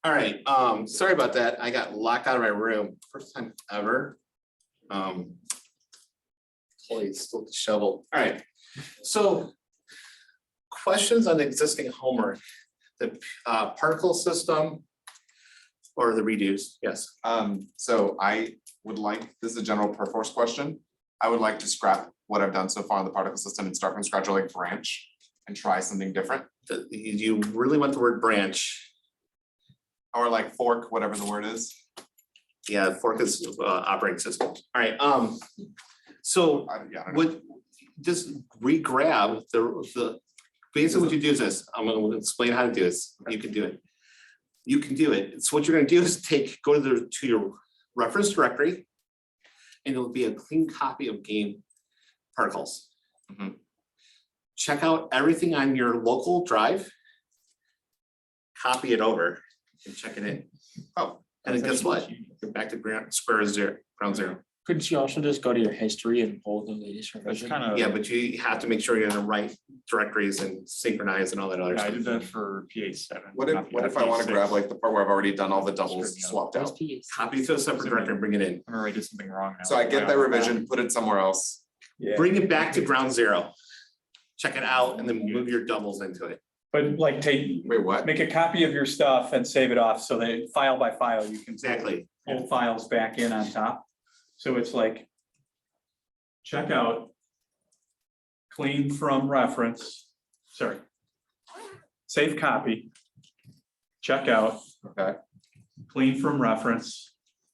All right, sorry about that. I got locked out of my room. First time ever. Chloe still with the shovel. All right, so questions on the existing homework, the particle system or the redos? Yes. So I would like, this is a general perforce question. I would like to scrap what I've done so far in the particle system and start from scratch, or like branch and try something different. You really want the word branch? Or like fork, whatever the word is. Yeah, fork is operating system. All right, so Yeah, I don't know. would just re-grab the basically what you do is this. I'm gonna explain how to do this. You can do it. You can do it. So what you're gonna do is go to your reference directory, and it'll be a clean copy of game particles. Mhm. Check out everything on your local drive, copy it over, and check it in. Oh, And then guess what? You're back to ground zero. Couldn't you also just go to your history and pull the latest revision? Kind of. Yeah, but you have to make sure you're in the right directories and synchronize and all that other Yeah, I stuff. did that for PA7. what if I want to grab like the part where I've already done all the doubles swapped out? Copy to a separate directory and bring it in. I remember I did something wrong now. So I get that revision, put it somewhere else. Yeah, Bring it back to ground zero. Check it out and then move your doubles into it. but like Wait, what? make a copy of your stuff and save it off so that file by file, you can Exactly. pull files back in on top. So it's like check out, clean from reference, sorry. Save copy, check out, Okay. clean from reference,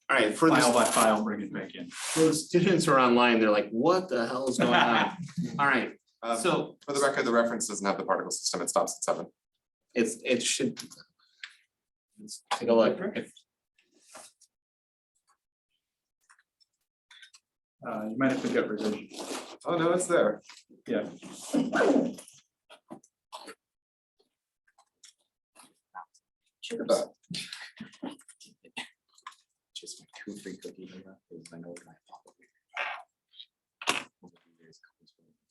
All right, file by file, bring it back in. for the students who are online, they're like, what the hell is going on? All right, so For the record, the reference doesn't have the particle system. It stops at 7. it should. Let's take a look. You might have to get revision, Oh, no, it's there. yeah. Look at that. Just two free cookies. I know what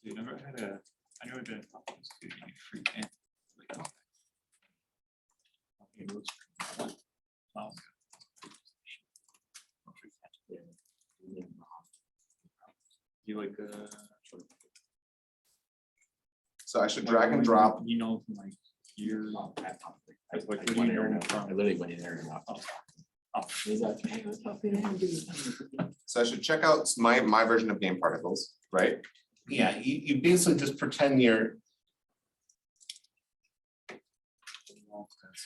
You never had a, I never did a problems to free can. You like So I should drag and drop. You know, from like years. I Like, what do you know from? literally went in there and knocked off. He's like, hey, what's up? So I should check out my version of game particles, right? Yeah, you basically just pretend you're.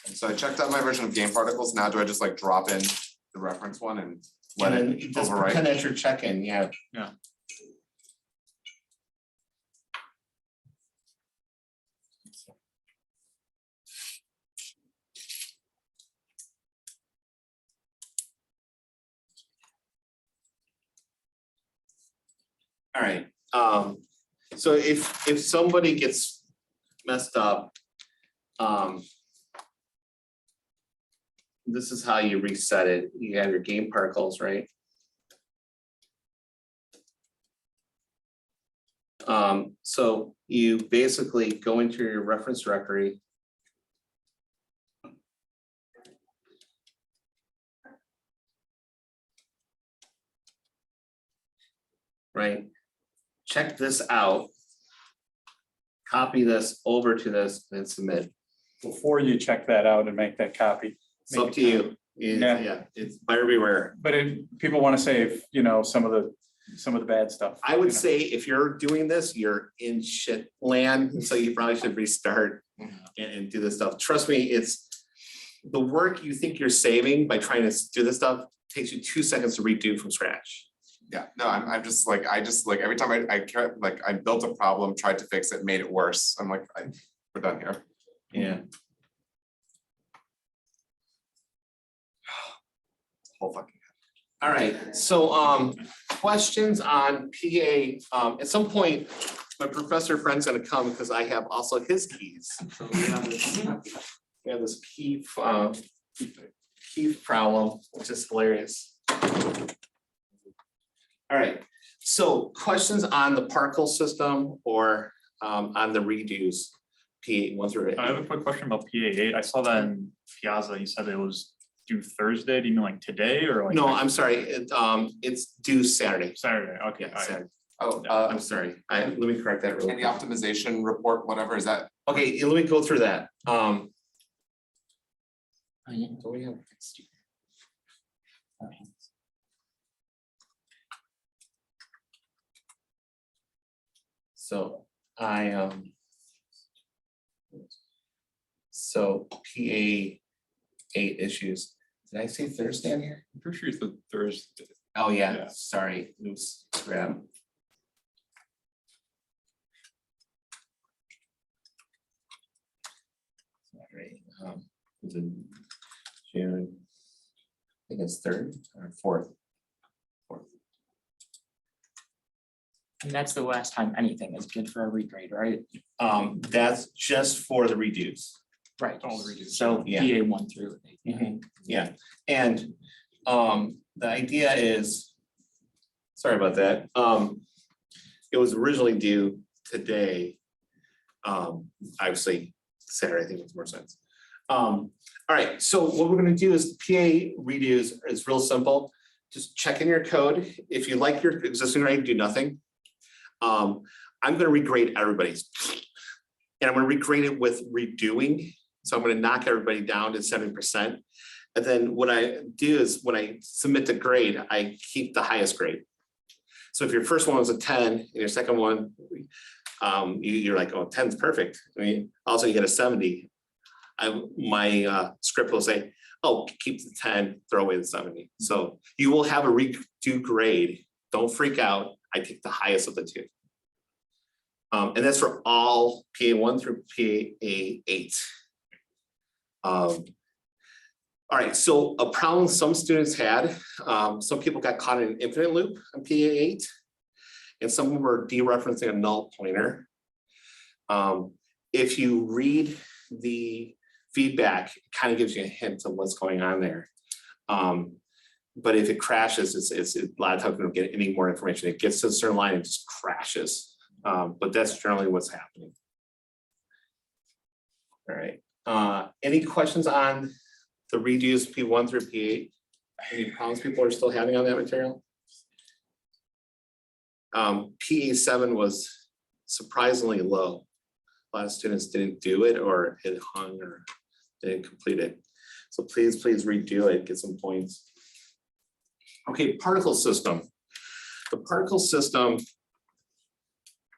So I checked out my version of game particles. Now do I just like drop in the reference one and let And then you it just overwrite? pretend that's your check-in, yeah. Yeah. All right, so if somebody gets messed up, this is how you reset it. You have your game particles, right? So you basically go into your reference directory. Right? Check this out. Copy this over to this and submit. Before you check that out and make that copy. It's up to you. Yeah, it's buyer beware. But people want to save, some of the bad stuff. I would say if you're doing this, you're in shit land, so you probably should restart and do this stuff. Trust me, it's the work you think you're saving by trying to do this stuff takes you 2 seconds to redo from scratch. Yeah, no, I'm just like, every time I built a problem, tried to fix it, made it worse. I'm like, we're done here. Yeah. Whole fucking. All right, so questions on PA, at some point, my professor friend's gonna come because I have also his keys. So we have this key problem, which is hilarious. All right, so questions on the particle system or on the redos. PA 1 through 8. I have a quick question about PA eight. I saw that in Piazza, you said it was due Thursday. Do you mean like today or like? No, I'm sorry, it's due Saturday. Saturday, okay, Yeah, all right. Saturday. Oh, I'm sorry, let me correct that real and the quick. optimization report, whatever, is that, Okay, let me go through that. Oh, yeah. Do we have? So so PA 8 issues. Did I say Thursday on here? I'm pretty sure it's the Thursday. Oh, yeah, Yeah. sorry, oops, grab. Sorry, is it June? I think it's 3rd or 4th. And that's the last time anything is good for a regrade, right? That's just for the redos. Right. All the redos. So Yeah. PA 1 through 8. Yeah, and the idea is, sorry about that, it was originally due today. Obviously, Saturday, I think makes more sense. All right, so what we're gonna do is PA redos is real simple. Just check in your code. If you like your existing grade, do nothing. I'm gonna regrade everybody's. And I'm gonna regrade it with redoing. So I'm gonna knock everybody down to 70%. And then what I do is when I submit the grade, I keep the highest grade. So if your first one was a 10 and your second one, you're like, oh, 10's perfect. I mean, also you get a 70. My script will say, oh, keep the 10, throw away the 70. So you will have a redo grade. Don't freak out. I take the highest of the two. And that's for all PA 1 through PA 8. All right, so a problem some students had, some people got caught in an infinite loop on PA 8, and some were dereferencing a null pointer. If you read the feedback, it kind of gives you a hint of what's going on there. But if it crashes, it's a lot of times we don't get any more information. It gets to a certain line and just crashes. But that's generally what's happening. All right. Any questions on the redos P1 through P8? Any problems people are still having on that material? PA7 was surprisingly low. A lot of students didn't do it or it hung or didn't complete it. So please redo it, get some points. Okay, particle system. The particle system,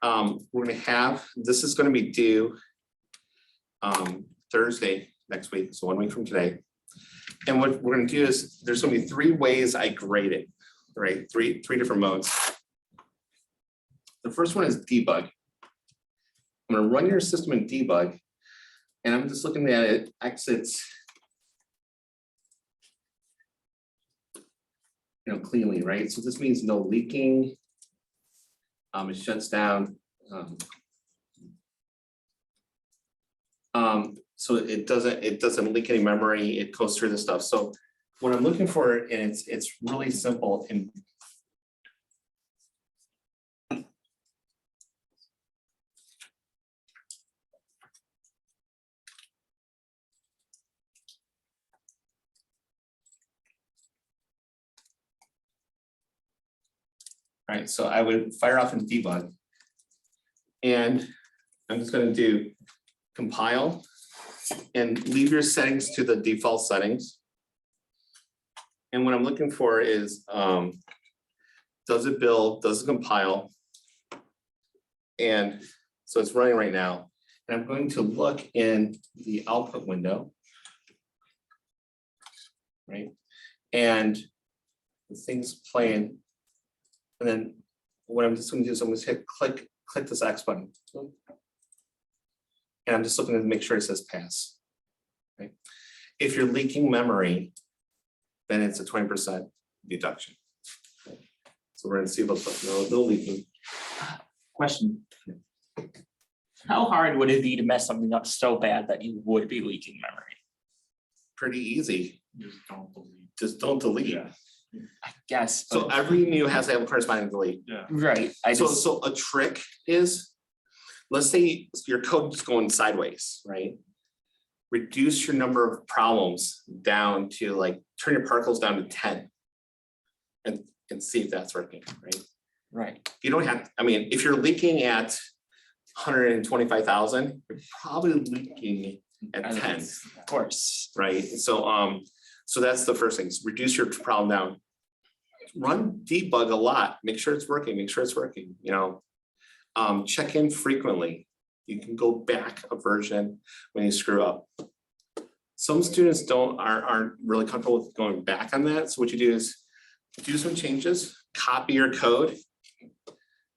we're gonna have, this is gonna be due Thursday next week, so 1 week from today. And what we're gonna do is, there's gonna be 3 ways I grade it, right? Three different modes. The first one is debug. I'm gonna run your system in debug, and I'm just looking at it, exits, cleanly, right? So this means no leaking. It shuts down. So it doesn't leak any memory. It goes through the stuff. So what I'm looking for, and it's really simple. And all right, so I would fire off in debug. And I'm just going to do compile and leave your settings to the default settings. And what I'm looking for is, does it build, does it compile? And so it's running right now. And I'm going to look in the output window. Right? And the thing's playing. And then what I'm just going to do is I'm going to hit click this X button. And I'm just looking to make sure it says pass. Right? If you're leaking memory, then it's a 20% deduction. Okay. So we're going to see about no leaking. Question. How hard would it be to mess something up so bad that you would be leaking memory? Pretty easy. Just don't believe. Just don't delete. Yeah. I guess. So but- every new has to have a corresponding delete. Yeah. Right, So a trick is, let's say your code is going sideways, right? Reduce your number of problems down to like, turn your particles down to 10. And see if that's working, right? Right. You don't have, I mean, if you're leaking at 125,000, you're probably leaking at 10, Of course. right? So that's the first thing, is reduce your problem down. Run debug a lot, make sure it's working, you know. Check in frequently. You can go back a version when you screw up. Some students aren't really comfortable with going back on that. So what you do is do some changes, copy your code,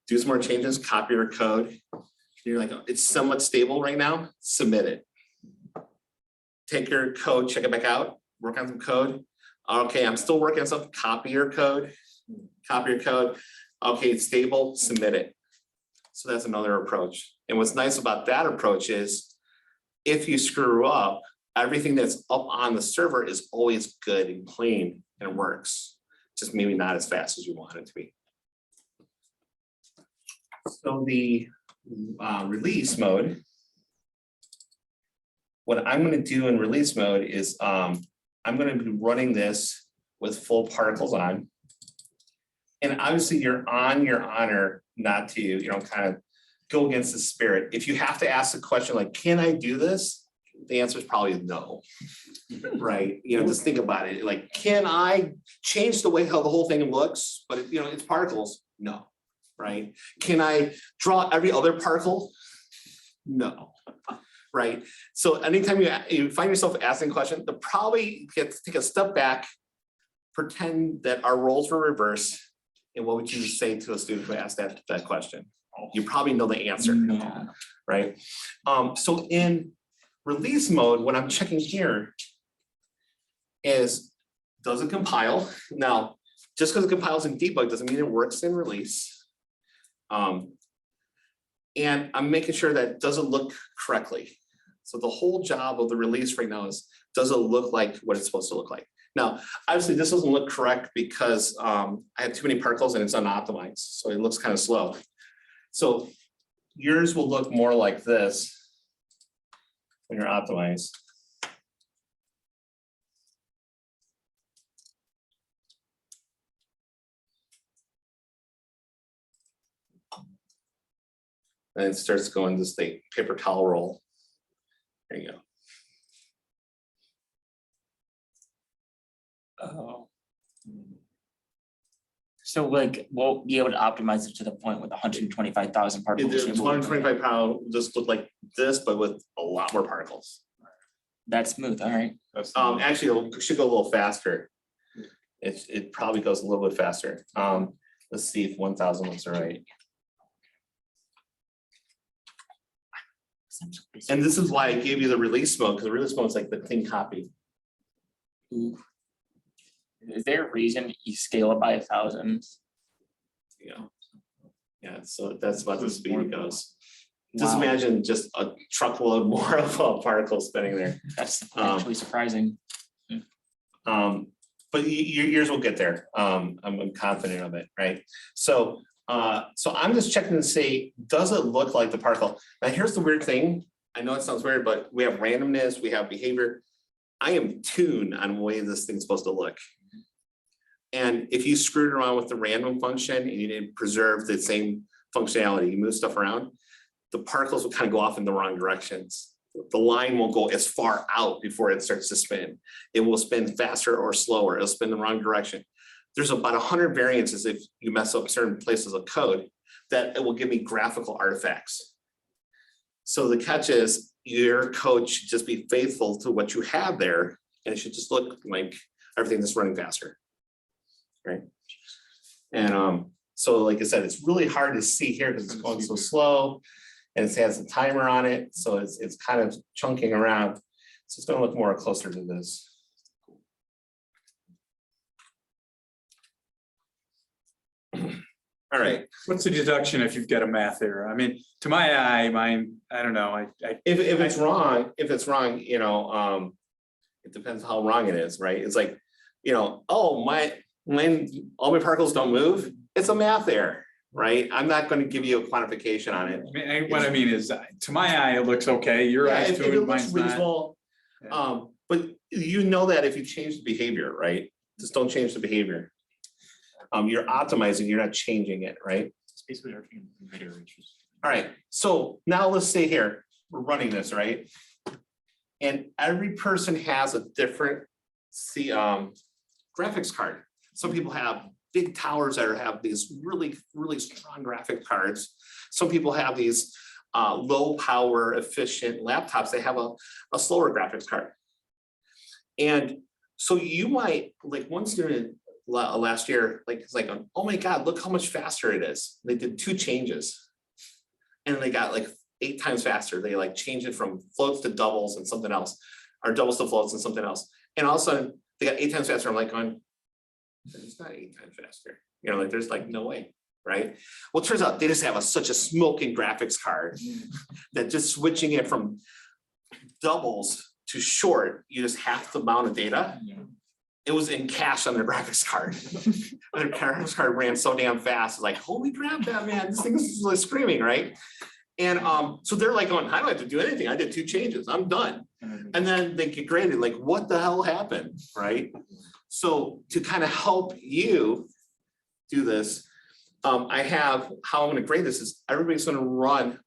do some more changes, copy your code. You're like, it's somewhat stable right now, submit it. Take your code, check it back out, work on some code. Okay, I'm still working on something, copy your code. Okay, it's stable, submit it. So that's another approach. And what's nice about that approach is if you screw up, everything that's up on the server is always good and clean and works. Just maybe not as fast as you want it to be. So the release mode, what I'm going to do in release mode is I'm going to be running this with full particles on. And obviously you're on your honor not to, you know, kind of go against the spirit. If you have to ask the question like, can I do this? The answer is probably no, right? You know, just think about it. Like, can I change the way how the whole thing looks? But you know, it's particles. No, right? Can I draw every other particle? No, right? So anytime you find yourself asking a question, the probably take a step back, pretend that our roles were reversed, and what would you say to a student who asked that question? You probably know the answer, right? So in release mode, what I'm checking here is, does it compile? Now, just because it compiles in debug doesn't mean it works in release. And I'm making sure that does it look correctly. So the whole job of the release right now is, does it look like what it's supposed to look like? Now, obviously this doesn't look correct because I have too many particles and it's unoptimized. So it looks kind of slow. So yours will look more like this when you're optimized. And it starts going this thing, paper towel roll. There you go. Oh. So like, we'll be able to optimize it to the point with 125,000 particles. It's 125 pound, just look like this, but with a lot more particles. That's smooth, all right. Actually, it should go a little faster. It probably goes a little bit faster. Let's see if 1,000 looks all right. And this is why I gave you the release mode, because the release mode is like the clean copy. Ooh. Is there a reason you scale it by 1,000? Yeah, so that's about the speed it goes. Just Wow. imagine just a truckload more of particles spinning there. That's actually surprising. But yours will get there. I'm confident of it, right? So I'm just checking to see, does it look like the particle? Now here's the weird thing. I know it sounds weird, but we have randomness, we have behavior. I am tuned on the way this thing's supposed to look. And if you screwed around with the random function and you didn't preserve the same functionality, you move stuff around, the particles will kind of go off in the wrong directions. The line won't go as far out before it starts to spin. It will spin faster or slower. It'll spin the wrong direction. There's about 100 variances if you mess up certain places of code that it will give me graphical artifacts. So the catch is your code should just be faithful to what you have there, and it should just look like everything that's running faster. Right. And so like I said, it's really hard to see here because it's going so slow and it has a timer on it. So it's kind of chunking around. So it's going to look more closer to this. All right. What's the deduction if you've got a math error? I mean, to my eye, I don't know, If it's wrong, you know, it depends how wrong it is, right? It's like, you know, oh, when all my particles don't move, it's a math error, right? I'm not gonna give you a quantification on it. What I mean is, to my eye, it looks okay, your Yeah, eyes if it too, looks mine's not. reasonable, Yeah. but you know that if you change the behavior, right? Just don't change the behavior. You're optimizing, you're not changing it, right? It's basically everything in video issues. All right, so now let's say here, we're running this, right? And every person has a different graphics card. Some people have big towers that have these really, really strong graphic cards. Some people have these low power efficient laptops. They have a slower graphics card. And so you might, like one student last year, like it's like, oh my God, look how much faster it is. They did 2 changes. And they got like 8 times faster. They like changed it from floats to doubles and something else, or doubles to floats and something else. And all of a sudden they got 8 times faster. I'm like going, it's not 8 times faster. You know, like there's like no way, right? Well, it turns out they just have such a smoking graphics card that just switching it from doubles to short, you just half the amount of data. It was in cache on their graphics card. Their graphics card ran so damn fast. It's like, holy crap, that man, this thing is like screaming, right? And so they're like going, I don't have to do anything. I did 2 changes, I'm done. And then they get graded, like, what the hell happened, right? So to kind of help you do this, I have, how I'm gonna grade this is everybody's gonna run.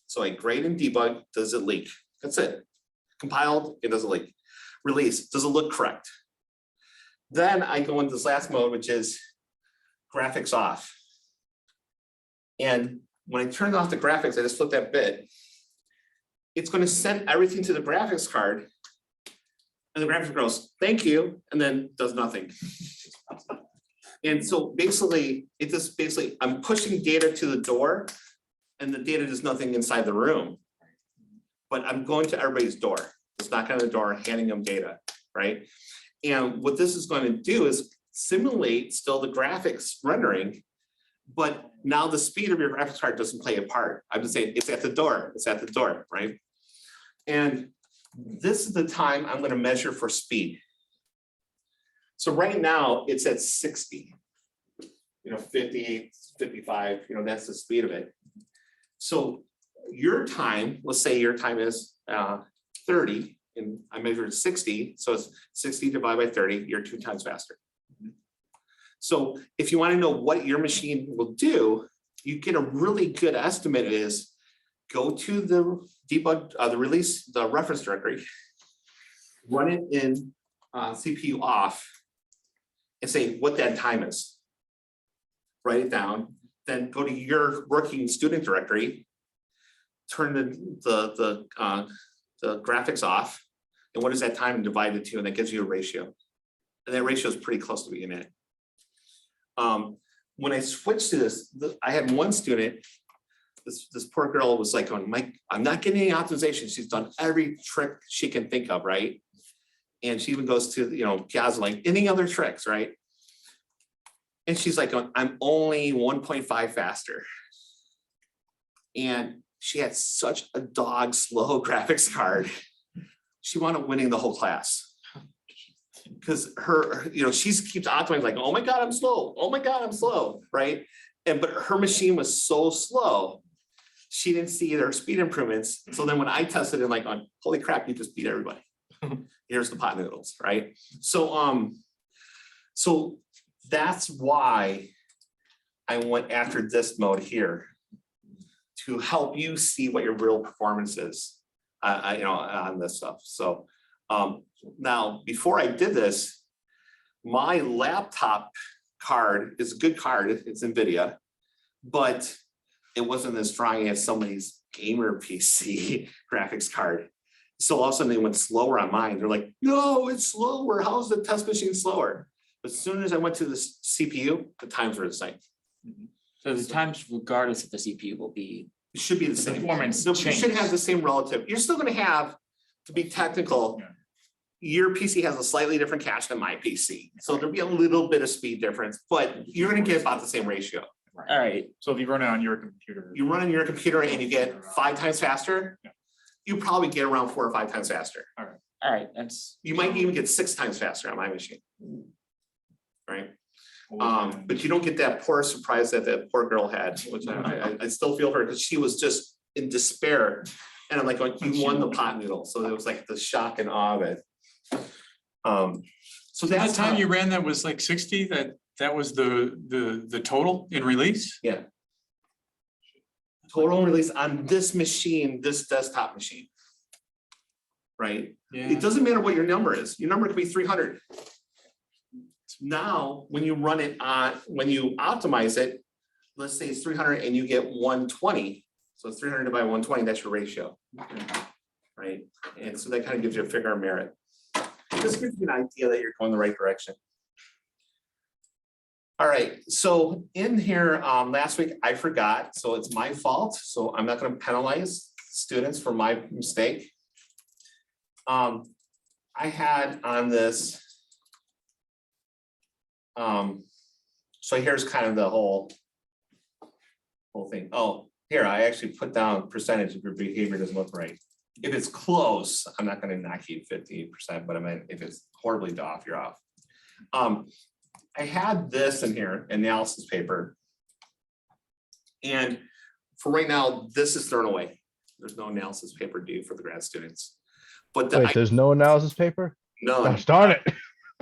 So I grade and debug, does it leak? That's it. Compiled, it doesn't leak. Release, does it look correct? Then I go into this last mode, which is graphics off. And when I turn off the graphics, I just flip that bit. It's going to send everything to the graphics card. And the graphics goes, thank you, and then does nothing. And so basically, it just basically, I'm pushing data to the door and the data does nothing inside the room. But I'm going to everybody's door. It's knocking on the door, handing them data, right? And what this is going to do is simulate still the graphics rendering, but now the speed of your graphics card doesn't play a part. I'm just saying it's at the door, right? And this is the time I'm going to measure for speed. So right now it's at 60, 58, 55, that's the speed of it. So your time, let's say your time is 30. And I measured 60, so it's 60 divided by 30, you're 2 times faster. So if you want to know what your machine will do, you get a really good estimate is go to the debug, the release, the reference directory, run it in CPU off, and say what that time is. Write it down, then go to your working student directory, turn the graphics off. And what is that time divided to? And that gives you a ratio. And that ratio is pretty close to being it. When I switched to this, I had one student, this poor girl was like, Mike, I'm not getting any optimization. She's done every trick she can think of, right? And she even goes to, Piazza, like any other tricks, right? And she's like, I'm only 1.5 faster. And she had such a dog slow graphics card. She wound up winning the whole class. Because her, she keeps optimizing like, oh my God, I'm slow. Oh my God, I'm slow, right? But her machine was so slow, she didn't see their speed improvements. So then when I tested it, like, holy crap, you just beat everybody. Here's the pot noodles, right? So, so that's why I went after this mode here to help you see what your real performance is. On this stuff. So now before I did this, my laptop card is a good card. It's NVIDIA, but it wasn't as strong as somebody's gamer PC graphics card. So all of a sudden they went slower on mine. They're like, no, it's slower. How's the test machine slower? But as soon as I went to the CPU, the times were the same. So the times regardless of the CPU will be. It should be the same. Performance So you should change. have the same relative. You're still gonna have, to be technical, Yeah. your PC has a slightly different cache than my PC. So there'll be a little bit of speed difference, but you're gonna get about the same ratio. All right, So if you run it on your computer. You run on your computer and you get 5 times faster, Yeah. you probably get around 4 or 5 times faster. all right, that's, You might even get 6 times faster on my machine. Right? But you don't get that poor surprise that that poor girl had, which I still feel for her, because she was just in despair. And I'm like, oh, you won the pot noodle, so it was like the shock and awe of it. So That that's time how, you ran that was like 60, that was the total in release? yeah. Total release on this machine, this desktop machine. Right? Yeah. It doesn't matter what your number is. Your number could be 300. Now, when you run it on, when you optimize it, let's say it's 300 and you get 120. So it's 300 by 120, that's your ratio. Right? And so that kind of gives you a figure of merit. This gives you an idea that you're going the right direction. All right, so in here, last week I forgot, so it's my fault. So I'm not going to penalize students for my mistake. I had on this. So here's kind of the whole thing. Oh, here, I actually put down percentage if your behavior doesn't look right. If it's close, I'm not gonna knock you 50%, but I mean, if it's horribly off, you're off. I had this in here, analysis paper. And for right now, this is thrown away. There's no analysis paper due for the grad students. But Wait, there's no analysis paper? no, Gosh darn it.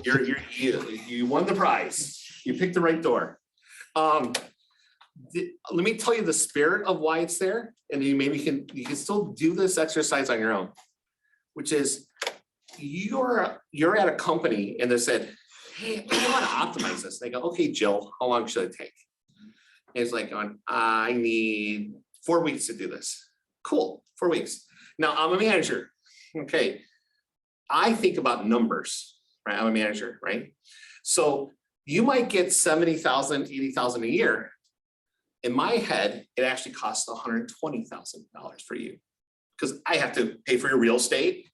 you won the prize. You picked the right door. Let me tell you the spirit of why it's there, and you maybe you can still do this exercise on your own, which is you're at a company and they said, hey, I want to optimize this. They go, okay, Jill, how long should it take? And it's like, I need 4 weeks to do this. Cool, 4 weeks. Now I'm a manager. Okay, I think about numbers, right? I'm a manager, right? So you might get 70,000, 80,000 a year. In my head, it actually costs $120,000 for you because I have to pay for your real estate,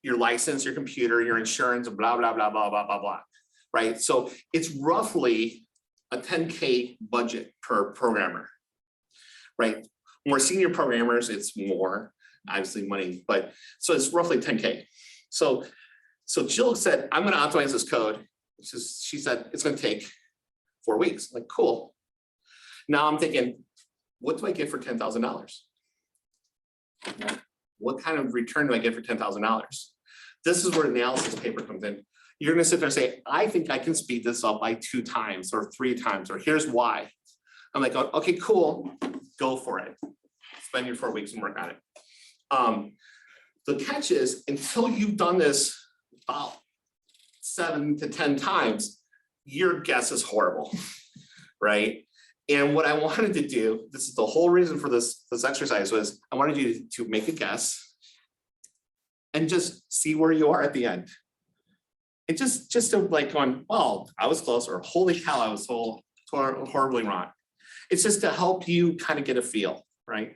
your license, your computer, your insurance, blah, blah, blah, blah, blah, blah, blah, right? So it's roughly a 10K budget per programmer, right? More senior programmers, it's more, obviously money, but so it's roughly 10K. So Jill said, I'm going to optimize this code. She said, it's going to take 4 weeks. I'm like, cool. Now I'm thinking, what do I get for $10,000? What kind of return do I get for $10,000? This is where analysis paper comes in. You're going to sit there and say, I think I can speed this up by 2 times or 3 times, or here's why. I'm like, okay, cool, go for it. Spend your 4 weeks and work on it. The catch is, until you've done this about 7 to 10 times, your guess is horrible, right? And what I wanted to do, this is the whole reason for this exercise, was I wanted you to make a guess and just see where you are at the end. And just to like going, well, I was close, or holy cow, I was so horribly wrong. It's just to help you kind of get a feel, right?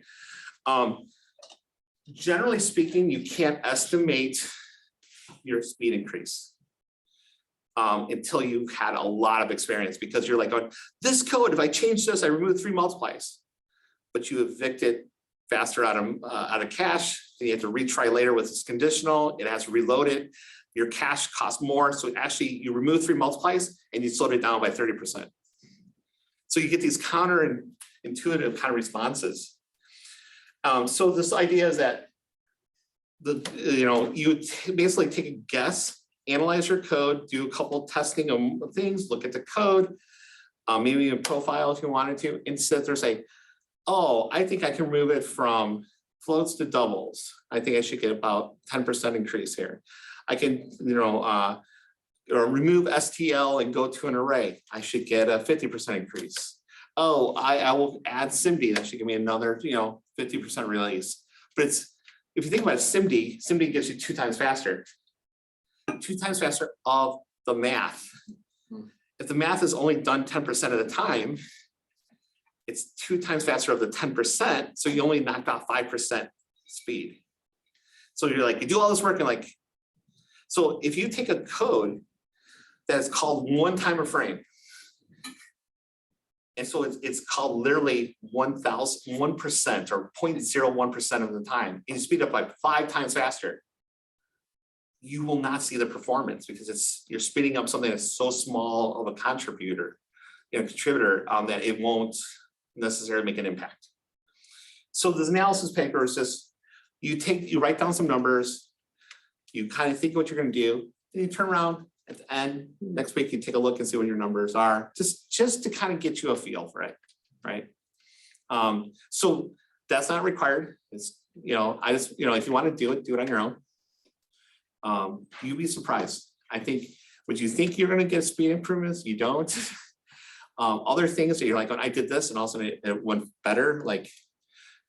Generally speaking, you can't estimate your speed increase until you've had a lot of experience, because you're like going, this code, if I change this, I remove 3 multiplies, but you evict it faster out of cache, then you have to retry later with this conditional, it has to reload it, your cache costs more, so actually you remove 3 multiplies and you slowed it down by 30%. So you get these counterintuitive kind of responses. So this idea is that you basically take a guess, analyze your code, do a couple testing of things, look at the code, maybe a profile if you wanted to, and sit there and say, oh, I think I can move it from floats to doubles. I think I should get about 10% increase here. I can, or remove STL and go to an array. I should get a 50% increase. Oh, I will add SIMD. That should give me another, 50% release. But if you think about it, SIMD gives you 2 times faster. 2 times faster of the math. If the math is only done 10% of the time, it's 2 times faster of the 10%. So you only knocked off 5% speed. So you're like, you do all this work and like, so if you take a code that's called 1 timer frame, and so it's called literally 1% or 0.01% of the time, and you speed up by 5 times faster, you will not see the performance because you're speeding up something that's so small of a contributor, contributor, that it won't necessarily make an impact. So this analysis paper is just, you write down some numbers, you kind of think what you're gonna do, and you turn around at the end, next week, you take a look and see what your numbers are, just to kind of get you a feel for it, right? So that's not required. It's, I just, if you want to do it on your own. You'd be surprised. I think, would you think you're gonna get speed improvements? You don't. Other things that you're like, oh, I did this and also it went better. Like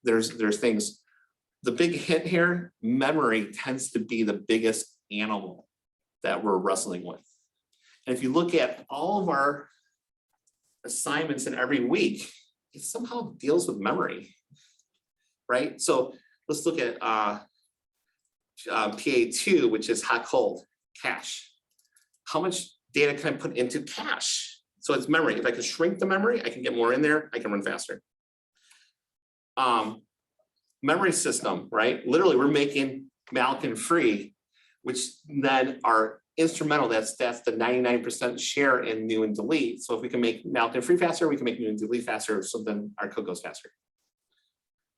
there's things. The big hint here, memory tends to be the biggest animal that we're wrestling with. And if you look at all of our assignments in every week, it somehow deals with memory, right? So let's look at PA2, which is hot, cold, cache. How much data can I put into cache? So it's memory. If I can shrink the memory, I can get more in there, I can run faster. Memory system, right? Literally, we're making Malkin free, which then are instrumental. That's the 99% share in new and delete. So if we can make Malkin free faster, we can make new and delete faster, so then our code goes faster.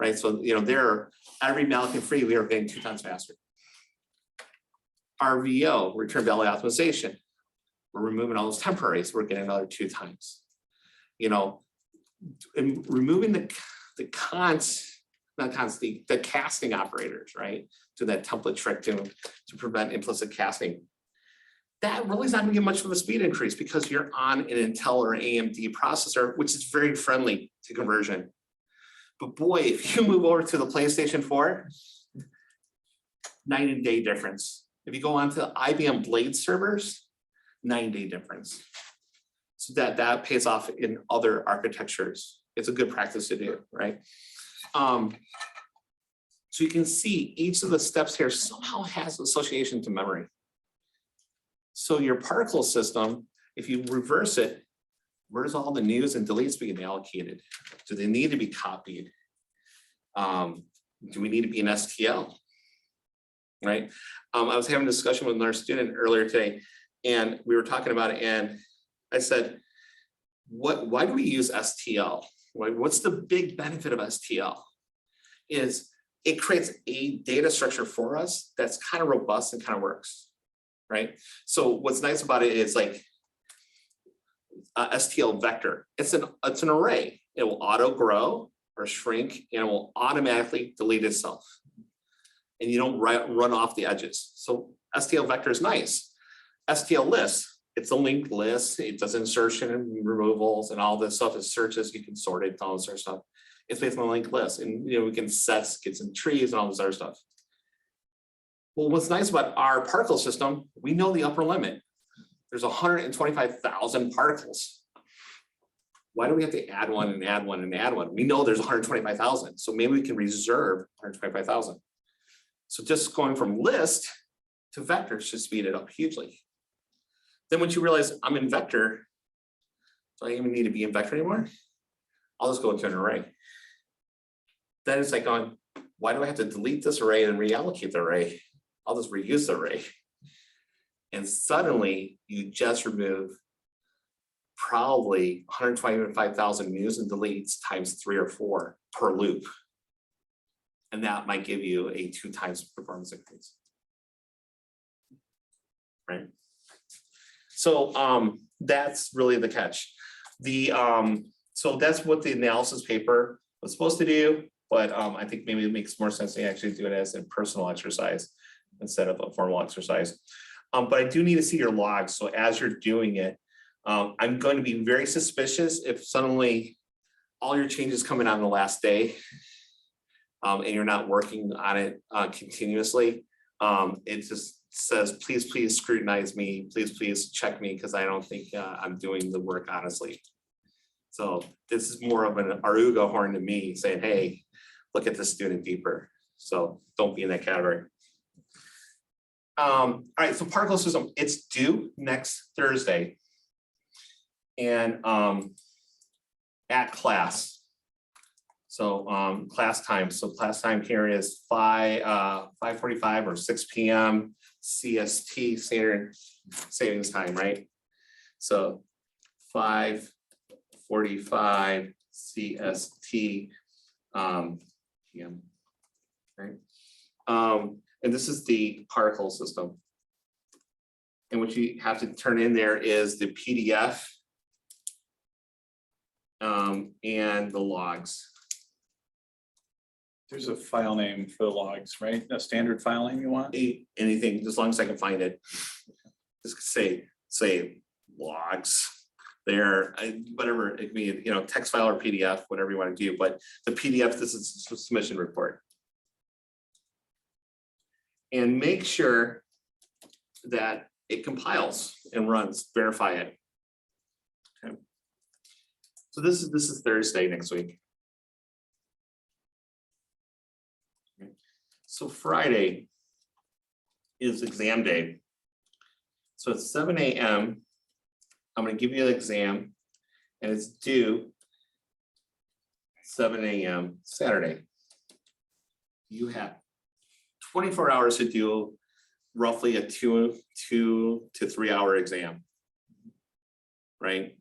Right? So every Malkin free, we are getting 2 times faster. RVO, return value optimization. We're removing all those temporaries, we're getting another 2 times. And removing the casting operators, right? To that template trick to prevent implicit casting. That really is not gonna get much of a speed increase because you're on an Intel or AMD processor, which is very friendly to conversion. But boy, if you move over to the PlayStation 4, night and day difference. If you go on to IBM Blade servers, 9-day difference. So that pays off in other architectures. It's a good practice to do, right? So you can see each of the steps here somehow has association to memory. So your particle system, if you reverse it, where's all the news and deletes being allocated? Do they need to be copied? Do we need to be an STL? Right? I was having a discussion with another student earlier today, and we were talking about it, and I said, why do we use STL? What's the big benefit of STL? Is it creates a data structure for us that's kind of robust and kind of works, right? So what's nice about it is like STL vector. It's an array. It will auto grow or shrink, and it will automatically delete itself. And you don't run off the edges. So STL vector is nice. STL list, it's a linked list. It does insertion and removals and all this stuff. It searches, you can sort it, all this other stuff. It's based on a linked list, and we can get some trees and all this other stuff. Well, what's nice about our particle system, we know the upper limit. There's 125,000 particles. Why do we have to add one and add one and add one? We know there's 125,000, so maybe we can reserve 125,000. So just going from list to vector should speed it up hugely. Then once you realize I'm in vector, do I even need to be in vector anymore? I'll just go into an array. Then it's like going, why do I have to delete this array and reallocate the array? I'll just reuse the array. And suddenly you just remove probably 125,000 news and deletes times 3 or 4 per loop. And that might give you a 2 times performance increase. Right? So that's really the catch. So that's what the analysis paper was supposed to do, but I think maybe it makes more sense to actually do it as a personal exercise instead of a formal exercise. But I do need to see your logs. So as you're doing it, I'm going to be very suspicious if suddenly all your changes coming on the last day and you're not working on it continuously. It just says, please scrutinize me, please check me, because I don't think I'm doing the work honestly. So this is more of an Aruga horn to me saying, hey, look at this student deeper. So don't be in that category. All right, so particle system, it's due next Thursday. And at class. So class time. So class time here is 5:45 or 6 p.m. CST, standard savings time, right? So 5 45 CST. PM, right? And this is the particle system. And what you have to turn in there is the PDF and the logs. There's a file name for the logs, right? A standard file name you want? Anything, as long as I can find it. Just say logs there, whatever it can be, you know, text file or PDF, whatever you want to do, but the PDF, this is a submission report. And make sure that it compiles and runs, verify it. Okay. So this is Thursday next week. Okay. So Friday is exam day. So it's 7 a.m. I'm going to give you an exam and it's due 7 a.m. Saturday. You have 24 hours to do roughly a 2 to 3 hour exam. Right?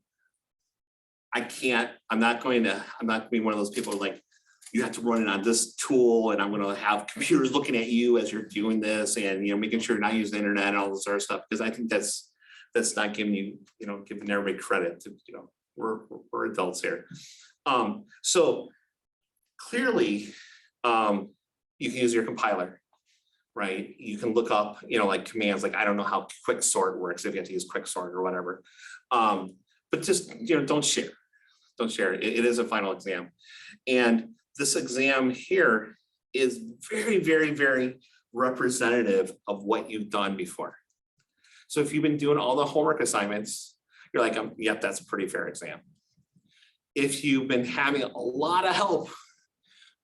I'm not going to be one of those people like, you have to run it on this tool and I'm going to have computers looking at you as you're doing this and, you know, making sure you're not using the internet and all this other stuff, because I think that's not giving you, you know, giving everybody credit to, you know, we're adults here. So clearly, you can use your compiler, right? You can look up, you know, like commands, like, I don't know how quick sort works, if you have to use quick sort or whatever. But just, you know, don't share. It is a final exam. And this exam here is very, very, very representative of what you've done before. So if you've been doing all the homework assignments, you're like, yep, that's a pretty fair exam. If you've been having a lot of help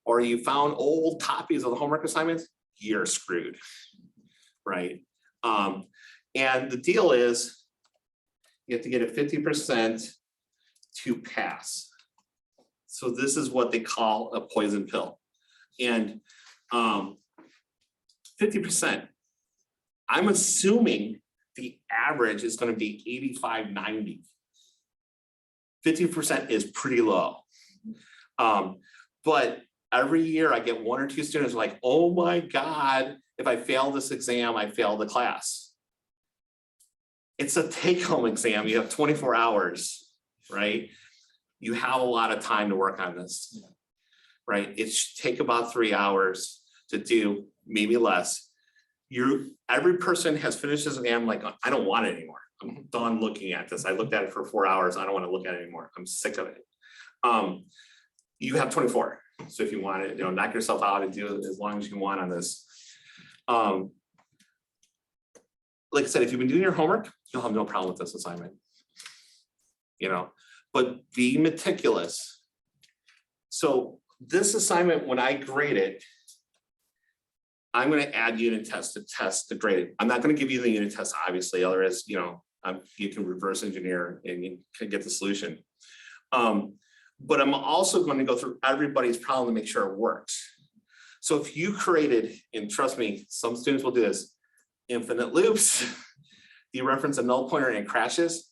or you found old copies of the homework assignments, you're screwed, right? And the deal is you have to get a 50% to pass. So this is what they call a poison pill. And 50%, I'm assuming the average is going to be 85, 90. 50% is pretty low. But every year I get 1 or 2 students like, oh my God, if I fail this exam, I failed the class. It's a take-home exam. You have 24 hours, right? You have a lot of time to work on this, right? It should take about 3 hours to do, maybe less. Every person has finished this exam like, I don't want it anymore. I'm done looking at this. I looked at it for 4 hours. I don't want to look at it anymore. I'm sick of it. You have 24. So if you want it, you know, knock yourself out and do it as long as you want on this. Like I said, if you've been doing your homework, you'll have no problem with this assignment. You know, but be meticulous. So this assignment, when I grade it, I'm going to add unit tests to test the grade it. I'm not going to give you the unit test, obviously, otherwise, you know, you can reverse engineer and you can get the solution. But I'm also going to go through everybody's problem to make sure it works. So if you created, and trust me, some students will do this, infinite loops, you reference a null pointer and it crashes,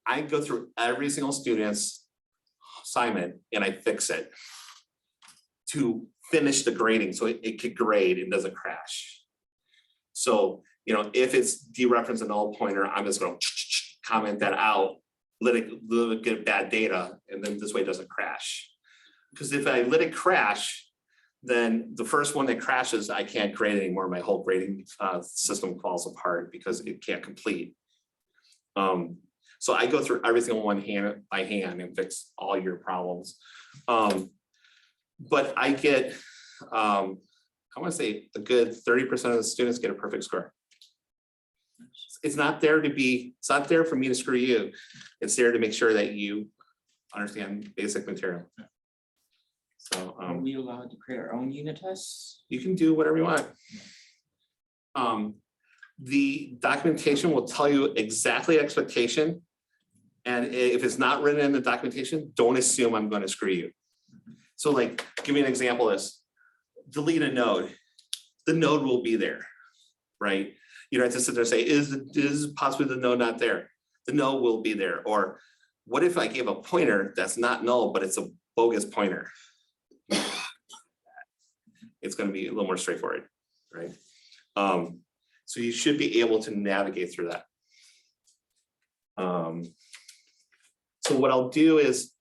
I go through every single student's assignment and I fix it to finish the grading so it could grade and doesn't crash. So, you know, if it's dereference a null pointer, I'm just going to comment that out, let it get bad data, and then this way it doesn't crash. Because if I let it crash, then the first one that crashes, I can't grade anymore. My whole grading system falls apart because it can't complete. So I go through every single one hand by hand and fix all your problems. But I get, I want to say a good 30% of the students get a perfect score. It's not there to be, it's not there for me to screw you. It's there to make sure that you understand basic material. So Are we allowed to create our own unit tests? you can do whatever you want. The documentation will tell you exactly expectation. And if it's not written in the documentation, don't assume I'm going to screw you. So like, give me an example of this. Delete a node. The node will be there, right? You don't have to sit there and say, is possibly the node not there? The node will be there. Or What if I gave a pointer that's not null, but it's a bogus pointer? It's gonna be a little more straightforward, right? So you should be able to navigate through that. So what I'll do is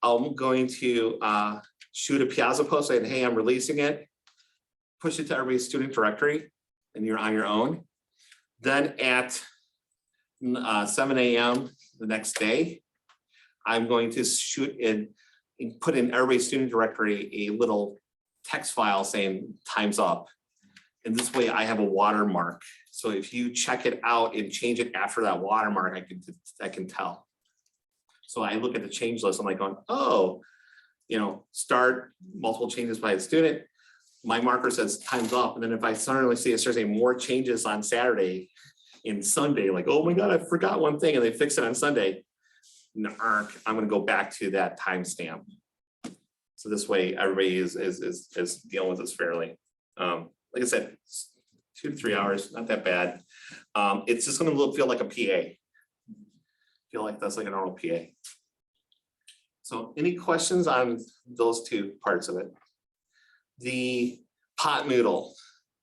I'm going to shoot a Piazza post saying, hey, I'm releasing it, push it to everybody's student directory, and you're on your own. Then at 7 a.m. the next day, I'm going to shoot in and put in everybody's student directory a little text file saying time's up. And this way I have a watermark. So if you check it out and change it after that watermark, I can tell. So I look at the change list, I'm like going, oh, you know, start multiple changes by a student. My marker says time's up. And then if I suddenly see it starts saying more changes on Saturday and Sunday, like, oh my God, I forgot one thing, and they fix it on Sunday. I'm gonna go back to that timestamp. So this way everybody is dealing with this fairly. Like I said, 2 to 3 hours, not that bad. It's just gonna feel like a PA. Feel like that's like a normal PA. So any questions on those two parts of it? The pot noodle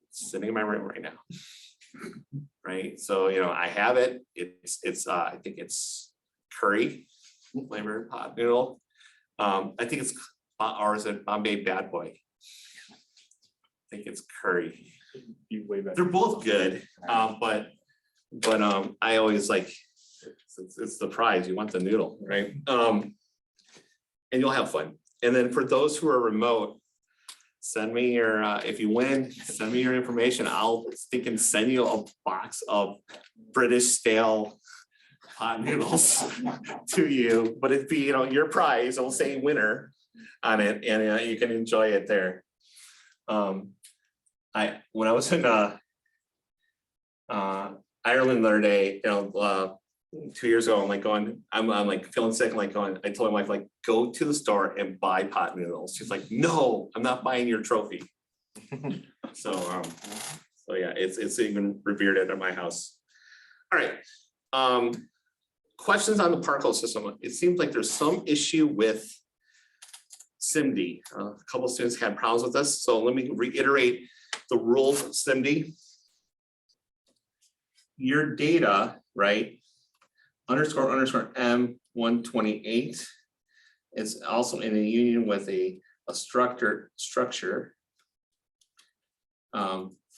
sitting in my room right now. Right, so you know, I have it. It's I think it's curry flavored pot noodle. I think it's or is it Bombay Bad Boy? I think it's curry. You way better. They're both good, but I always like it's the prize. You want the noodle, right? And you'll have fun. And then for those who are remote, send me your if you win, send me your information. I'll send you a box of British style pot noodles to you, but it'd be, you know, your prize. I'll say winner on it, and you can enjoy it there. When I was in Ireland the other day, you know, 2 years ago, I'm like feeling sick. I'm like going, I told my wife, like, go to the store and buy pot noodles. She's like, no, I'm not buying your trophy. So yeah, it's even revered at my house. All right. Questions on the particle system. It seems like there's some issue with SIMD. A couple of students had problems with this. So let me reiterate the rules of SIMD. Your data, right? __ M128 is also in a union with a structure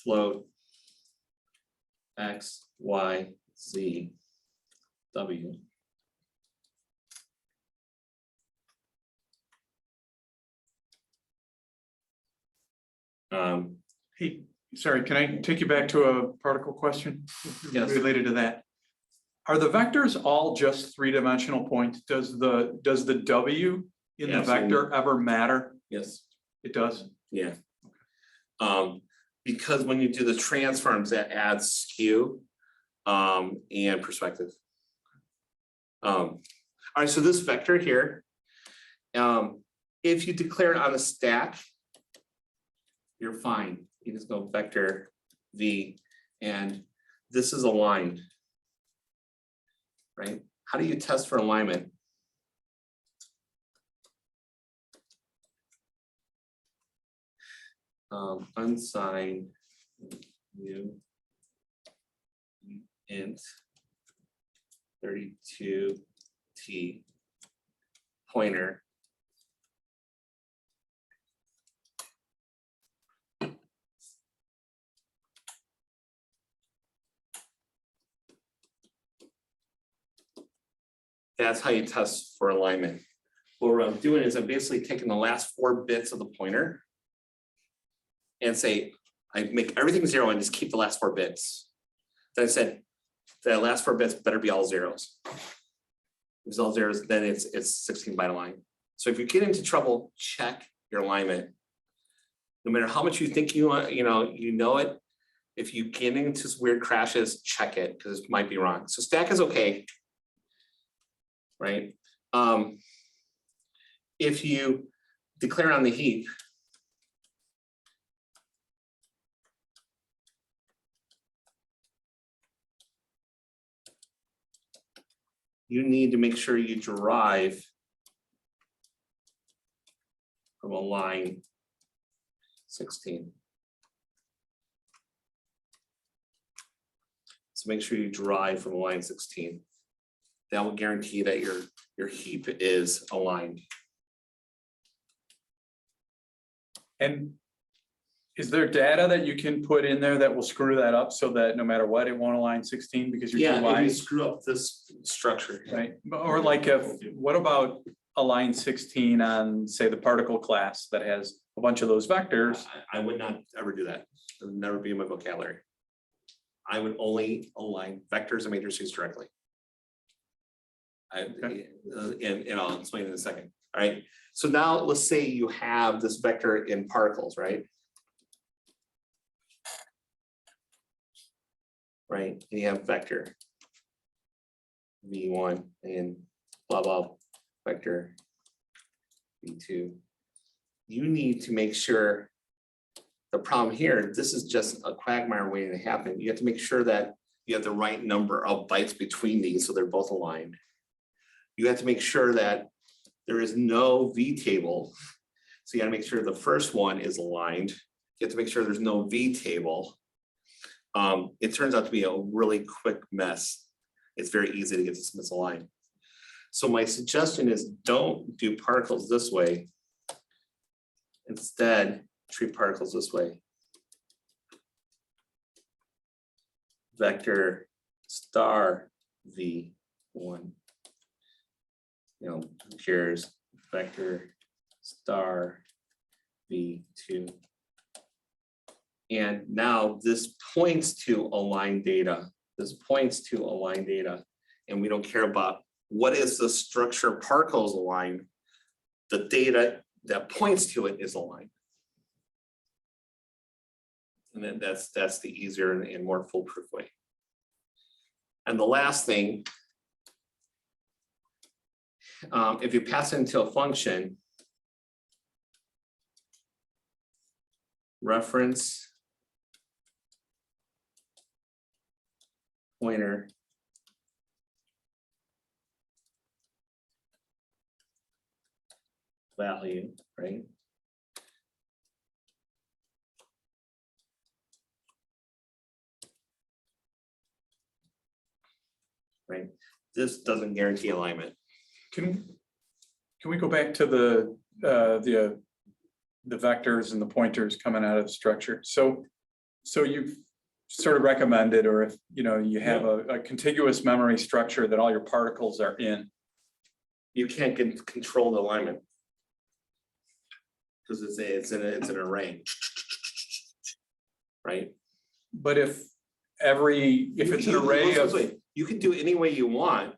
float X, Y, Z, W. Hey, sorry, can I take you back to a particle question Yes. related to that? Are the vectors all just three-dimensional points? Does the W in the Yeah, so- vector ever matter? Yes. It does. Yeah. Because when you do the transforms, that adds skew and perspective. All right, so this vector here, if you declare it on the stack, you're fine. You just go vector V, and this is aligned, right? How do you test for alignment? Unsigned new int 32T pointer. That's how you test for alignment. What I'm doing is I'm basically taking the last 4 bits of the pointer and say, I make everything 0 and just keep the last 4 bits. Then I said, the last 4 bits better be all zeros. If it's all zeros, then it's 16-byte line. So if you get into trouble, check your alignment. No matter how much you think you know it, if you get into weird crashes, check it, because it might be wrong. So stack is okay, right? If you declare on the heap, you need to make sure you derive from a line 16. So make sure you derive from a line 16. That will guarantee that your heap is aligned. And is there data that you can put in there that will screw that up so that no matter what, it won't align 16 because you're too Yeah, if you wide, screw up this structure. right? Or like what about a line 16 on, say, the particle class that has a bunch of those vectors? I would not ever do that. It would never be in my vocabulary. I would only align vectors and matrices directly. And I'll explain in a second. All right. So now let's say you have this vector in particles, right? Right. And you have vector V1 and blah blah vector V2. You need to make sure the problem here, this is just a quagmire waiting to happen. You have to make sure that you have the right number of bytes between these so they're both aligned. You have to make sure that there is no V table. So you gotta make sure the first one is aligned. You have to make sure there's no V table. It turns out to be a really quick mess. It's very easy to get this misaligned. So my suggestion is don't do particles this way. Instead, treat particles this way. Vector star V1. You know, who cares? Vector star V2. And now this points to align data. This points to align data. And we don't care about what is the structure particles aligned. The data that points to it is aligned. And then that's the easier and more foolproof way. And the last thing, if you pass it into a function, reference pointer value, right? Right. This doesn't guarantee alignment. Can we go back to the vectors and the pointers coming out of the structure? So you've sort of recommended, or if you have a contiguous memory structure that all your particles are in. You can't control the alignment because it's an array, right? But if it's an array of, You can do it any way you want.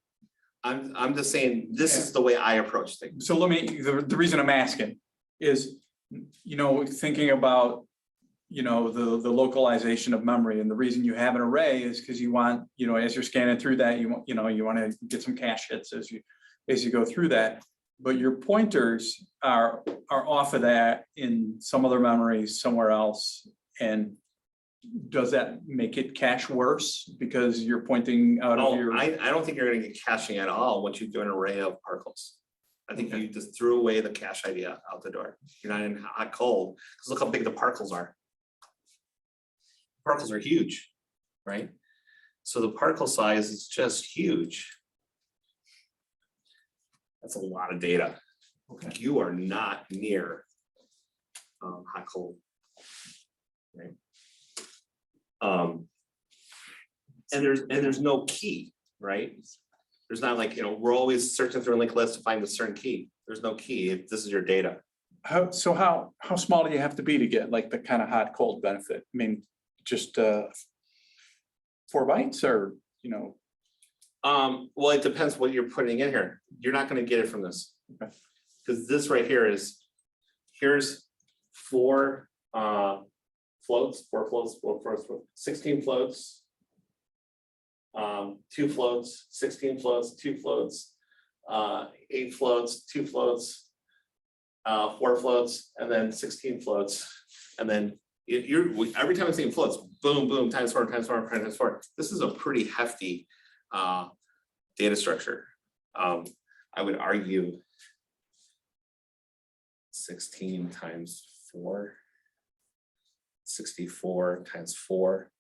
I'm just saying, this is the way I approach things. so the reason I'm asking is, thinking about, the localization of memory, and the reason you have an array is because you want, as you're scanning through that, you want to get some cache hits as you go through that. But your pointers are off of that in some other memories somewhere else. And does that make it cache worse because you're pointing out of your? I don't think you're going to get caching at all once you do an array of particles. I think you just threw away the cache idea out the door. You're not in hot cold, because look how big the particles are. Particles are huge, right? So the particle size is just huge. That's a lot of data. Okay. You are not near hot cold, right? And there's no key, right? There's not like, we're always searching through a linked list to find a certain key. There's no key. This is your data. How small do you have to be to get like the kind of hot cold benefit? I mean, just 4 bytes or, Well, it depends what you're putting in here. You're not going to get it from this. Because this right here here's 4 floats, 16 floats, 2 floats, 16 floats, 2 floats, 8 floats, 2 floats, 4 floats, and then 16 floats. And then every time I'm saying floats, boom, boom, times 4, times 4, times 4. This is a pretty hefty data structure, I would argue 16 times 4, 64 times 4.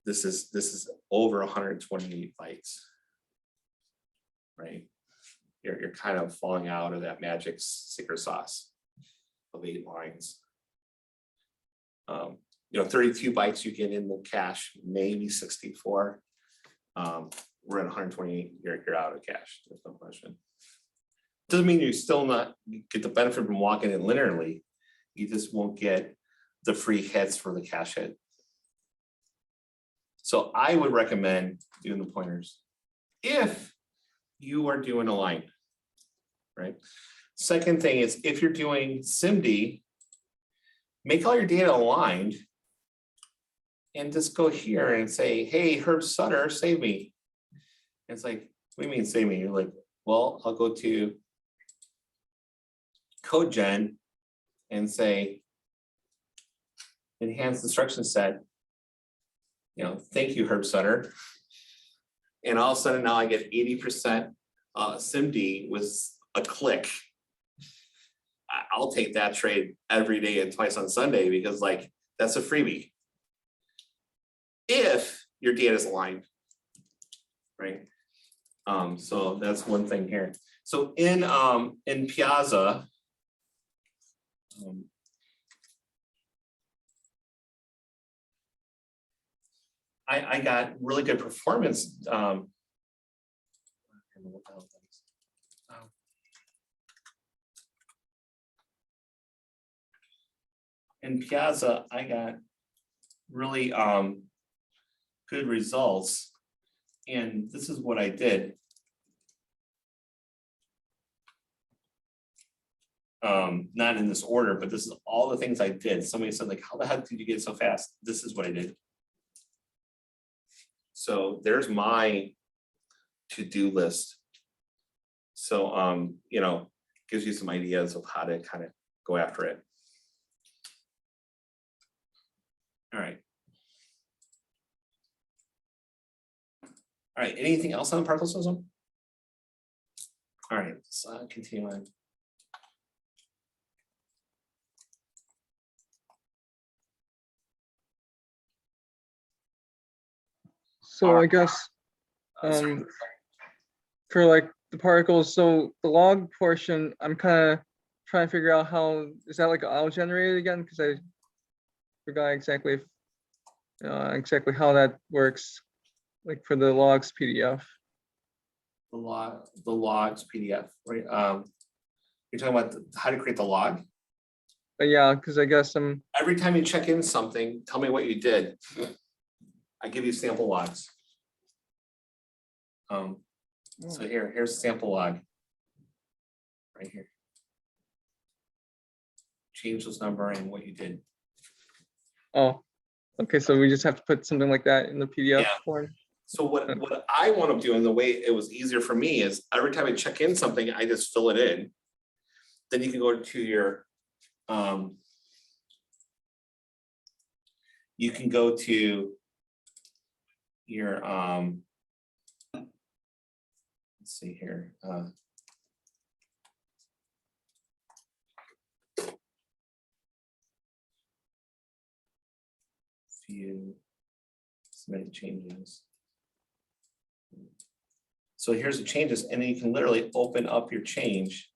This is over 128 bytes. Right? You're kind of falling out of that magic secret sauce of 8 lines. 32 bytes you get in the cache, maybe 64. We're at 128, you're out of cache, there's no question. Doesn't mean you still not get the benefit from walking in linearly. You just won't get the free hits for the cache hit. So I would recommend doing the pointers if you are doing a line, right? Second thing is if you're doing SIMD, make all your data aligned and just go here and say, hey, Herb Sutter, save me. And it's like, what do you mean save me? You're like, well, I'll go to code gen and say, enhanced instruction set, thank you, Herb Sutter. And all of a sudden now I get 80% SIMD with a click. I'll take that trade every day and twice on Sunday because like, that's a freebie. If your data is aligned, right? So that's one thing here. So in Piazza, I got really good performance. In Piazza, I got really good results. And this is what I did. Not in this order, but this is all the things I did. Somebody said like, how the heck did you get so fast? This is what I did. So there's my to-do list. So, gives you some ideas of how to kind of go after it. All right. All right, anything else on particle system? All right, let's continue on. So I guess for like the particles, so the log portion, I'm kind of trying to figure out how, is that like auto generated again? Because I forgot exactly exactly how that works, like for the logs PDF. The logs PDF, right? You're talking about how to create the log. But yeah, because I guess Every time you check in something, tell me what you did. I give you sample logs. So here's a sample log. Right here. Change this number and what you did. oh, okay, so we just have to put something like that in the PDF Yeah. form. So what I want to do, and the way it was easier for me is every time I check in something, I just fill it in. Then you can go to your you can go to your let's see here. View submit changes. So here's the changes, and then you can literally open up your change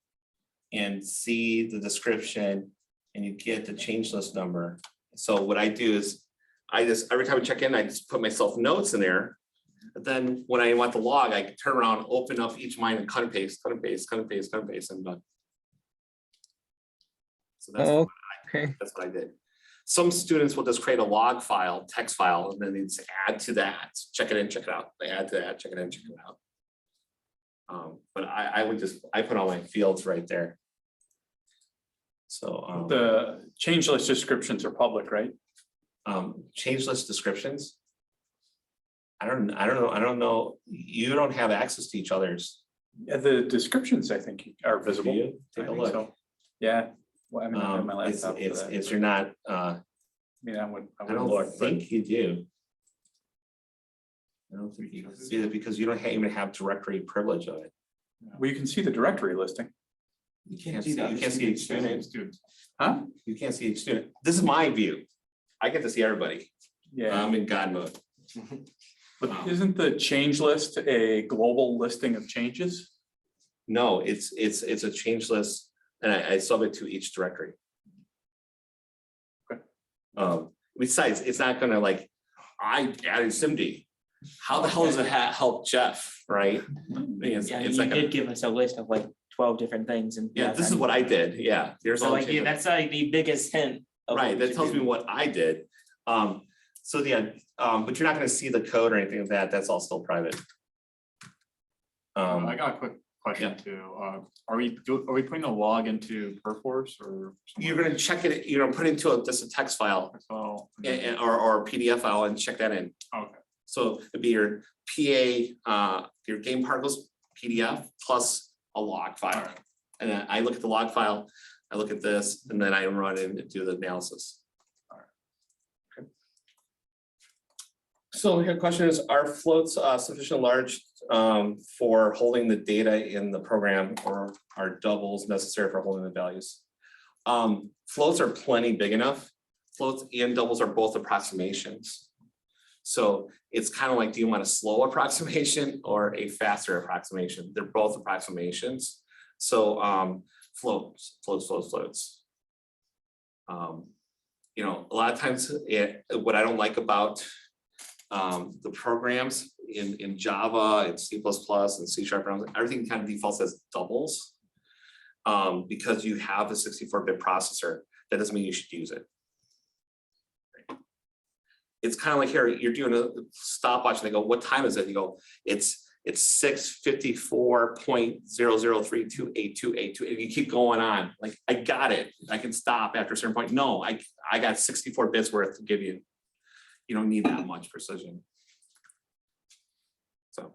and see the description, and you get the change list number. So what I do is I just, every time I check in, I just put myself notes in there. But then when I want the log, I can turn around, open up each line and cut and paste, cut and paste, cut and paste, cut and paste, and done. So Oh, okay. that's what I did. Some students will just create a log file, text file, and then they just add to that, check it in, check it out. They add to that, check it in, check it out. But I put all my fields right there. So The change list descriptions are public, right? change list descriptions. I don't know. You don't have access to each other's. Yeah, the descriptions, I think, are Do visible. you? Take I a think look. so. Yeah, well, I mean, I have my It's laptop for that. you're not. I mean, I would I don't look, but think you do. I don't think you see it because you don't even have directory privilege of it. Well, you can see the directory listing, You can't see each student. Students. huh? You can't see each student. This is my view. I get to see everybody. Yeah, I'm in God mode. but isn't the change list a global listing of changes? No, it's a change list and I sub it to each directory. Okay. Besides, it's not gonna like, I added SIMD. How the hell does it help Jeff, right? It's Yeah, it's you like, did give us a list of like 12 different things and. yeah, this is what I did. Yeah, here's So all. the like, yeah, changes. that's like the biggest hint. of what Right, we that should tells me do. what I did. So yeah, but you're not gonna see the code or anything of that. That's all still private. I got a quick question yeah. too. Are we putting a log into Perforce or? You're gonna check it, you're gonna put into just a text file Oh, or a PDF file and check that in. okay. So it'd be your PA, your game particles PDF plus a log file. And then I look at the log file, I look at this, and then I run in and do the analysis. Okay. So your question is, are floats sufficient large for holding the data in the program, or are doubles necessary for holding the values? Floats are plenty big enough. Floats and doubles are both approximations. So it's kind of like, do you want a slow approximation or a faster approximation? They're both approximations. So floats. You know, a lot of times what I don't like about the programs in Java and C++ and C#, everything kind of defaults as doubles. Because you have a 64-bit processor, that doesn't mean you should use it. It's kind of like here, you're doing a stopwatch and they go, what time is it? You go, it's 6:54.00328282, and you keep going on. Like, I got it. I can stop after a certain point. No, I got 64 bits worth to give you. You don't need that much precision. So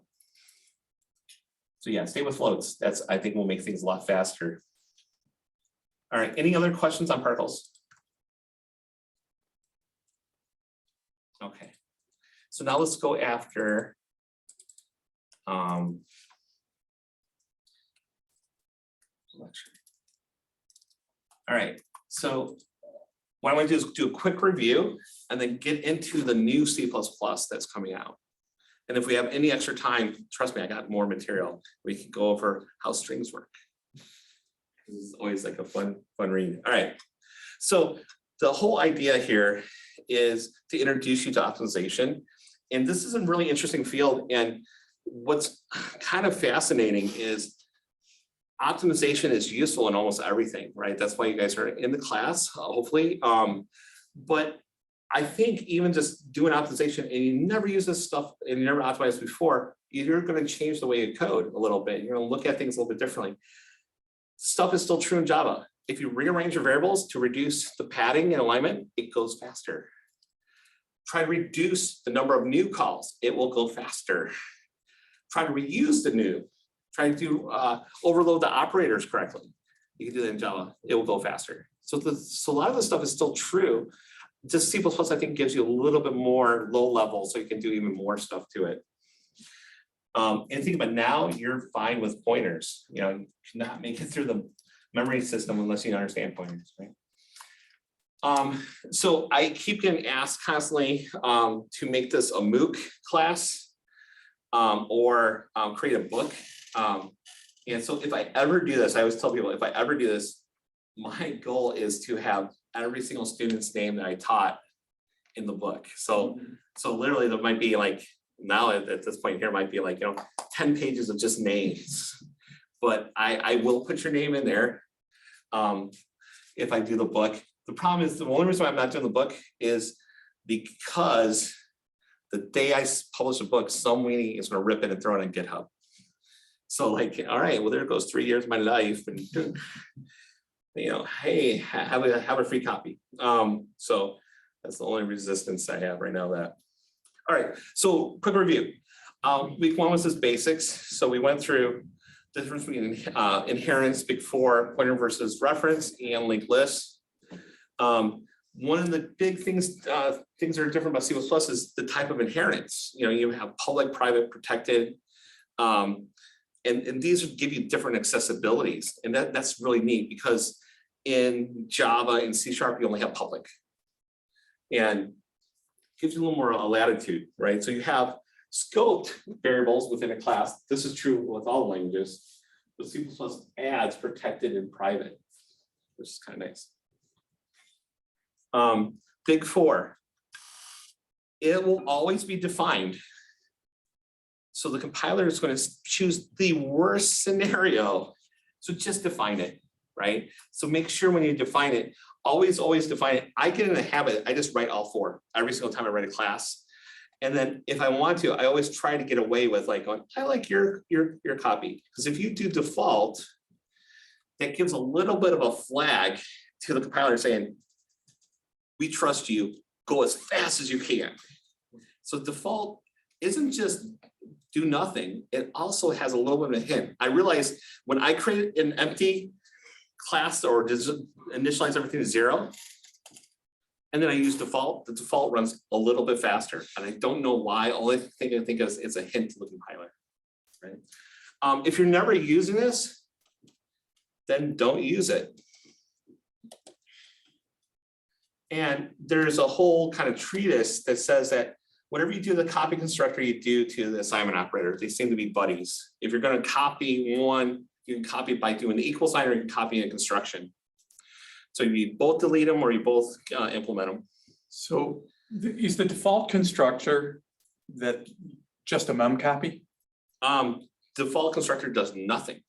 yeah, stay with floats. That's, I think, will make things a lot faster. All right, any other questions on particles? Okay, so now let's go after lecture. All right, so what I'm going to do is do a quick review and then get into the new C++ that's coming out. And if we have any extra time, trust me, I got more material. We can go over how strings work. This is always like a fun read. All right, so the whole idea here is to introduce you to optimization. And this is a really interesting field. And what's kind of fascinating is optimization is useful in almost everything, right? That's why you guys are in the class, hopefully. But I think even just doing optimization and you never use this stuff and you never optimized before, you're going to change the way you code a little bit. You're going to look at things a little bit differently. Stuff is still true in Java. If you rearrange your variables to reduce the padding and alignment, it goes faster. Try to reduce the number of new calls, it will go faster. Try to reuse the new, try to overload the operators correctly. You can do that in Java, it will go faster. So a lot of this stuff is still true. Just C++, I think, gives you a little bit more low level, so you can do even more stuff to it. And think about now, you're fine with pointers. You know, you cannot make it through the memory system unless you understand pointers, right? So I keep getting asked constantly to make this a MOOC class or create a book. And so if I ever do this, I always tell people, if I ever do this, my goal is to have every single student's name that I taught in the book. So literally there might be like, now at this point here might be like, 10 pages of just names. But I will put your name in there if I do the book. The problem is, the only reason why I'm not doing the book is because the day I publish a book, somebody is going to rip it and throw it on GitHub. So like, all right, well, there goes 3 years of my life, and hey, have a free copy. So that's the only resistance I have right now. That. All right, so quick review. Week 1 was just basics. So we went through the difference between inheritance, big 4, pointer versus reference, and linked lists. One of the big things that are different about C++ is the type of inheritance. You have public, private, protected. and these give you different accessibilities, and that's really neat because in Java and C# you only have public. And gives you a little more latitude, right? So you have scoped variables within a class. This is true with all languages. But C++ adds protected and private, which is kind of nice. Big four. It will always be defined. So the compiler is going to choose the worst scenario. So just define it, right? So make sure when you define it, always define it. I get in a habit, I just write all four every single time I write a class. And then if I want to, I always try to get away with like going, I like your copy. Because if you do default, that gives a little bit of a flag to the compiler saying, we trust you, go as fast as you can. So default isn't just do nothing, it also has a little bit of a hint. I realized when I create an empty class or initialize everything to 0, and then I use default, the default runs a little bit faster. And I don't know why, only thing I think is it's a hint to the compiler, right? If you're never using this, then don't use it. And there's a whole kind of treatise that says that whatever you do to the copy constructor, you do to the assignment operator. They seem to be buddies. If you're going to copy one, you can copy it by doing the equal sign, or you can copy a construction. So you both delete them or you both implement them. So is the default constructor that just a mem copy? Default constructor does nothing.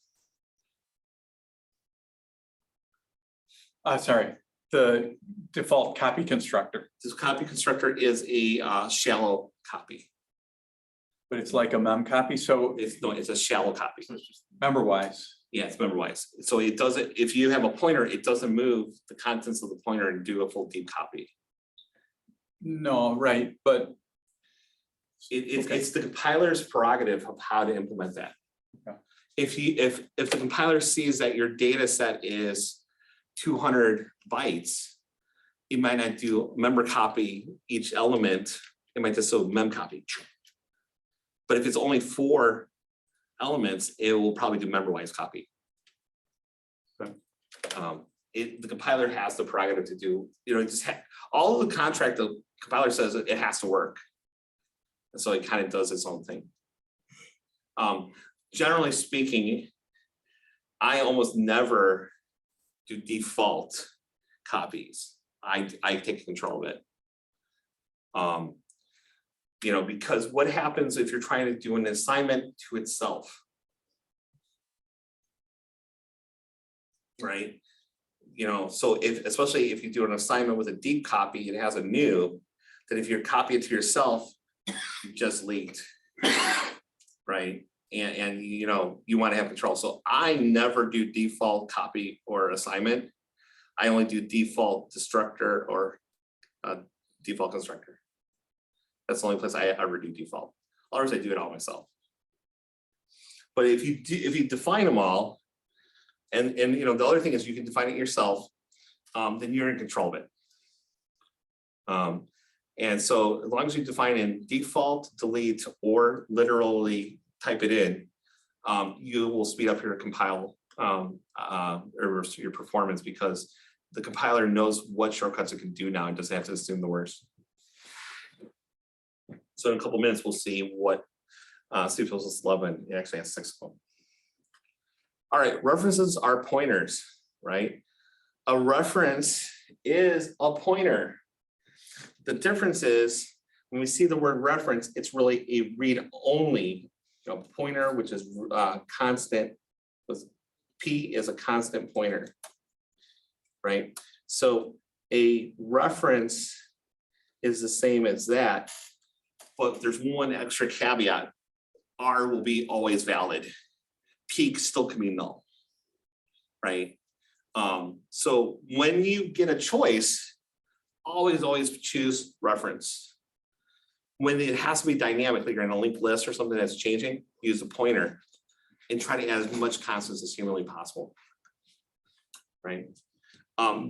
Sorry, the default copy constructor, This copy constructor is a shallow copy. but it's like a mem copy, so It's a shallow copy. so it's just member wise. Yeah, it's member wise. So it doesn't, if you have a pointer, it doesn't move the contents of the pointer and do a full deep copy. No, right, but Okay. It's the compiler's prerogative of how to implement that. Okay. If the compiler sees that your data set is 200 bytes, it might not do member copy each element. It might just do mem copy. But if it's only 4 elements, it will probably do member wise copy. Okay. The compiler has the prerogative to do, all of the contract, the compiler says it has to work. And so it kind of does its own thing. Generally speaking, I almost never do default copies. I take control of it. Because what happens if you're trying to do an assignment to itself? Right? So especially if you do an assignment with a deep copy, it has a new, then if you copy it to yourself, you just leaked, right? And you want to have control. So I never do default copy or assignment. I only do default destructor or default constructor. That's the only place I ever do default. Otherwise, I do it all myself. But if you define them all, and the other thing is you can define it yourself, then you're in control of it. And so as long as you define in default, delete, or literally type it in, you will speed up your compile or your performance, because the compiler knows what shortcuts it can do now and doesn't have to assume the worst. So in a couple minutes, we'll see what C++11 it actually has 6 of them. All right, references are pointers, right? A reference is a pointer. The difference is when we see the word reference, it's really a read-only pointer, which is constant. P is a constant pointer, right? So a reference is the same as that, but there's one extra caveat. R will be always valid. P still can be null, right? So when you get a choice, always choose reference. When it has to be dynamic, like you're in a linked list or something that's changing, use a pointer and try to add as much constants as humanly possible, right?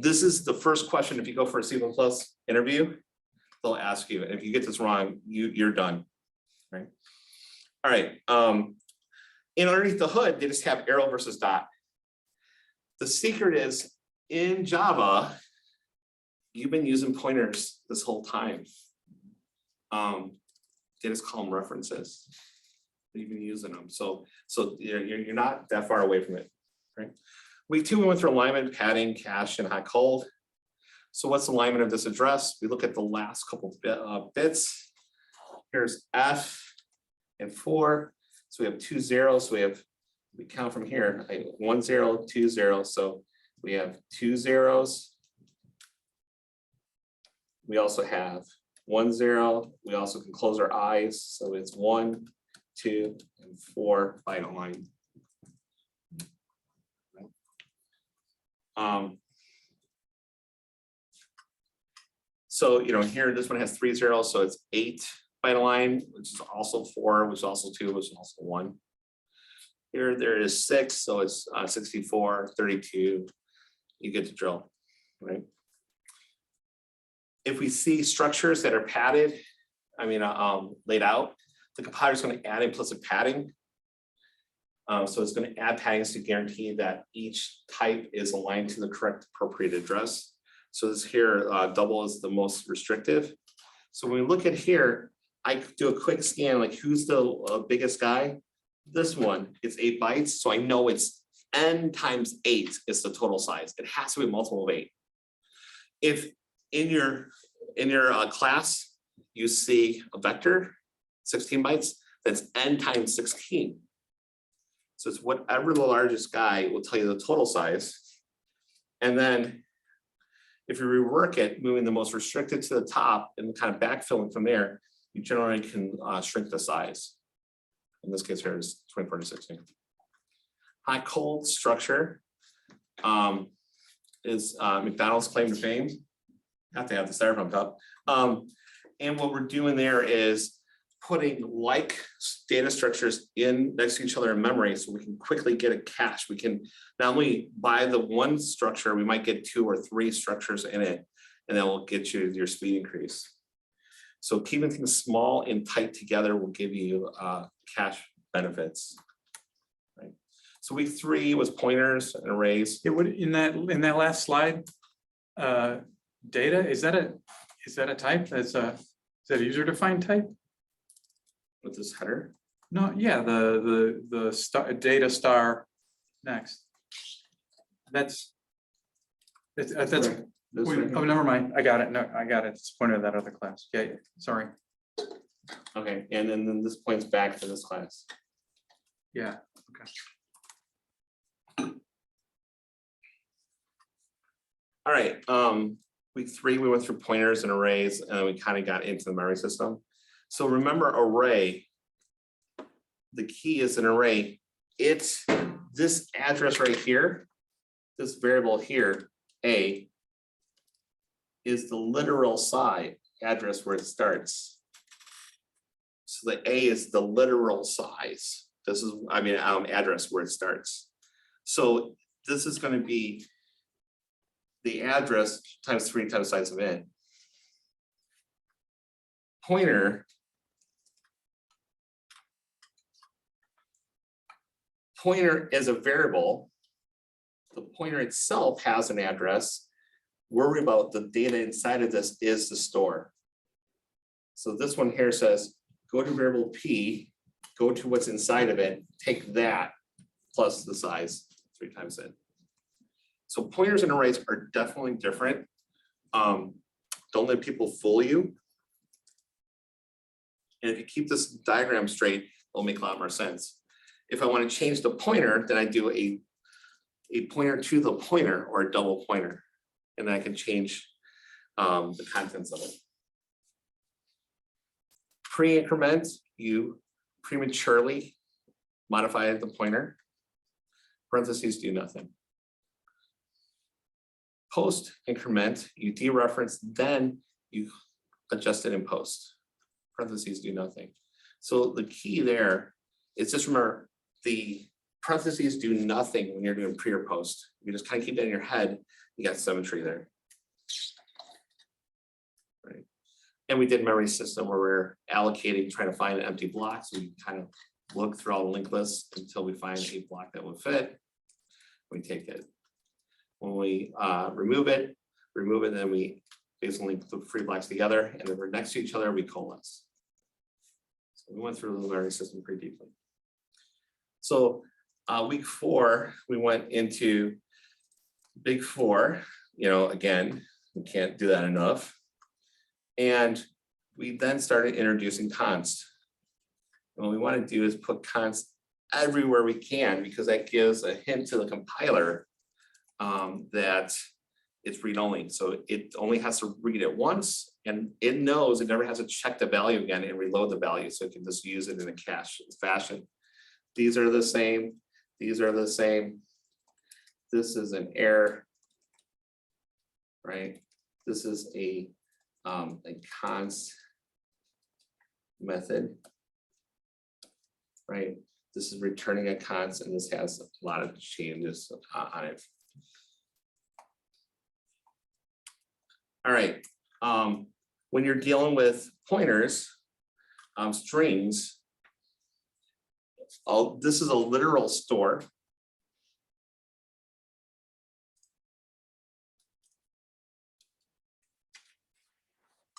This is the first question. If you go for a C++ interview, they'll ask you, and if you get this wrong, you're done, right? All right. And underneath the hood, they just have arrow versus dot. The secret is in Java, you've been using pointers this whole time. They just call them references. You've been using them. So you're not that far away from it, right? Week 2, we went through alignment, padding, cache, and hot cold. So what's the alignment of this address? We look at the last couple bits. Here's F and 4. So we have 2 zeros. So we count from here, 1 0, 2 0. So we have 2 zeros. We also have 1 0. We also can close our eyes. So it's 1, 2, and 4 final line. So, here, this one has 3 zeros, so it's 8 final line, which is also 4, which is also 2, which is also 1. Here, there is 6, so it's 64, 32. You get the drill, right? If we see structures that are padded, laid out, the compiler is going to add implicit padding. So it's going to add paddings to guarantee that each type is aligned to the correct appropriate address. So this here, double is the most restrictive. So when we look at here, I do a quick scan, like who's the biggest guy? This one, it's 8 bytes. So I know it's n times 8 is the total size. It has to be a multiple of 8. If in your class, you see a vector, 16 bytes, that's n times 16. So it's whatever the largest guy will tell you the total size. And then if you rework it, moving the most restricted to the top and kind of backfilling from there, you generally can shrink the size. In this case here is 24 to 16. Hot cold structure is McDonald's claim to fame. Have to have the styrofoam cup. And what we're doing there is putting like data structures in next to each other in memory so we can quickly get a cache. We can not only buy the one structure, we might get 2 or 3 structures in it, and that will get you your speed increase. So keeping things small and tight together will give you cache benefits. Right. So week 3 was pointers and arrays. It would, in that last slide, data, is that a type? Is that a user-defined type? With this header. No, yeah, the star, data star next. That's This wait, right oh, here. never mind. I got it. No, I got it. It's pointed at that other class. Yeah, sorry. Okay, and then this points back to this class. Yeah, okay. All right, week 3, we went through pointers and arrays, and we kind of got into the memory system. So remember array, the key is an array. It's this address right here, this variable here, A, is the literal side address where it starts. So the A is the literal size. This is, address where it starts. So this is going to be the address times 3 times size of int. Pointer is a variable. The pointer itself has an address. Worry about the data inside of this is the store. So this one here says, go to variable P, go to what's inside of it, take that plus the size 3 times it. So pointers and arrays are definitely different. Don't let people fool you. And if you keep this diagram straight, it'll make a lot more sense. If I want to change the pointer, then I do a pointer to the pointer or a double pointer, and then I can change the contents of it. Pre-increment, you prematurely modify the pointer. Parentheses do nothing. Post increment, you dereference, then you adjust it in post. Parentheses do nothing. So the key there is just remember the parentheses do nothing when you're doing pre or post. You just kind of keep that in your head, you got symmetry there. Right. And we did memory system where we're allocating, trying to find an empty block, so we kind of look through all the linked lists until we find a block that would fit. We take it. When we remove it, then we basically link the three blocks together, and then we're next to each other, we coalesce. So we went through the learning system pretty deeply. So week 4, we went into big 4, again, we can't do that enough. And we then started introducing const. And what we want to do is put const everywhere we can, because that gives a hint to the compiler that it's read-only. So it only has to read it once, and it knows it never has to check the value again and reload the value. So it can just use it in a cache fashion. These are the same. These are the same. This is an error, right? This is a const method, right? This is returning a const, and this has a lot of changes on it. All right, when you're dealing with pointers, strings, this is a literal store.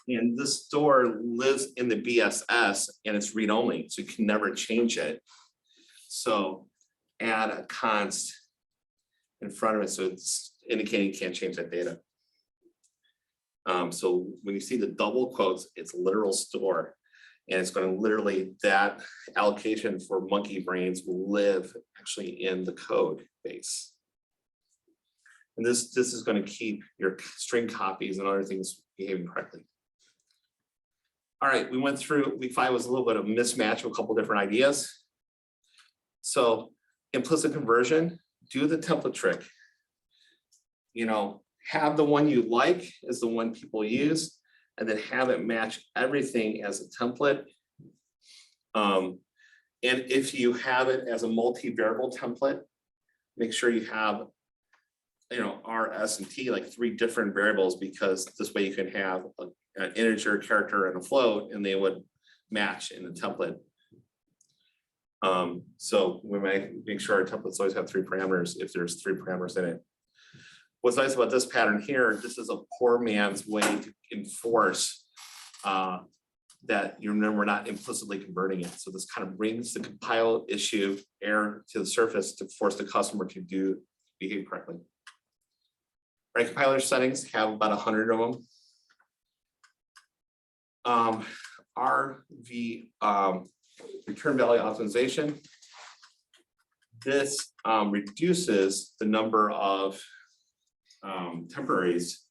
And this store lives in the BSS, and it's read-only, so you can never change it. So add a const in front of it, so it's indicating you can't change that data. So when you see the double quotes, it's literal store, and it's going to literally, that allocation for monkey brains will live actually in the code base. And this is going to keep your string copies and other things behaving correctly. All right, we went through, week 5 was a little bit of mismatch of a couple different ideas. So implicit conversion, do the template trick. Have the one you like is the one people use, and then have it match everything as a template. And if you have it as a multi-variable template, make sure you have, R, S, and T, like 3 different variables, because this way you can have an integer, character, and a float, and they would match in the template. So we might make sure our templates always have 3 parameters if there's 3 parameters in it. What's nice about this pattern here, this is a poor man's way to enforce that we're not implicitly converting it. So this kind of brings the compile issue error to the surface to force the customer to behave correctly. Right, compiler settings have about 100 of them. RV return value optimization. This reduces the number of temporaries,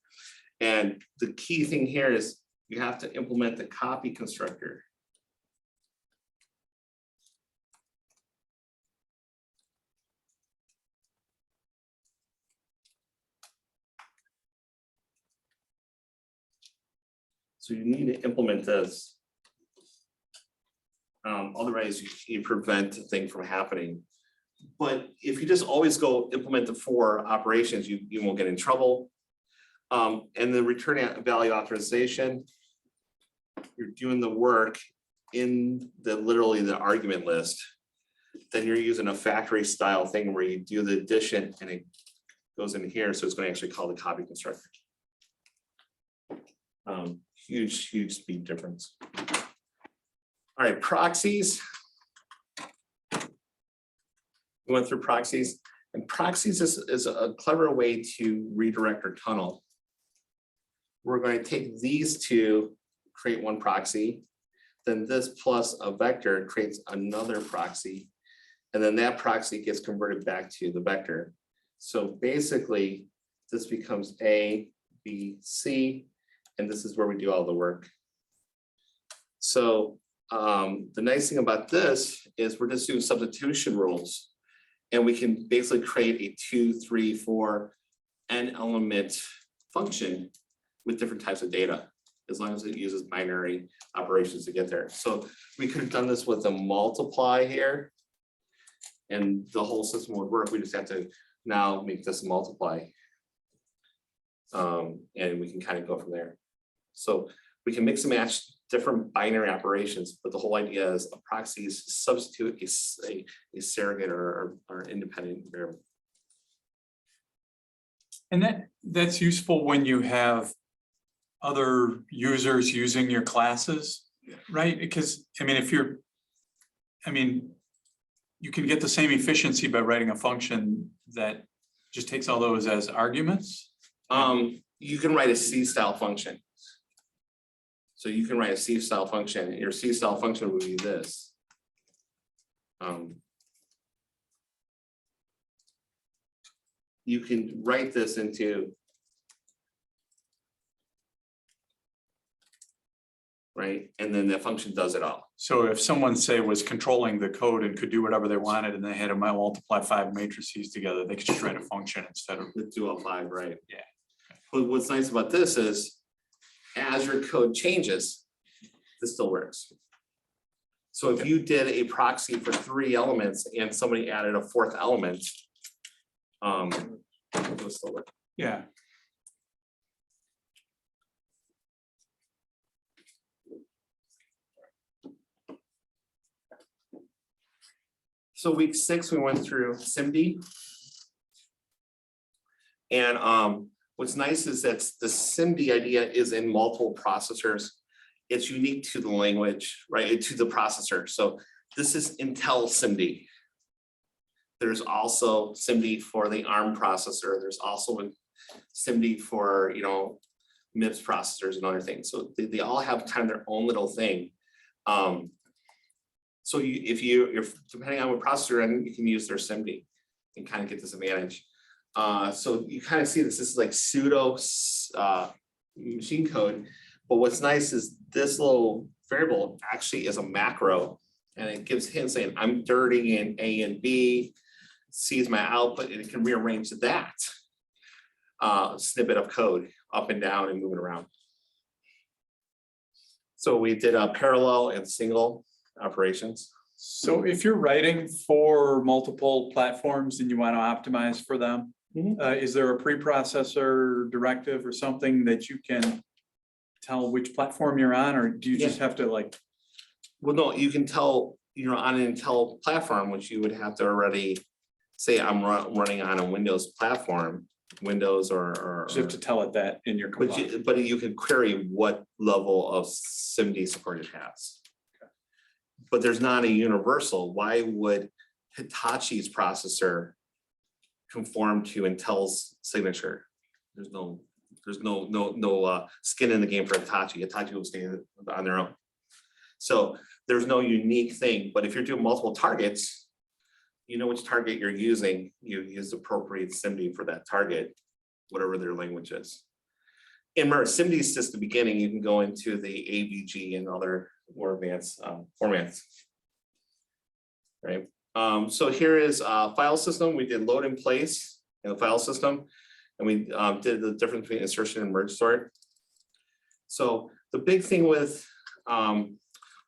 and the key thing here is you have to implement the copy constructor. So you need to implement this. Otherwise, you prevent the thing from happening. But if you just always go implement the 4 operations, you won't get in trouble. And the return value authorization, you're doing the work in literally the argument list. Then you're using a factory style thing where you do the addition and it goes in here. So it's going to actually call the copy constructor. Huge speed difference. All right, proxies. We went through proxies, and proxies is a clever way to redirect or tunnel. We're going to take these 2, create one proxy, then this plus a vector creates another proxy, and then that proxy gets converted back to the vector. So basically, this becomes A, B, C, and this is where we do all the work. So the nice thing about this is we're just doing substitution rules. And we can basically create a 2, 3, 4 n element function with different types of data, as long as it uses binary operations to get there. So we could have done this with a multiply here, and the whole system would work. We just have to now make this a multiply. And we can kind of go from there. So we can mix and match different binary operations, but the whole idea is a proxy is substitute a surrogate or independent variable. And that's useful when you have other users using your classes, right? Because, I mean, you can get the same efficiency by writing a function that just takes all those as arguments. You can write a C-style function. So you can write a C-style function. Your C-style function would be this. You can write this into, right? And then the function does it all. So if someone, say, was controlling the code and could do whatever they wanted, and they had to multiply 5 matrices together, they could just write a function instead of. The do all 5, right? Yeah. But what's nice about this is, as your code changes, this still works. So if you did a proxy for 3 elements and somebody added a 4th element, it will still work. Yeah. So week 6, we went through SIMD. And what's nice is that the SIMD idea is in multiple processors. It's unique to the language, right, to the processor. So this is Intel SIMD. There's also SIMD for the ARM processor. There's also a SIMD for, MIPS processors and other things. So they all have kind of their own little thing. So if you're depending on what processor, and you can use their SIMD and kind of get this advantage. So you kind of see this is like pseudo machine code. But what's nice is this little variable actually is a macro, and it gives hints saying I'm dirty in A and B, C is my output, and it can rearrange that snippet of code up and down and moving around. So we did a parallel and single operations. So if you're writing for multiple platforms and you want to optimize for them, is there a preprocessor directive or something that you can tell which platform you're on, or do you just have to like? Well, no, you can tell you're on an Intel platform, which you would have to already say I'm running on a Windows platform, Windows or. You have to tell it that in your command. But you can query what level of SIMD support it has. But there's not a universal. Why would Hitachi's processor conform to Intel's signature? There's no skin in the game for Hitachi. Hitachi will stay on their own. So there's no unique thing, but if you're doing multiple targets, you know which target you're using, you use appropriate SIMD for that target, whatever their language is. And remember, SIMD is just the beginning. You can go into the AVG and other more advanced formats. Right. So here is a file system. We did load in place in the file system. And we did the difference between insertion and merge sort. So the big thing with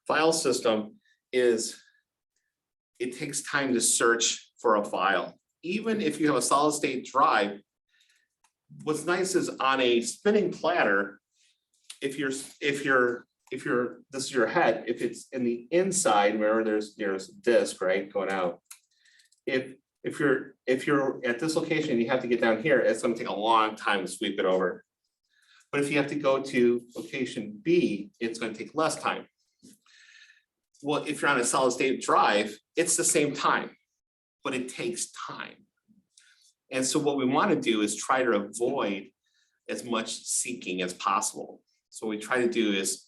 file system is it takes time to search for a file. Even if you have a solid state drive, what's nice is on a spinning platter, if this is your head, if it's in the inside, remember there's disk, right, going out. If you're at this location, you have to get down here, it's going to take a long time to sweep it over. But if you have to go to location B, it's going to take less time. Well, if you're on a solid state drive, it's the same time, but it takes time. And so what we want to do is try to avoid as much seeking as possible. So what we try to do is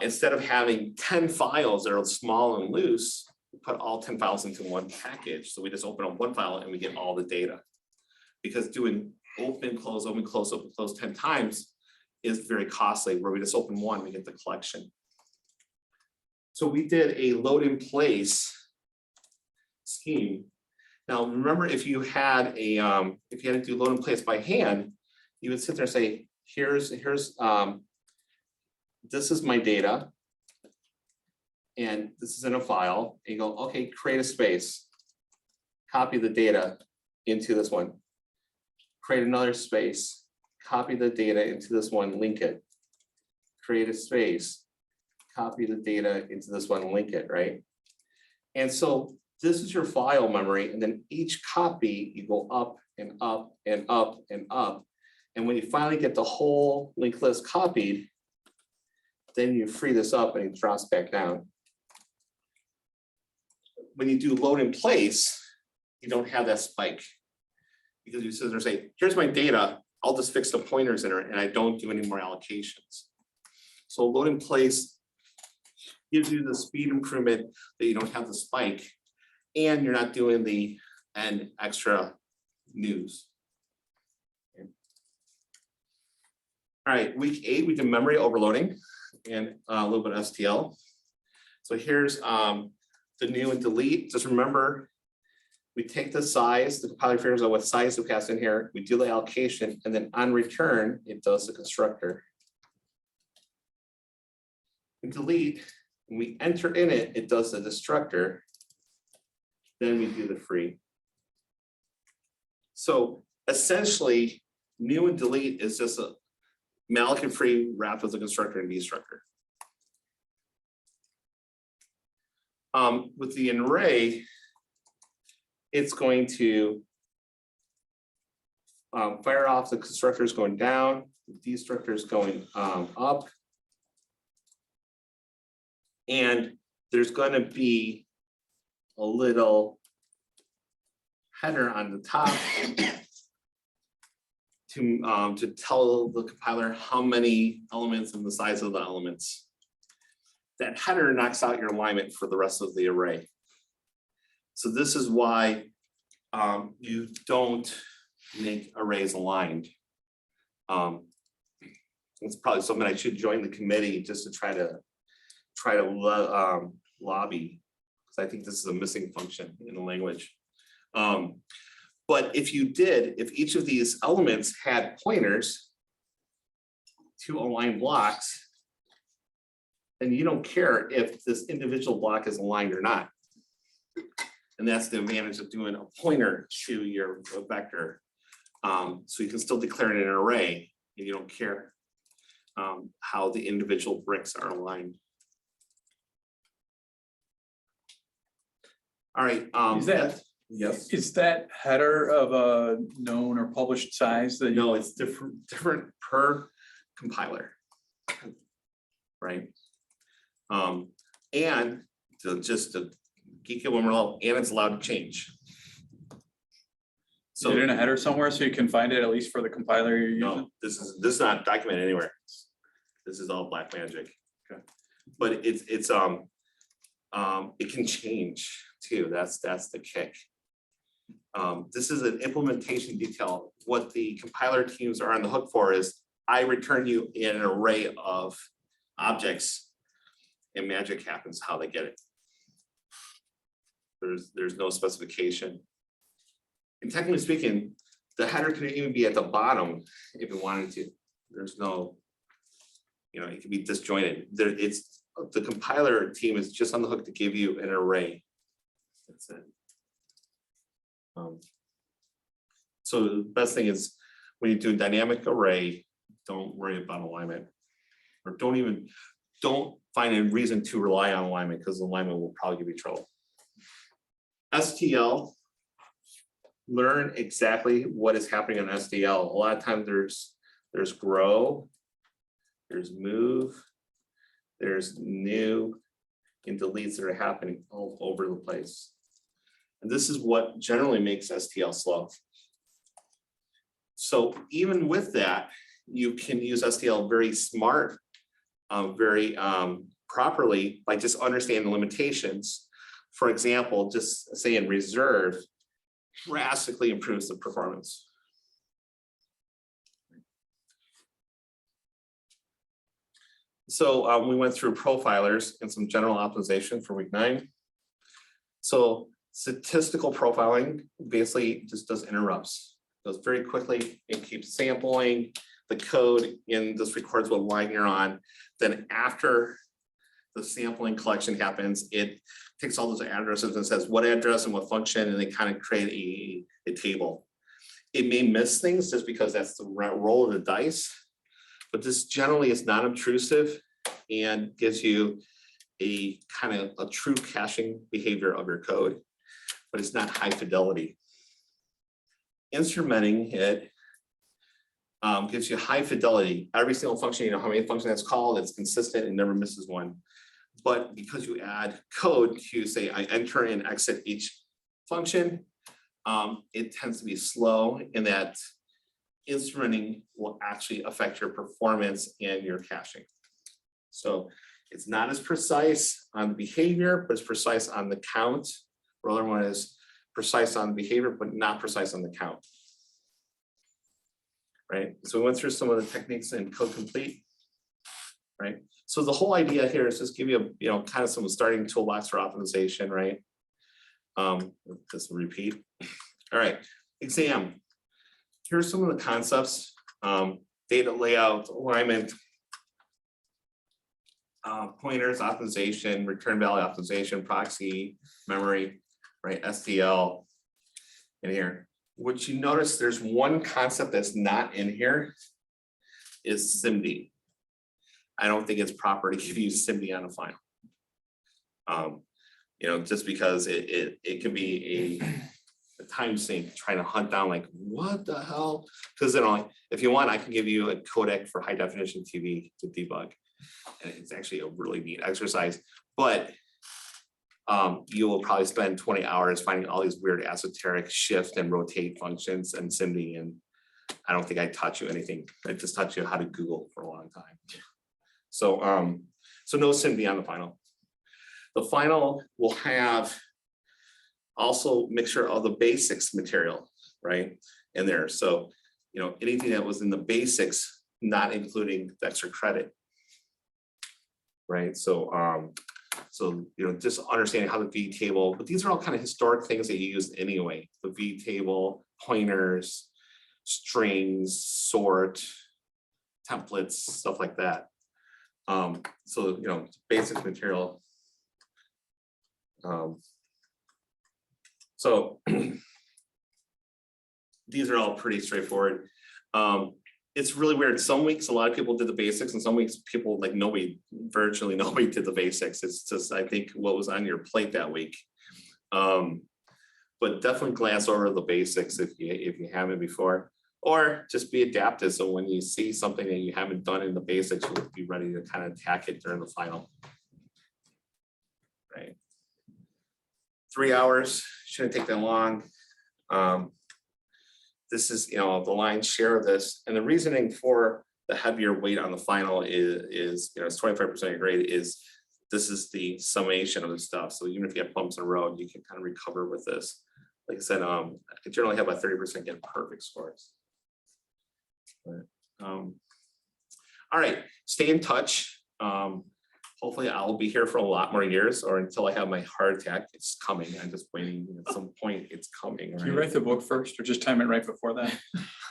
instead of having 10 files that are small and loose, we put all 10 files into one package. So we just open up one file and we get all the data. Because doing open, close, open, close 10 times is very costly, where we just open one, we get the collection. So we did a load in place scheme. Now, remember, if you had to do load in place by hand, you would sit there and say, here's this is my data. And this is in a file, and you go, okay, create a space, copy the data into this one, create another space, copy the data into this one, link it, create a space, copy the data into this one, and link it, right? And so this is your file memory, and then each copy, you go up and up and up and up. And when you finally get the whole linked list copied, then you free this up and it drops back down. When you do load in place, you don't have that spike. Because you sit there and say, here's my data, I'll just fix the pointers in it and I don't do any more allocations. So load in place gives you the speed improvement that you don't have the spike and you're not doing the and extra news. All right, week 8, we did memory overloading and a little bit of STL. So here's the new and delete. Just remember, we take the size, the compiler figures out what size to pass in here, we do the allocation, and then on return, it does the constructor. And delete, when we enter in it, it does the destructor. Then we do the free. So essentially, new and delete is just a malloc and free wrapped with a constructor and destructor. With the array, it's going to fire off the constructors going down, the destructors going up. And there's going to be a little header on the top to tell the compiler how many elements and the size of the elements. That header knocks out your alignment for the rest of the array. So this is why you don't make arrays aligned. It's probably something I should join the committee just to try to lobby, because I think this is a missing function in the language. But if you did, if each of these elements had pointers to align blocks, then you don't care if this individual block is aligned or not. And that's the advantage of doing a pointer to your vector. So you can still declare it an array and you don't care how the individual bricks are aligned. All right. Is that, yes? is that header of a known or published size that? No, it's different per compiler. Right. And just to geek it one more level, and it's allowed to change. So in a header somewhere so you can find it at least for the compiler you're using? No, this is not documented anywhere. This is all black magic. Okay. But it can change too. That's the kick. This is an implementation detail. What the compiler teams are on the hook for is I return you in an array of objects and magic happens how they get it. There's no specification. And technically speaking, the header can even be at the bottom if it wanted to. There's no, it can be disjointed. It's the compiler team is just on the hook to give you an array. That's it. So the best thing is when you do a dynamic array, don't worry about alignment, or don't find a reason to rely on alignment, because alignment will probably give you trouble. STL, learn exactly what is happening on STL. A lot of times there's grow, there's move, there's new, and deletes that are happening all over the place. And this is what generally makes STL slow. So even with that, you can use STL very smart, very properly by just understanding the limitations. For example, just say in reserve, drastically improves the performance. So we went through profilers and some general optimization for week 9. So statistical profiling basically just does interrupts. Goes very quickly, it keeps sampling the code and this records what line you're on. Then after the sampling collection happens, it takes all those addresses and says what address and what function, and they kind of create a table. It may miss things just because that's the roll of the dice, but this generally is not obtrusive and gives you a kind of a true caching behavior of your code, but it's not high fidelity. Instrumenting it gives you high fidelity. Every single function, you know how many functions that's called, it's consistent and never misses one. But because you add code to say, I enter and exit each function, it tends to be slow, and that instrumenting will actually affect your performance and your caching. So it's not as precise on the behavior, but it's precise on the count. The other one is precise on behavior, but not precise on the count. Right, so we went through some of the techniques in code complete. Right, so the whole idea here is just give you, you know, kind of some starting toolbox for optimization, right? This will repeat. All right, exam. Here's some of the concepts: data layout, alignment, pointers optimization, return value optimization, proxy, memory, right? STL in here. What you notice, there's one concept that's not in here, is SIMD. I don't think it's proper to give you SIMD on a final. You know, just because it could be a time sink trying to hunt down like, what the hell? Because you know, if you want, I can give you a codec for high definition TV to debug. And it's actually a really neat exercise, but you will probably spend 20 hours finding all these weird esoteric shift and rotate functions and SIMD, and I don't think I taught you anything. I just taught you how to Google for a long time. So so no SIMD on the final. The final will have also mixture of the basics material, right, in there. So, you know, anything that was in the basics, not including the extra credit. Right, so so you know, just understanding how the V table, but these are all kind of historic things that you use anyway. The V table, pointers, strings, sort, templates, stuff like that. So you know, basic material. So these are all pretty straightforward. It's really weird. Some weeks a lot of people did the basics, and some weeks people like virtually nobody did the basics. It's just, I think, what was on your plate that week. But definitely glance over the basics if you haven't before, or just be adaptive. So when you see something that you haven't done in the basics, you'll be ready to kind of attack it during the final. Right. 3 hours, shouldn't take that long. This is, you know, the lion's share of this, and the reasoning for the heavier weight on the final is you know, it's 25% of your grade, is this is the summation of the stuff. So even if you have bumps in the road, you can kind of recover with this. Like I said, I generally have about 30% get perfect scores. But, all right, stay in touch. Hopefully I'll be here for a lot more years, or until I have my heart attack. It's coming. I'm just waiting. At some point, it's coming. Do you Right? write the book first or just time it right before that?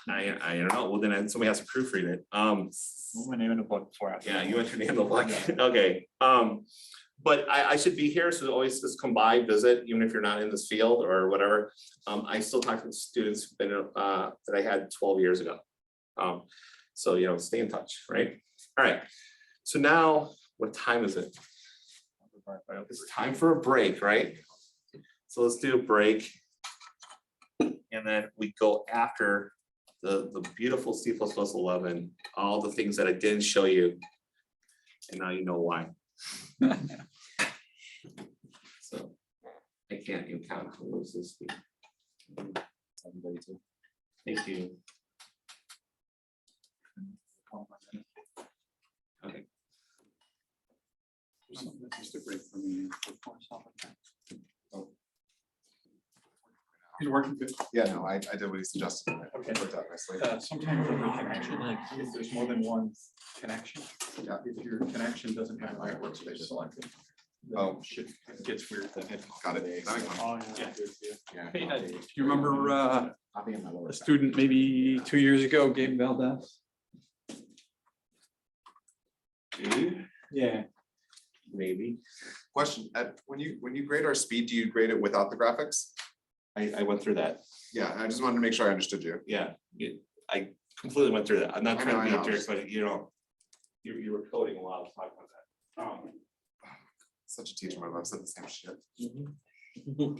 I don't know. Well, then somebody has to proofread it. My name in the book before. Yeah, you entered in the book. Okay. But I should be here, so always just come by, visit, even if you're not in this field or whatever. I still talk to students that I had 12 years ago. So you know, stay in touch, right? All right. So now, what time is it? It's time for a break, right? So let's do a break. And then we go after the beautiful C++11, all the things that I didn't show you. And now you know why. So I can't even count who was this week. Everybody too. Thank you. Okay. Just a break for me. He's working good. Yeah, no, I did what he suggested. Okay. It worked out nicely. Sometimes when you connection, if there's more than one connection, Yeah. if your connection doesn't have my workspace selected. then Oh. shit, it gets weird then. Got it. That makes sense. Yeah. Hey, do you remember a student maybe 2 years ago, Gabe Valdez? Dude, Yeah. maybe. Question, when you grade our speed, do you grade it without the graphics? I went through that. Yeah, I just wanted to make sure I understood you. Yeah, I completely went through that. I'm not I trying to be know. a jerk, but you know, you were coding a lot of talk about that. Such a teacher move, I've said the same shit.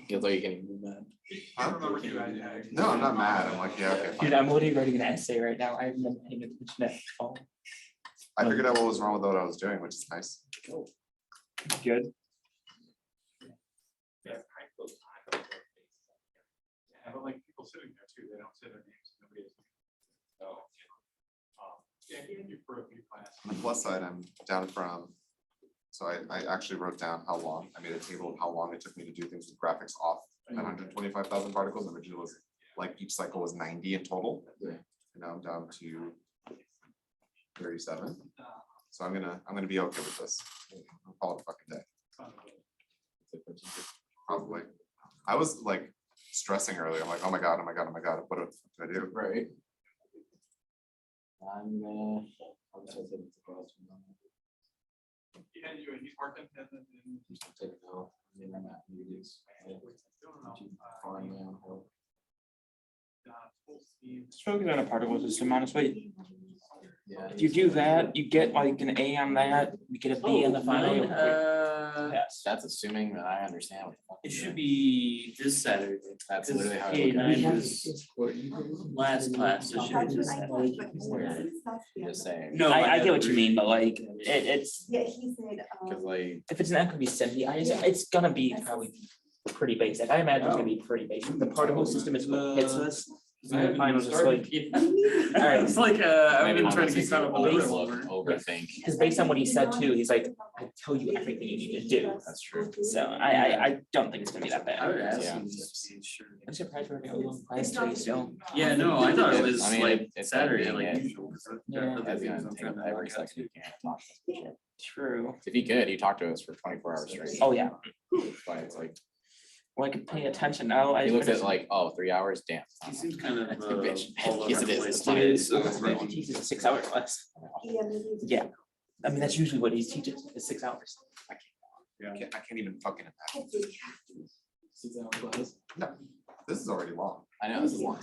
Feels like you can even do that. Huh? No, I'm not mad, I'm like, yeah, okay, Dude, fine. I'm literally writing an essay right now. I haven't been paying attention at all. I figured out what was wrong with what I was doing, which is nice. Good. Yeah, but like people sitting there too, they don't say their names, nobody is. Yeah, even you for a few classes. On the plus side, I'm down from, so I actually wrote down how long, I made a table of how long it took me to do things with graphics off 125,000 particles. Originally was like each cycle was 90 in total. And now I'm down to 37. So I'm gonna be okay with this. I'll call it a fucking day. Probably. I was like stressing earlier. I'm like, oh my God, oh my God, oh my God, what do I do? Right. Yeah, he's working and then. Just focus on a particle system, honestly. If you do that, you get like an A on that, you get a B on the final. Yes. That's assuming that I understand what the fuck It you're should doing. be this Saturday. That's Because literally how I K look at it. nine was last class, so it should be this Saturday. Just saying. No, I get what you agree. mean, but like, it's, Yeah, he said, Cause like, if it's not gonna be 70, it's gonna be probably pretty basic. I imagine it's gonna be pretty basic. The particle system is what hits us. And the finals just like, alright, It's like, I've maybe been one trying of to those get caught up with the overlook, river. overthink. because based on what he said too, he's like, I tell you everything you need to do. That's true. So I don't think it's gonna be that I would bad. ask Yeah. him just to be sure. I'm surprised we're having a long class today still. Yeah, no, I thought it was I mean, like it's Saturday, being like it. usual. 'cause I've got Yeah. other That's things gonna I'm take up trying to every look at second you can talk. True. If you could, you talk to us for 24 hours straight. Oh, yeah. But it's like, Well, I could pay attention now. he looks at like, oh, 3 hours, damn. He seems kind of That's a bitch. all over Yes, the it is. place It's fine. today, so. He's a 6-hour class. Yeah. I mean, that's usually what he teaches, is 6 hours. I can't even fucking imagine. No, this is already long. I know, this is long.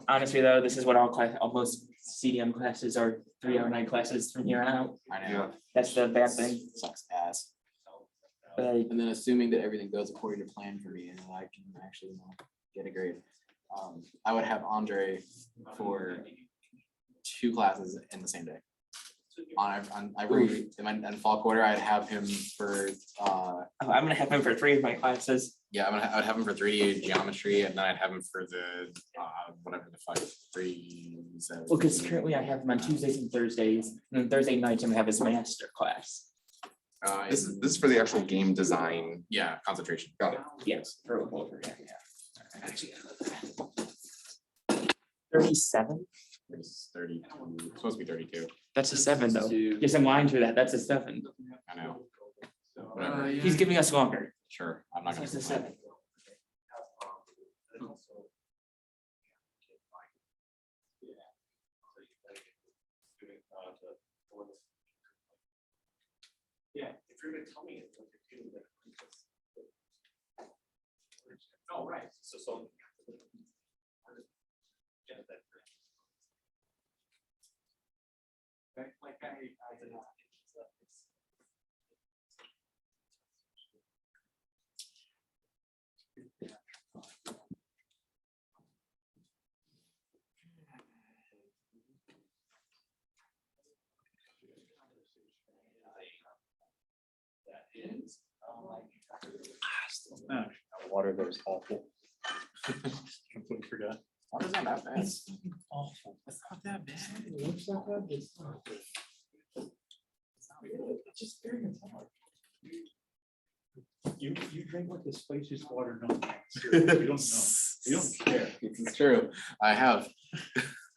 Honestly, though, this is what almost CDM classes are 3-hour night classes from here on out. I know. That's the bad thing. Sucks ass. But And then assuming that everything goes according to plan for me and I can actually get a grade. I would have Andre for 2 classes in the same day. On every, in fall quarter, I'd have him for, I'm gonna have him for 3 of my classes. yeah, I would have him for 3D geometry and then I'd have him for the, whatever the fuck, 3. Well, because currently I have him on Tuesdays and Thursdays, and then Thursday nights I'm gonna have his master class. This is for the actual game design. Yeah, concentration. Got it. Yes. 37? It's 32, it's supposed to be 32. That's a 7 though. Yes, I'm lying through that. That's a 7. I know. He's giving us longer. Sure, I'm not gonna. That's a 7. Yeah, if you're gonna tell me it's what you're doing, then. Oh, right, so. Like I did not. Water there is awful. Completely forgot. Water's not that bad. Awful. It's not that bad. You drink like the spiciest water, no, you don't know, you don't care. It's true. I have.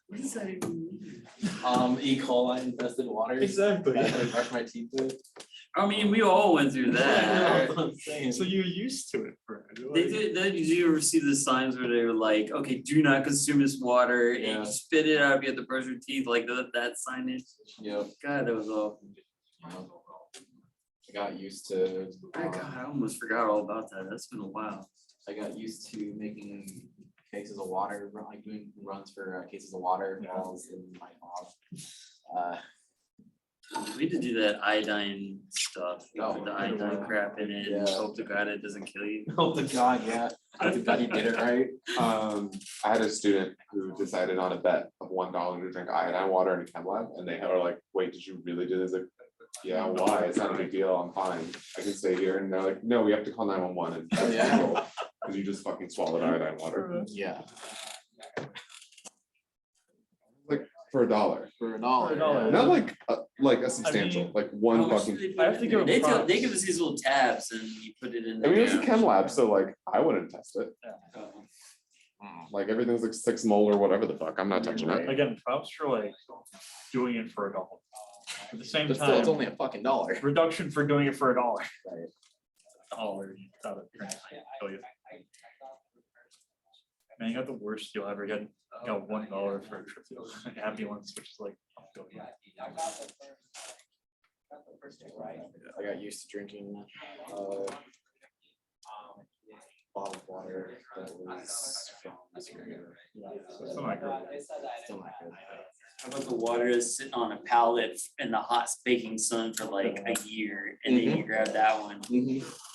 What does that even mean? E. coli infested water. Exactly. I brush my teeth with. I mean, we all went through that. So you're used to it, Brad. They did, did you ever see the signs where they were like, okay, do not consume this water, and Yeah. you spit it out, you have to brush your teeth, like that signage? Yep. God, that was awful. I got used to. God, I almost forgot all about that, that's been a while. I got used to making cases of water, like doing runs for cases of water while I was in my mom. We need to do that iodine stuff, Oh, the iodine crap in it, and yeah. hope to God it doesn't kill you. Oh, the God, yeah. Hope to God you did it right. I had a student who decided on a bet of $1 to drink iodine water in a chem lab, and they were like, wait, did you really do this? Like, yeah, why? It's not a big deal, I'm fine, I can stay here, and they're like, no, we have to call 911 and that's Yeah. illegal, because you just fucking swallowed iodine water, Yeah, like, for $1. for a dollar. $1. Not like a substantial, like How one much fucking, do they put I have in to there? give They them tell, they props. give us these little tabs and you put it in I mean, it was a there. chem lab, so like, I wouldn't test it, Oh. like, everything's like 6 mole or whatever the fuck, I'm not touching it. Again, props for like doing it for $1. At the same But still, it's time, only a fucking dollar. reduction for doing it for $1. Right. Dollar, you gotta kill you. Man, you got the worst deal ever. You got $1 for a trip to an ambulance, which is like. I'll kill you. I got used to drinking bottled water that was. Something like that. Still not good. How about the water is sitting on a pallet in the hot baking sun for like a year and then you grab that one,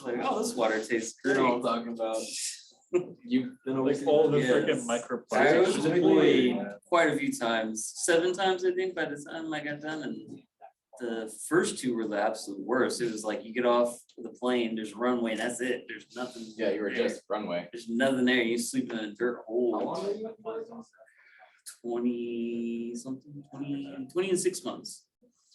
like, oh, this water tastes You know what I'm great. talking about. You've been Like overseas. all the Yes. freaking I microplastics. was deployed quite a few times, 7 times I think by the time I got done, and the first 2 were the absolute worst. It was like you get off the plane, there's a runway, and that's it. There's nothing. Yeah, you were there. just runway. There's nothing there. You sleep in a dirt How hole. long were you? 20 something, 20 and 6 months.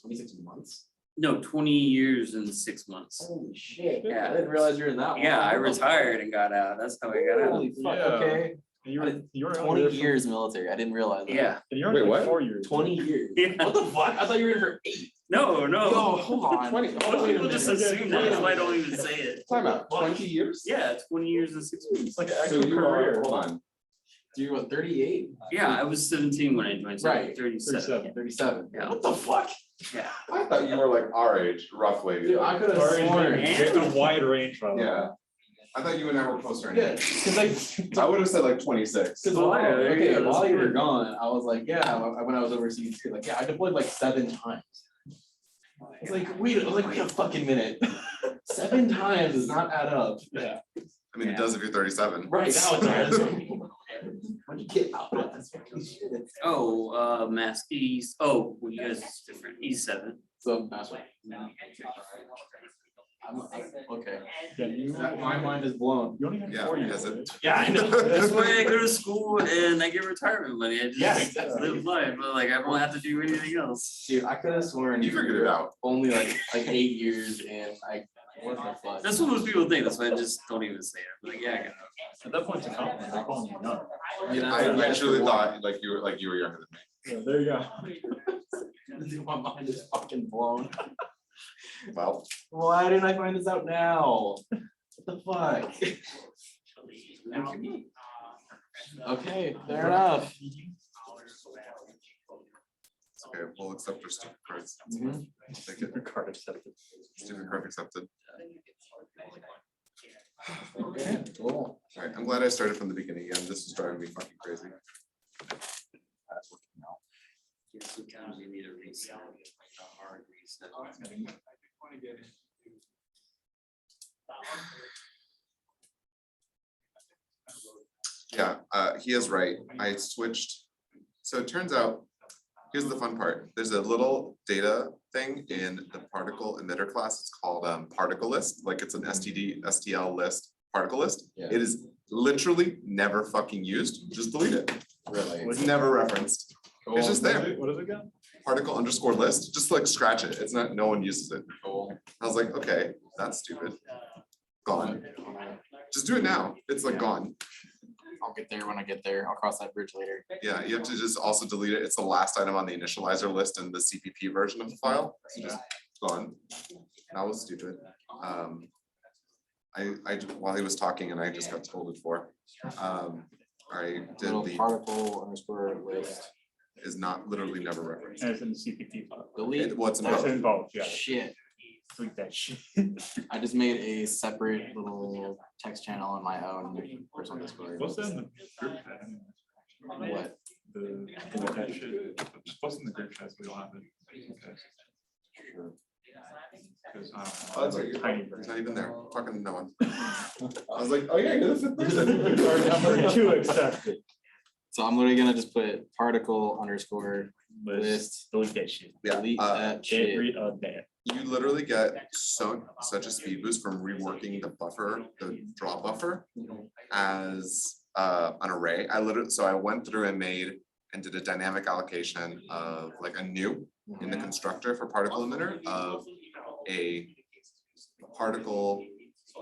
26 months. No, 20 years and 6 months. Holy shit. Yeah. I didn't realize you were in that one. Yeah, I retired and got out. That's how I got out. Holy fuck, Yeah. okay. You were 20 years military. I didn't realize that. Yeah. And you're Wait, like what? 4 years. 20 years. Yeah. What the fuck? I thought you were in for 8. No, no. Yo, hold on. 20. Most people just assume that. That's why I don't even say it. Time out, 20 years? Yeah, 20 years and 6 months. It's like an So actual you are, career. hold on, So you're what, 38? Yeah, I was 17 when I joined. So Right. 37. 37. Yeah. What the fuck? Yeah. I thought you were like our age, roughly. Dude, I could have Sorry, sworn. it's a wide range, by the way. Yeah, I thought you and I were closer. Yeah, cause I would have said like 26. Cause Oh, while, yeah, there you okay, go, that's while you were good. gone, I was like, yeah, when I was overseas, too, like, yeah, I deployed like 7 times. It's like, wait a fucking minute. 7 times does not add up. Yeah. I mean, it does if you're 37. Right now it does. When you get out of this fucking shit. Oh, Mass East. Oh, well, you guys is different. E7. So that's what. Okay. Yeah, you. My mind is blown. You only had Yeah, 4 years. because right? it, Yeah, I know. That's why I go to school and I get retirement money. I Yes. just live life, but like I don't have to do anything else. Dude, I could have sworn. you figured it out. Only like 8 years and what the fuck? That's what most people think. That's why I just don't even say it. I'm like, yeah, I got it. At that point, it's a compliment. They're calling you young. I actually thought like you were younger than me. Yeah, there you go. My mind is fucking blown. Well, Why didn't I find this out now? What the fuck? Okay, fair enough. okay, we'll accept your student cards. Mhm. Take it. Your card accepted. Student card accepted. Okay, cool. Alright, I'm glad I started from the beginning again. This is driving me fucking crazy. Yeah, sometimes you need a reset, a hard reset. Yeah, he is right. I switched. So it turns out, here's the fun part. There's a little data thing in the particle emitter class. It's called particle list, like it's an STL list, particle list. Yeah. It is literally never fucking used. Just delete it. Really? It's never referenced. It's just there. What is it again? Particle underscore list, just like scratch it. It's not, no one uses it. Cool. I was like, okay, that's stupid. Gone. Just do it now. It's like gone. I'll get there when I get there. I'll cross that bridge later. Yeah, you have to just also delete it. It's the last item on the initializer list in the CPP version of the file. So just gone. That was stupid. While he was talking and I just got scolded for. I did Little the, particle underscore list. is not literally never referenced. And it's in the CPP file. Delete. What's It's involved? involved, yeah. Shit. Delete that shit. I just made a separate little text channel on my own personal Discord. What's in the group chat? anyway? What? The that shit. Just post in the group chat so we don't have it. Okay. Oh, that's right, you're Tiny It's not even there, talking to no one. I was like, oh yeah, this is Number two accepted. So I'm literally gonna just put particle underscore list, Delete that shit. Yeah, delete that shit. Every day. you literally get such a speed boost from reworking the buffer, the draw buffer as an array. So I went through and made and did a dynamic allocation of like a new in the constructor for particle emitter of a particle,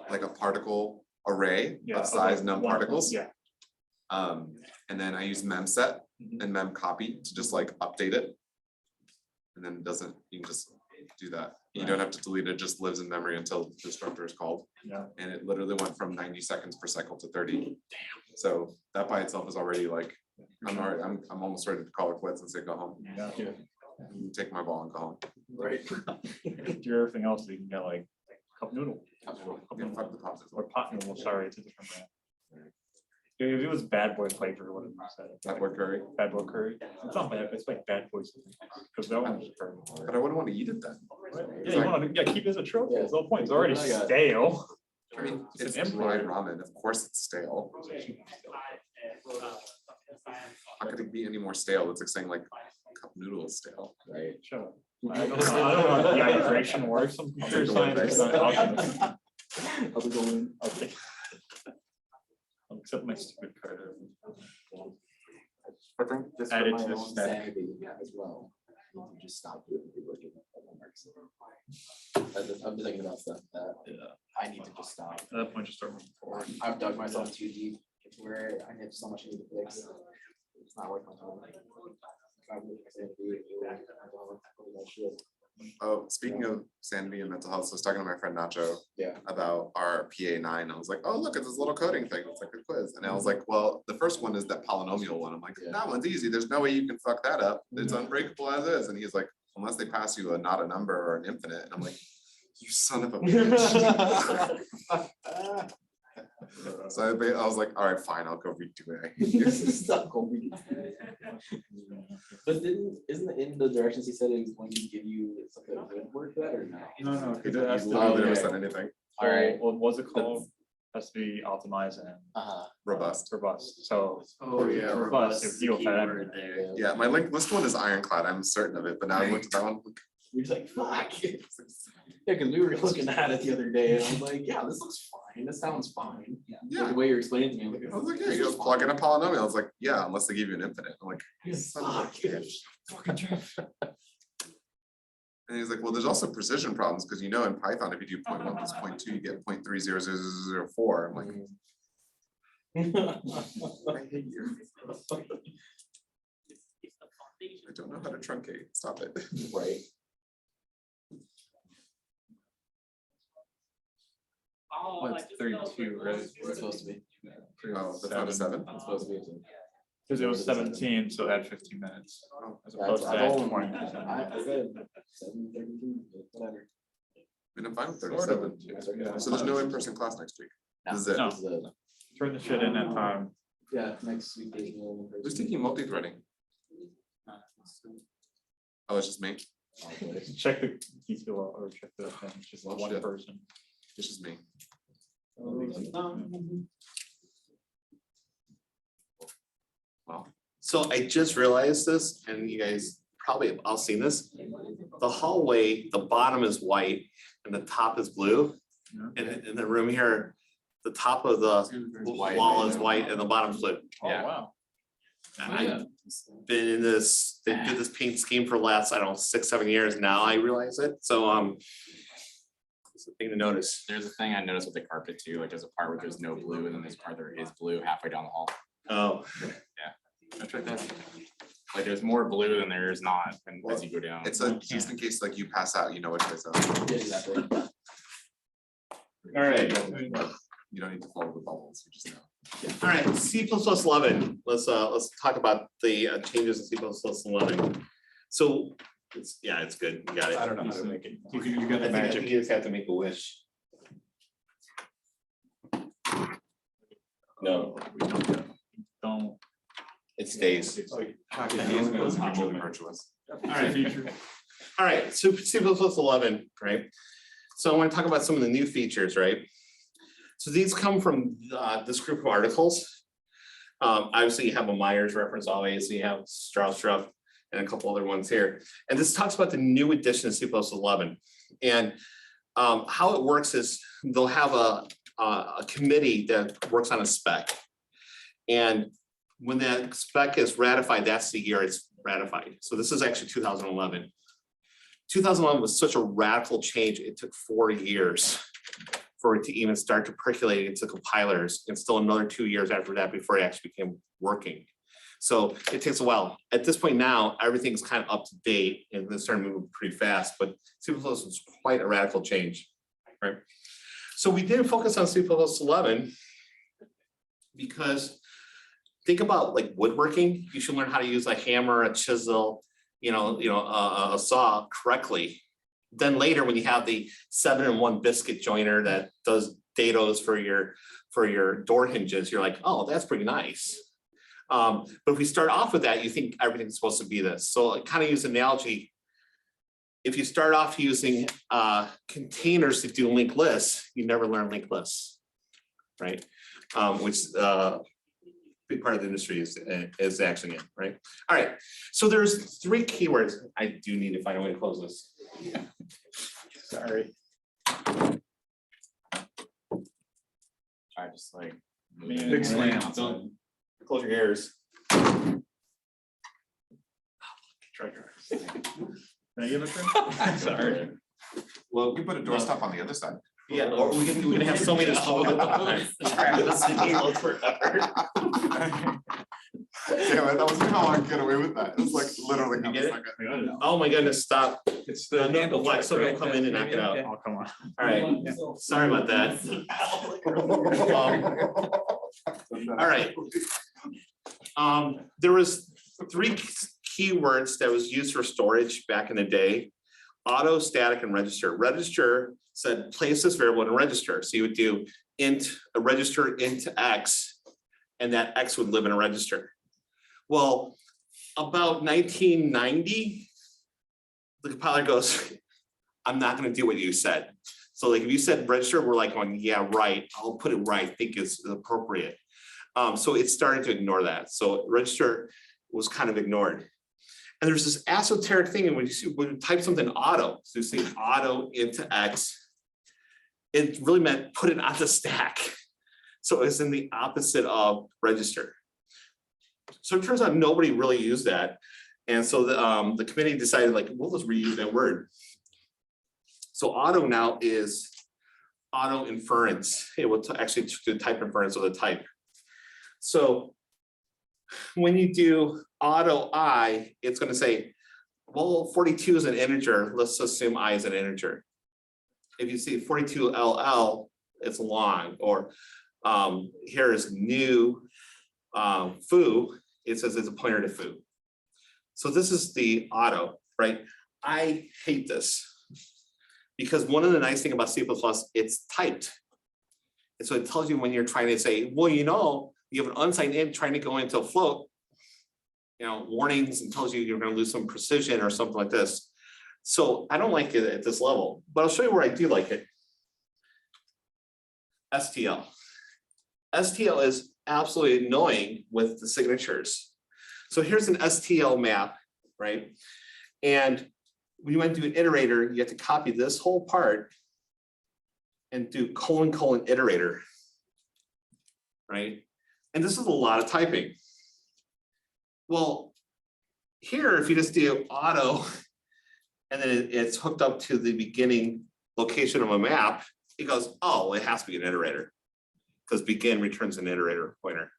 like a particle array Yeah, of size okay, num one- particles. Yeah. And then I use memset and memcopy to just like update it. And then it doesn't, you can just do that. You don't have to delete it, just lives in memory until the constructor is called. Yeah. And it literally went from 90 seconds per cycle to 30. So that by itself is already like, I'm almost ready to call it quits and say, go home. Yeah. You take my ball and go home. Right. Do everything else, you can get like cup noodle. Cup Yeah, noodle. fuck the pops. Or pot noodle, sorry, it's a different brand. If it was bad boy flavor, what did you say? That word curry, Bad boy curry, it's not bad, it's like bad boys, because that one was curry. but I wouldn't want to eat it then. Yeah, you wanna, yeah, keep it as a trophy, Yeah. there's no point, it's already I got it. stale. I mean, It's it's an dry import. ramen, of course it's stale. How could it be any more stale? It's like saying like cup noodle is stale. Right. Shut up. I don't know how dehydration works, I'm computer scientist, not alchemist. I'll go in. Okay. I'll accept my stupid card. I think just Add for it my to the own stack. sanity as well. I need to just stop doing reworking of homeworks. I'm just thinking about stuff that I need to just stop. At that point, just start moving forward. I've dug myself too deep where I have so much I need to fix. It's not worth my time. If I would say that shit. Oh, speaking of sanity and mental health, so I was talking to my friend Nacho Yeah. about our PA9. I was like, oh, look, it's this little coding thing. It's like a quiz. And I was like, well, the first one is that polynomial one. I'm like, Yeah. that one's easy. There's no way you can fuck that up. It's unbreakable as is. And he's like, unless they pass you a not a number or an infinite. And I'm like, you son of a bitch. So I was like, all right, fine, I'll go redo it. Stop going. But isn't it in the directions he said it was going to give you something that would work that or no? No, He because it has to literally never be, said anything. All right. what was it called? Has to be optimized and Robust. robust, so. Oh, yeah. Robust, if That's the you key have word there. Yeah, my list one is ironclad. I'm certain of it, but now I went to that one. You're just like, fuck. Yeah, because we were looking at it the other day and I'm like, yeah, this looks fine. This sounds fine. Like, Yeah. the way you're explaining it to me, I'm I was like, yeah, this you is just plug in a fine. polynomial. I was like, yeah, unless they give you an infinite. I'm like, Yeah, son of a fuck. bitch. Fucking trash. And he's like, well, there's also precision problems because you know in Python, if you do 0.1 plus 0.2, you get 0.30004. I'm like, I hate you. I don't know how to truncate. Stop it. Right. Well, it's 32, right? It's supposed to be. Oh, that's not a 7. It's supposed to be. Because it was 17, so add 15 minutes. As opposed to I've add only- 20. I said 7:32, whatever. I mean, I'm fine with Sort of. 37. So there's no in-person class next week. No, This is it. No. this is it. Turn the shit in at time. Yeah, next week. there's no in-person. Who's taking multi-threading? Oh, it's just me. Check the detail or check the thing, it's just Well, one shit. person. It's just me. Wow. So I just realized this, and you guys probably have all seen this. The hallway, the bottom is white and the top is blue. And in the room here, the top of the wall is white and the bottom's blue. Oh, wow. And I've been in this, they did this paint scheme for the last, I don't know, 6-7 years now, I realize it, so it's a thing to notice. There's a thing I noticed with the carpet too, like there's a part where there's no blue and then there's a part there is blue halfway down the hall. Oh, That's right there. Like there's more blue than there is not, and as you go down. It's a just in case like you pass out, you know what choice out. Yeah, exactly. all right, You don't need to follow the bubbles, you just know. all right, C++11, let's talk about the changes in C++11. So, it's good, you got it. I don't know how to make it. You got the I magic. think you just have to make a wish. No, Don't. it stays. He's really virtuous. All right, so C++11, right? So I want to talk about some of the new features, right? So these come from this group of articles. Obviously you have a Myers reference always, you have Strauss-Ruff and a couple other ones here. And this talks about the new edition of C++11. And how it works is they'll have a committee that works on a spec. And when that spec is ratified, that's the year it's ratified. So this is actually 2011. 2011 was such a radical change. It took 4 years for it to even start to percolate into compilers, and still another 2 years after that before it actually became working. So it takes a while. At this point now, everything's kind of up to date and it's starting moving pretty fast, but C++ is quite a radical change, right? So we didn't focus on C++11 because think about like woodworking. You should learn how to use a hammer, a chisel, a saw correctly. Then later, when you have the 7-in-1 biscuit joiner that does dados for your door hinges, you're like, oh, that's pretty nice. But if we start off with that, you think everything's supposed to be this. So I kind of use an analogy. If you start off using containers to do linked lists, you never learn linked lists, right? Which big part of the industry is actually in, right? All right, so there's 3 keywords. I do need to find a way to close this. Sorry. I just like. Big slam. Don't close your ears. Try yours. Can I give it a try? Sorry. Well, You can put a doorstop on the other side. yeah, or we're gonna have so many to solve at the time. Damn it, that was how I could get away with that. It was like literally. You half a get it? second. I got it. Oh my goodness, stop. It's the handle. Alexa will come in and knock it out. Oh, come on. All right, sorry about that. All right. There was 3 keywords that was used for storage back in the day: auto, static, and register. Register said place this variable in a register. So you would do a register int X, and that X would live in a register. Well, about 1990, the compiler goes, I'm not going to do what you said. So like if you said register, we're like going, yeah, right. I'll put it where I think is appropriate. So it started to ignore that. So register was kind of ignored. And there's this esoteric thing, and when you type something auto, so you say auto into X, it really meant put it on the stack. So it's in the opposite of register. So it turns out nobody really used that. And so the committee decided like, we'll just reuse that word. So auto now is auto inference. It will actually do type inference of the type. So when you do auto I, it's going to say, well, 42 is an integer. Let's assume I is an integer. If you see 42 LL, it's long. Or here is new foo. It says it's a pointer to foo. So this is the auto, right? I hate this because one of the nice things about C++, it's typed. And so it tells you when you're trying to say, well, you have an unsigned int trying to go into a float, warnings, and tells you you're going to lose some precision or something like this. So I don't like it at this level, but I'll show you where I do like it. STL. STL is absolutely annoying with the signatures. So here's an STL map, right? And when you want to do an iterator, you have to copy this whole part and do : iterator, right? And this is a lot of typing. Well, here, if you just do auto, and then it's hooked up to the beginning location of a map, it goes, oh, it has to be an iterator, because begin returns an iterator pointer.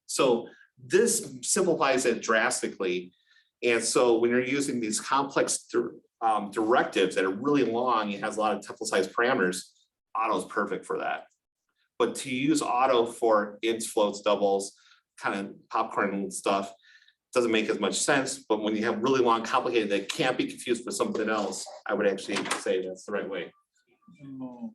So this simplifies it drastically. And so when you're using these complex directives that are really long, it has a lot of tuple size parameters, auto is perfect for that. But to use auto for ints, floats, doubles, kind of popcorn stuff, doesn't make as much sense. But when you have really long, complicated, that can't be confused with something else, I would actually say that's the right way. You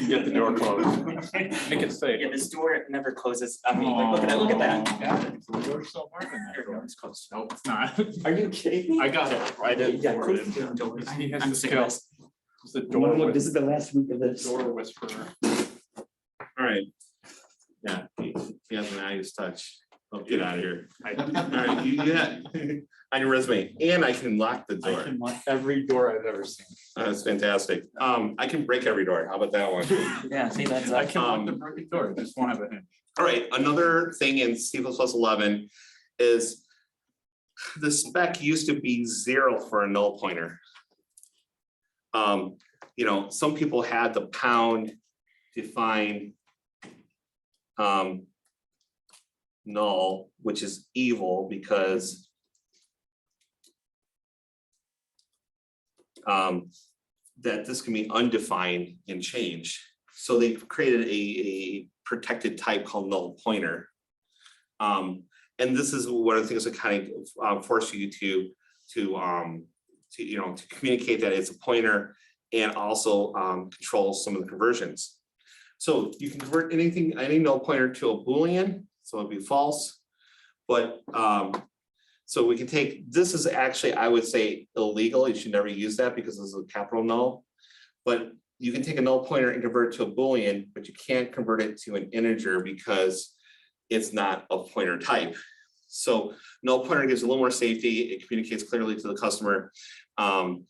get the door closed. Make it safe. Yeah, this door never closes. I mean, like, look at that. Got it. The door's so hard in there. There it goes, close. Nope, it's not. Are you kidding me? I got it. I did. Yeah, close the door. He has I'm the sick of skill. this. It's the door This is the last week of this. whisperer. All right. Yeah, he has an eyes touch. Oh, get out of here. All right, you got on your resume, and I can lock the I door. can lock every door I've ever seen. That's fantastic. I can break every door. How about that one? Yeah, see, that's, I can lock the Um, broken door, just won't have a hinge. All right, another thing in C++11 is the spec used to be 0 for a null pointer. You know, some people had the pound define null, which is evil because that this can be undefined and change. So they created a protected type called null pointer. And this is one of the things that kind of force you to you know, to communicate that it's a pointer and also control some of the conversions. So you can convert anything, any null pointer to a Boolean, so it'd be false. But so we can take, this is actually, I would say, illegal. You should never use that because this is a capital null. But you can take a null pointer and convert it to a Boolean, but you can't convert it to an integer because it's not a pointer type. So null pointer gives a little more safety. It communicates clearly to the customer. And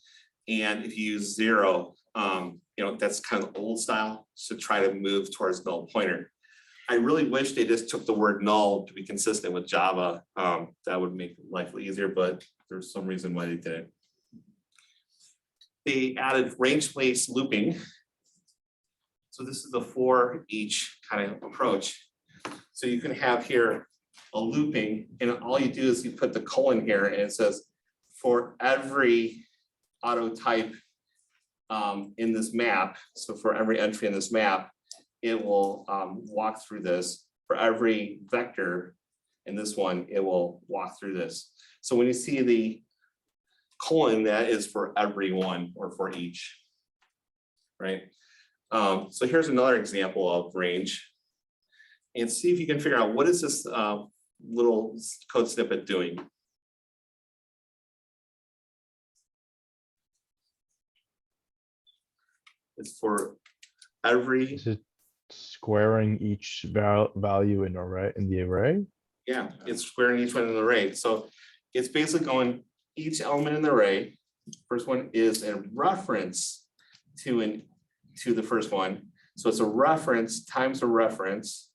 if you use 0, you know, that's kind of old style, so try to move towards null pointer. I really wish they just took the word null to be consistent with Java. That would make life easier, but there's some reason why they didn't. They added range-based looping. So this is the for each kind of approach. So you can have here a looping, and all you do is you put the colon here, and it says for every auto type in this map, so for every entry in this map, it will walk through this. For every vector in this one, it will walk through this. So when you see the colon, that is for everyone or for each, right? So here's another example of range. And see if you can figure out what is this little code snippet doing. It's for every, Is it squaring each value in array in the array? yeah, it's squaring each one in the array. So it's basically going each element in the array. First one is a reference to the first one. So it's a reference times a reference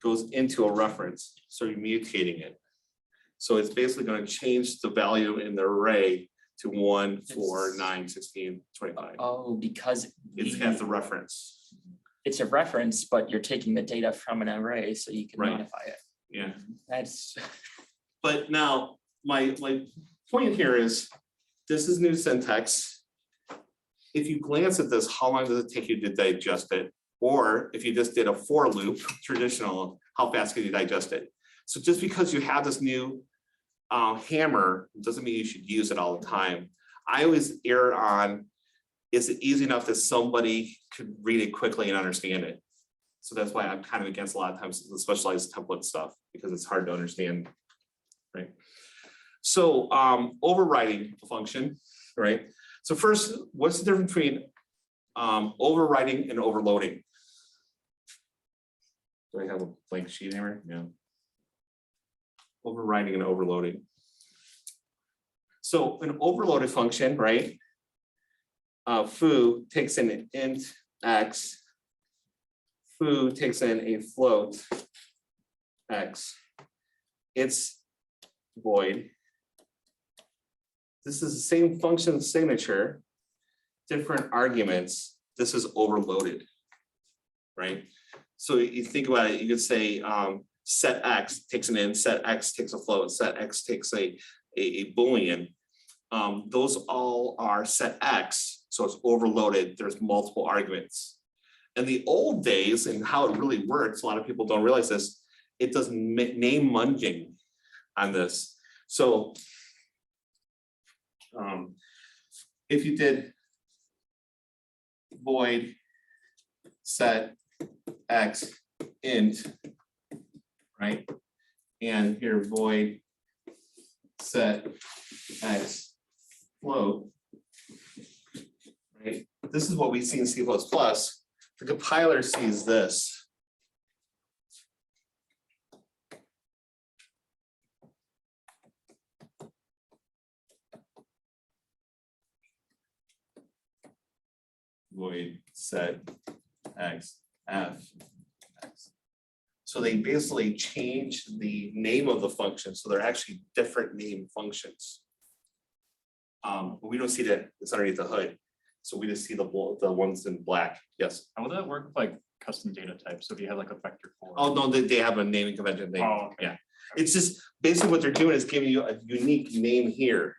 goes into a reference. So you're mutating it. So it's basically going to change the value in the array to 1, 4, 9, 16, 25. oh, because It has the reference. it's a reference, but you're taking the data from an array, so you can Right. modify it. Yeah. That's, But now my point here is this is new syntax. If you glance at this, how long does it take you to digest it? Or if you just did a for loop, traditional, how fast can you digest it? So just because you have this new hammer doesn't mean you should use it all the time. I always err on, is it easy enough that somebody could read it quickly and understand it? So that's why I'm kind of against a lot of times the specialized template stuff, because it's hard to understand, right? So overriding a function, right? So first, what's the difference between overriding and overloading? Do I have a blank sheet here? Yeah. Overriding and overloading. So an overloaded function, right? Foo takes in an int x. Foo takes in a float x. It's void. This is the same function signature, different arguments. This is overloaded, right? So you think about it, you could say set x takes an int, set x takes a float, set x takes a Boolean. Those all are set x, so it's overloaded. There's multiple arguments. In the old days, and how it really works, a lot of people don't realize this, it does name munging on this. So if you did void set x int, right? And here void set x float, this is what we see in C++. The compiler sees this. Void set x f x. So they basically change the name of the function, so they're actually different name functions. But we don't see that, it's underneath the hood, so we just see the ones in black. Yes. How would that work with like custom data types? So if you have like a vector core. Oh, no, they have a naming convention. Oh, okay. Yeah, it's just basically what they're doing is giving you a unique name here.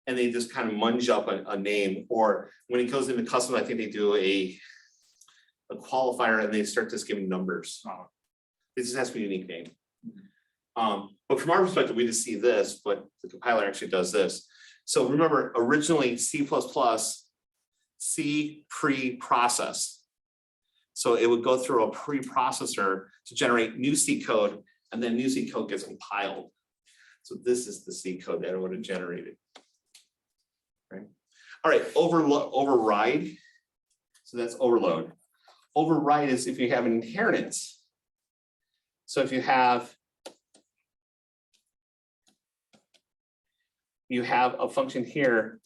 And they just kind of munge up a name, or when it goes into custom, I think they do a qualifier and they start just giving numbers. Oh. It just has to be a unique name. But from our perspective, we just see this, but the compiler actually does this. So remember, originally C++, C pre-process. So it would go through a preprocessor to generate new C code, and then new C code gets compiled. So this is the C code that it would have generated. Right. All right, override. So that's overload. Override is if you have an inheritance. So if you have a function here,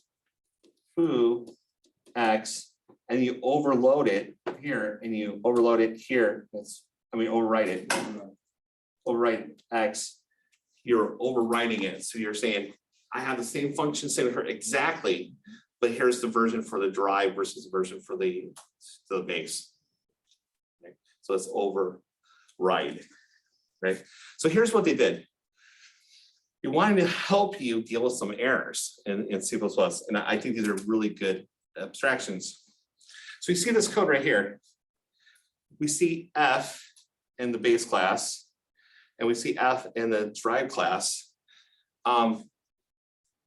foo x, and you overload it here, and you overload it here. Overwrite it. Overwrite x. You're overwriting it. So you're saying, I have the same function same here exactly, but here's the version for the drive versus the version for the base. Okay. So it's override, right? So here's what they did. They wanted to help you deal with some errors in C++, and I think these are really good abstractions. So you see this code right here. We see F in the base class, and we see F in the drive class.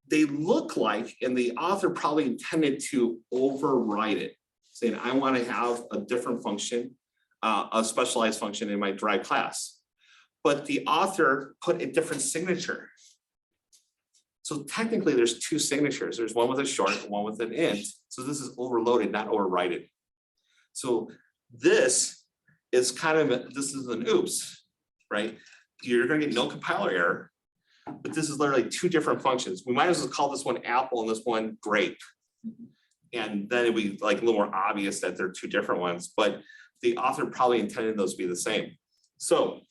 They look like, and the author probably intended to override it, saying, I want to have a different function, a specialized function in my drive class. But the author put a different signature. So technically there's two signatures. There's one with a short and one with an int. So this is overloaded, not overridden. So this is this is an oops, right? You're going to get no compiler error. But this is literally two different functions. We might as well call this one apple and this one grape. And then it'd be like a little more obvious that they're two different ones, but the author probably intended those to be the same. So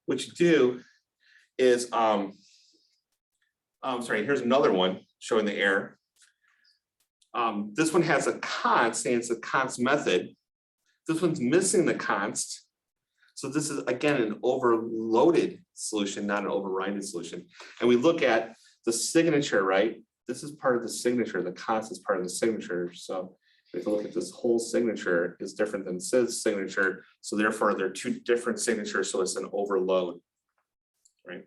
what you do is, here's another one showing the error. This one has a const, saying it's a const method. This one's missing the const. So this is, again, an overloaded solution, not an overridden solution. And we look at the signature, right? This is part of the signature. The const is part of the signature. So if you look at this whole signature is different than Sid's signature. So therefore, they're two different signatures. So it's an overload, right?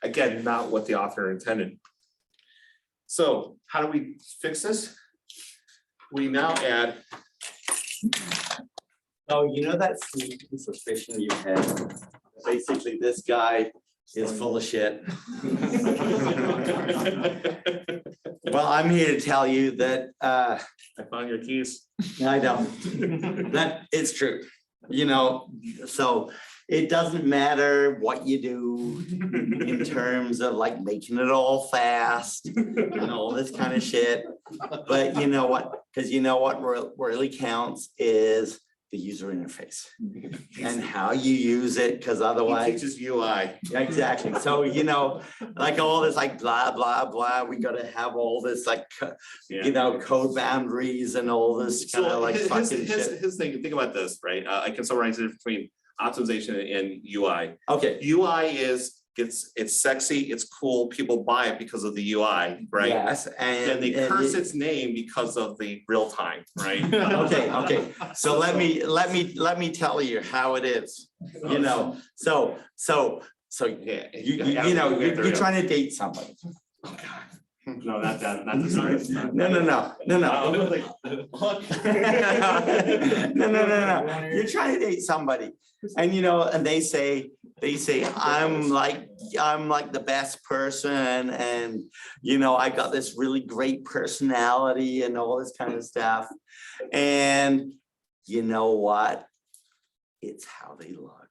Again, not what the author intended. So how do we fix this? We now add. Oh, you know that sneaking suspicion you had? Basically, this guy is full of shit. Well, I'm here to tell you that I found your keys. I don't. That it's true. You know, so it doesn't matter what you do in terms of like making it all fast and all this kind of shit. But you know what? Because you know what really counts is the user interface and how you use it, because otherwise It teaches UI. exactly. So you know, like all this like blah blah blah, we got to have all this like you know, code boundaries and all this kind of like fucking shit. His thing, think about this, right? I can summarize it between optimization and UI. Okay. UI is it's sexy, it's cool, people buy it because of the UI, right? Yes, And they curse its name because of the real time, right? okay. So let me tell you how it is. You know, so Yeah, you know, you're trying to date somebody. Oh God. No, not that, not this. No, no, no, no, no. No. You're trying to date somebody and and they say, I'm like the best person and, I got this really great personality and all this kind of stuff. And you know what? It's how they look.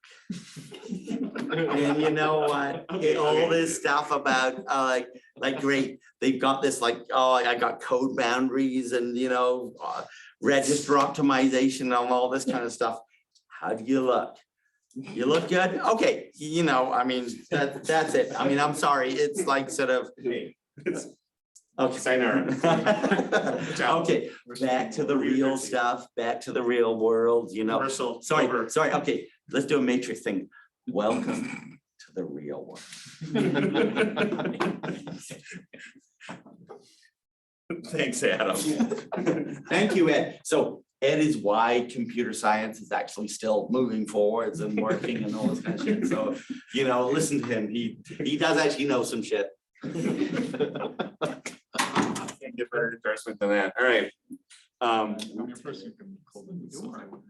And you know what? All this stuff about like great, they've got this I got code boundaries and register optimization and all this kind of stuff. How do you look? You look good? Okay, I mean, that's it. I mean, I'm sorry, it's like sort of. Okay. Okay, back to the real stuff, back to the real world, Commercial. Sorry, over. okay, let's do a matrix thing. Welcome to the real world. Thanks, Adam. Thank you, Ed. So Ed is why computer science is actually still moving forwards and working and all this kind of shit. So, listen to him. He does actually know some shit. Can't get better endorsement than that. All right.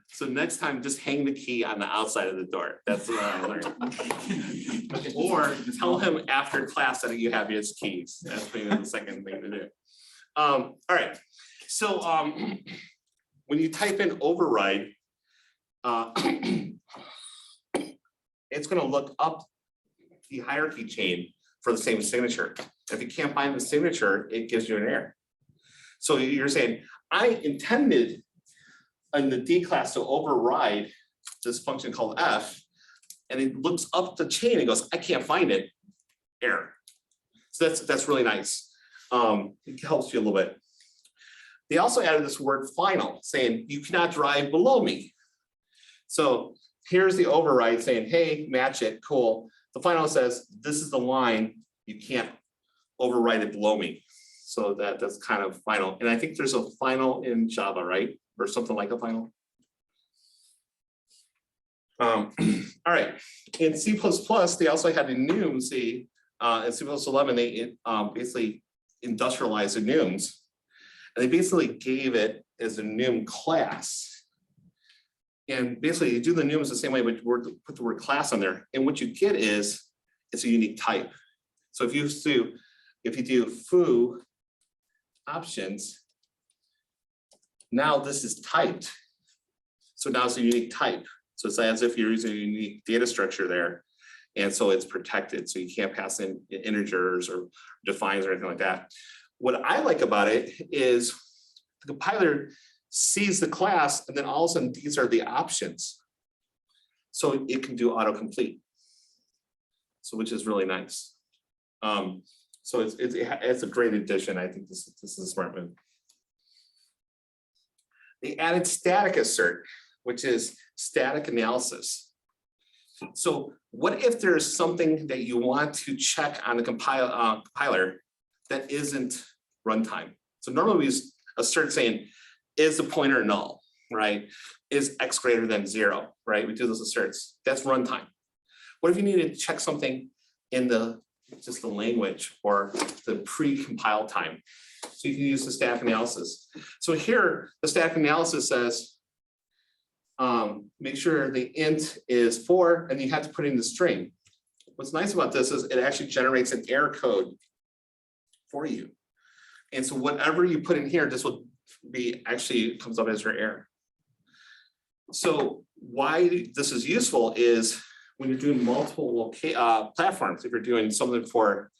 So next time, just hang the key on the outside of the door. That's what I learned. Or tell him after class that you have his keys. That's maybe the second thing to do. All right. So when you type in override, it's going to look up the hierarchy chain for the same signature. If you can't find the signature, it gives you an error. So you're saying, I intended in the D class to override this function called F, and it looks up the chain and goes, I can't find it, error. So that's really nice. It helps you a little bit. They also added this word final, saying you cannot drive below me. So here's the override saying, hey, match it, cool. The final says, this is the line, you can't override it below me. So that's kind of final. And I think there's a final in Java, right? Or something like a final. All right, in C++, they also had a enum. See, in C++11, they basically industrialized enums. And they basically gave it as a enum class. And basically you do the enums the same way, but you put the word class on there. And what you get is, it's a unique type. So if you do foo options, now this is typed. So now it's a unique type. So it's as if you're using a unique data structure there. And so it's protected. So you can't pass in integers or defines or anything like that. What I like about it is the compiler sees the class and then all of a sudden these are the options. So it can do autocomplete. So which is really nice. So it's a great addition. I think this is a smart move. They added static assert, which is static analysis. So what if there's something that you want to check on the compiler that isn't runtime? So normally we use assert saying, is the pointer null, right? Is X greater than 0, right? We do those asserts. That's runtime. What if you need to check something in just the language or the pre-compile time? So you can use the static analysis. So here, the static analysis says, make sure the int is 4 and you have to put in the string. What's nice about this is it actually generates an error code for you. And so whatever you put in here, this will be actually comes up as your error. So why this is useful is when you're doing multiple platforms, if you're doing something for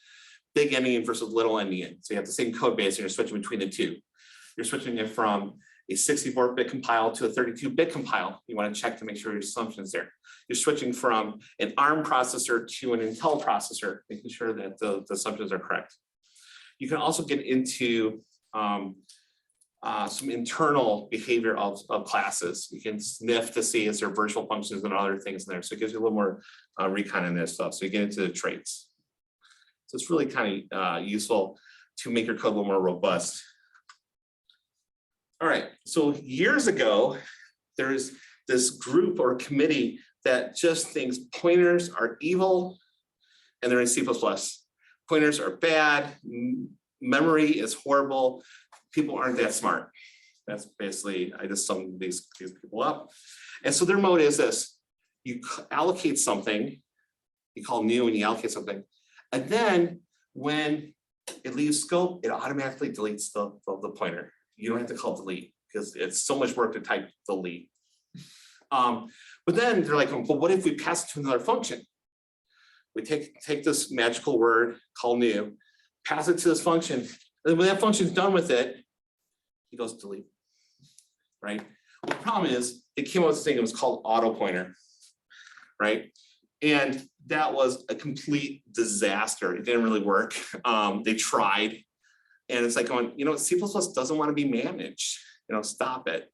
big endian versus little endian, so you have the same code base and you're switching between the two. You're switching it from a 64-bit compile to a 32-bit compile. You want to check to make sure your assumption is there. You're switching from an ARM processor to an Intel processor, making sure that the assumptions are correct. You can also get into some internal behavior of classes. You can sniff to see is there virtual functions and other things in there. So it gives you a little more recon in this stuff. So you get into the traits. So it's really kind of useful to make your code a little more robust. All right, so years ago, there's this group or committee that just thinks pointers are evil and they're in C++. Pointers are bad, memory is horrible. People aren't that smart. That's basically, I just summed these people up. And so their mode is this: you allocate something, you call new and you allocate something. And then when it leaves scope, it automatically deletes the pointer. You don't have to call delete because it's so much work to type delete. But then they're like, well, what if we pass it to another function? We take this magical word, call new, pass it to this function. And when that function's done with it, he goes delete, right? The problem is it came out with this thing, it was called auto pointer, right? And that was a complete disaster. It didn't really work. They tried, and it's like going, you know, C++ doesn't want to be managed, you know, stop it.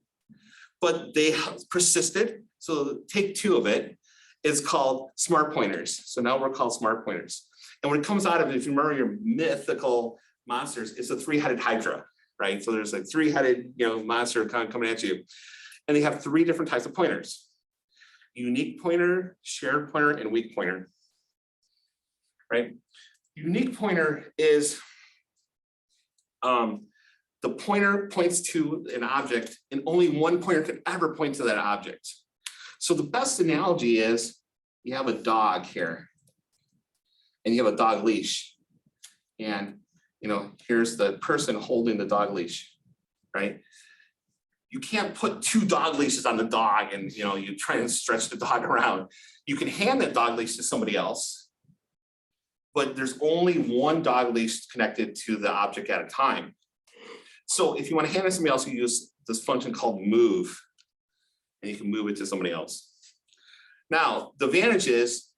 But they persisted. So take two of it is called smart pointers. So now we're called smart pointers. And when it comes out of it, if you remember your mythical monsters, it's a three-headed Hydra, right? So there's a three-headed, you know, monster kind of coming at you. And they have three different types of pointers: unique pointer, shared pointer, and weak pointer, right? Unique pointer is the pointer points to an object and only one pointer can ever point to that object. So the best analogy is you have a dog here and you have a dog leash, and you know, here's the person holding the dog leash, right? You can't put two dog leashes on the dog and, you know, you try and stretch the dog around. You can hand that dog leash to somebody else, but there's only one dog leash connected to the object at a time. So if you want to hand it to somebody else, you use this function called move, and you can move it to somebody else. Now, the advantage is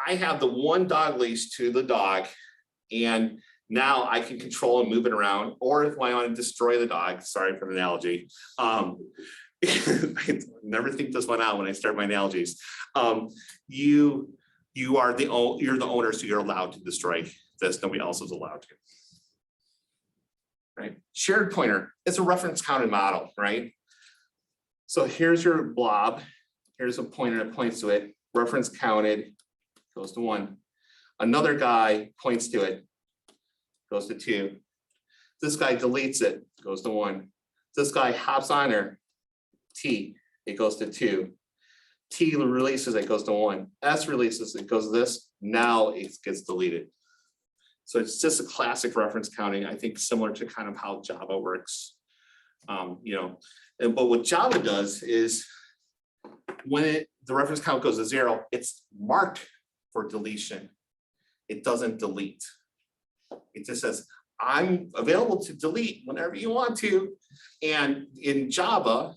I have the one dog leash to the dog, and now I can control and move it around. Or if I want to destroy the dog, sorry for the analogy. I never think this one out when I start my analogies. You're the owner, so you're allowed to destroy this. Nobody else is allowed to. Right? Shared pointer, it's a reference counted model, right? So here's your blob. Here's a pointer that points to it. Reference counted goes to 1. Another guy points to it, goes to 2. This guy deletes it, goes to 1. This guy hops on there, T, it goes to 2. T releases, it goes to 1. S releases, it goes to this. Now it gets deleted. So it's just a classic reference counting, I think similar to kind of how Java works. You know, but what Java does is when the reference count goes to 0, it's marked for deletion. It doesn't delete. It just says, I'm available to delete whenever you want to. And in Java,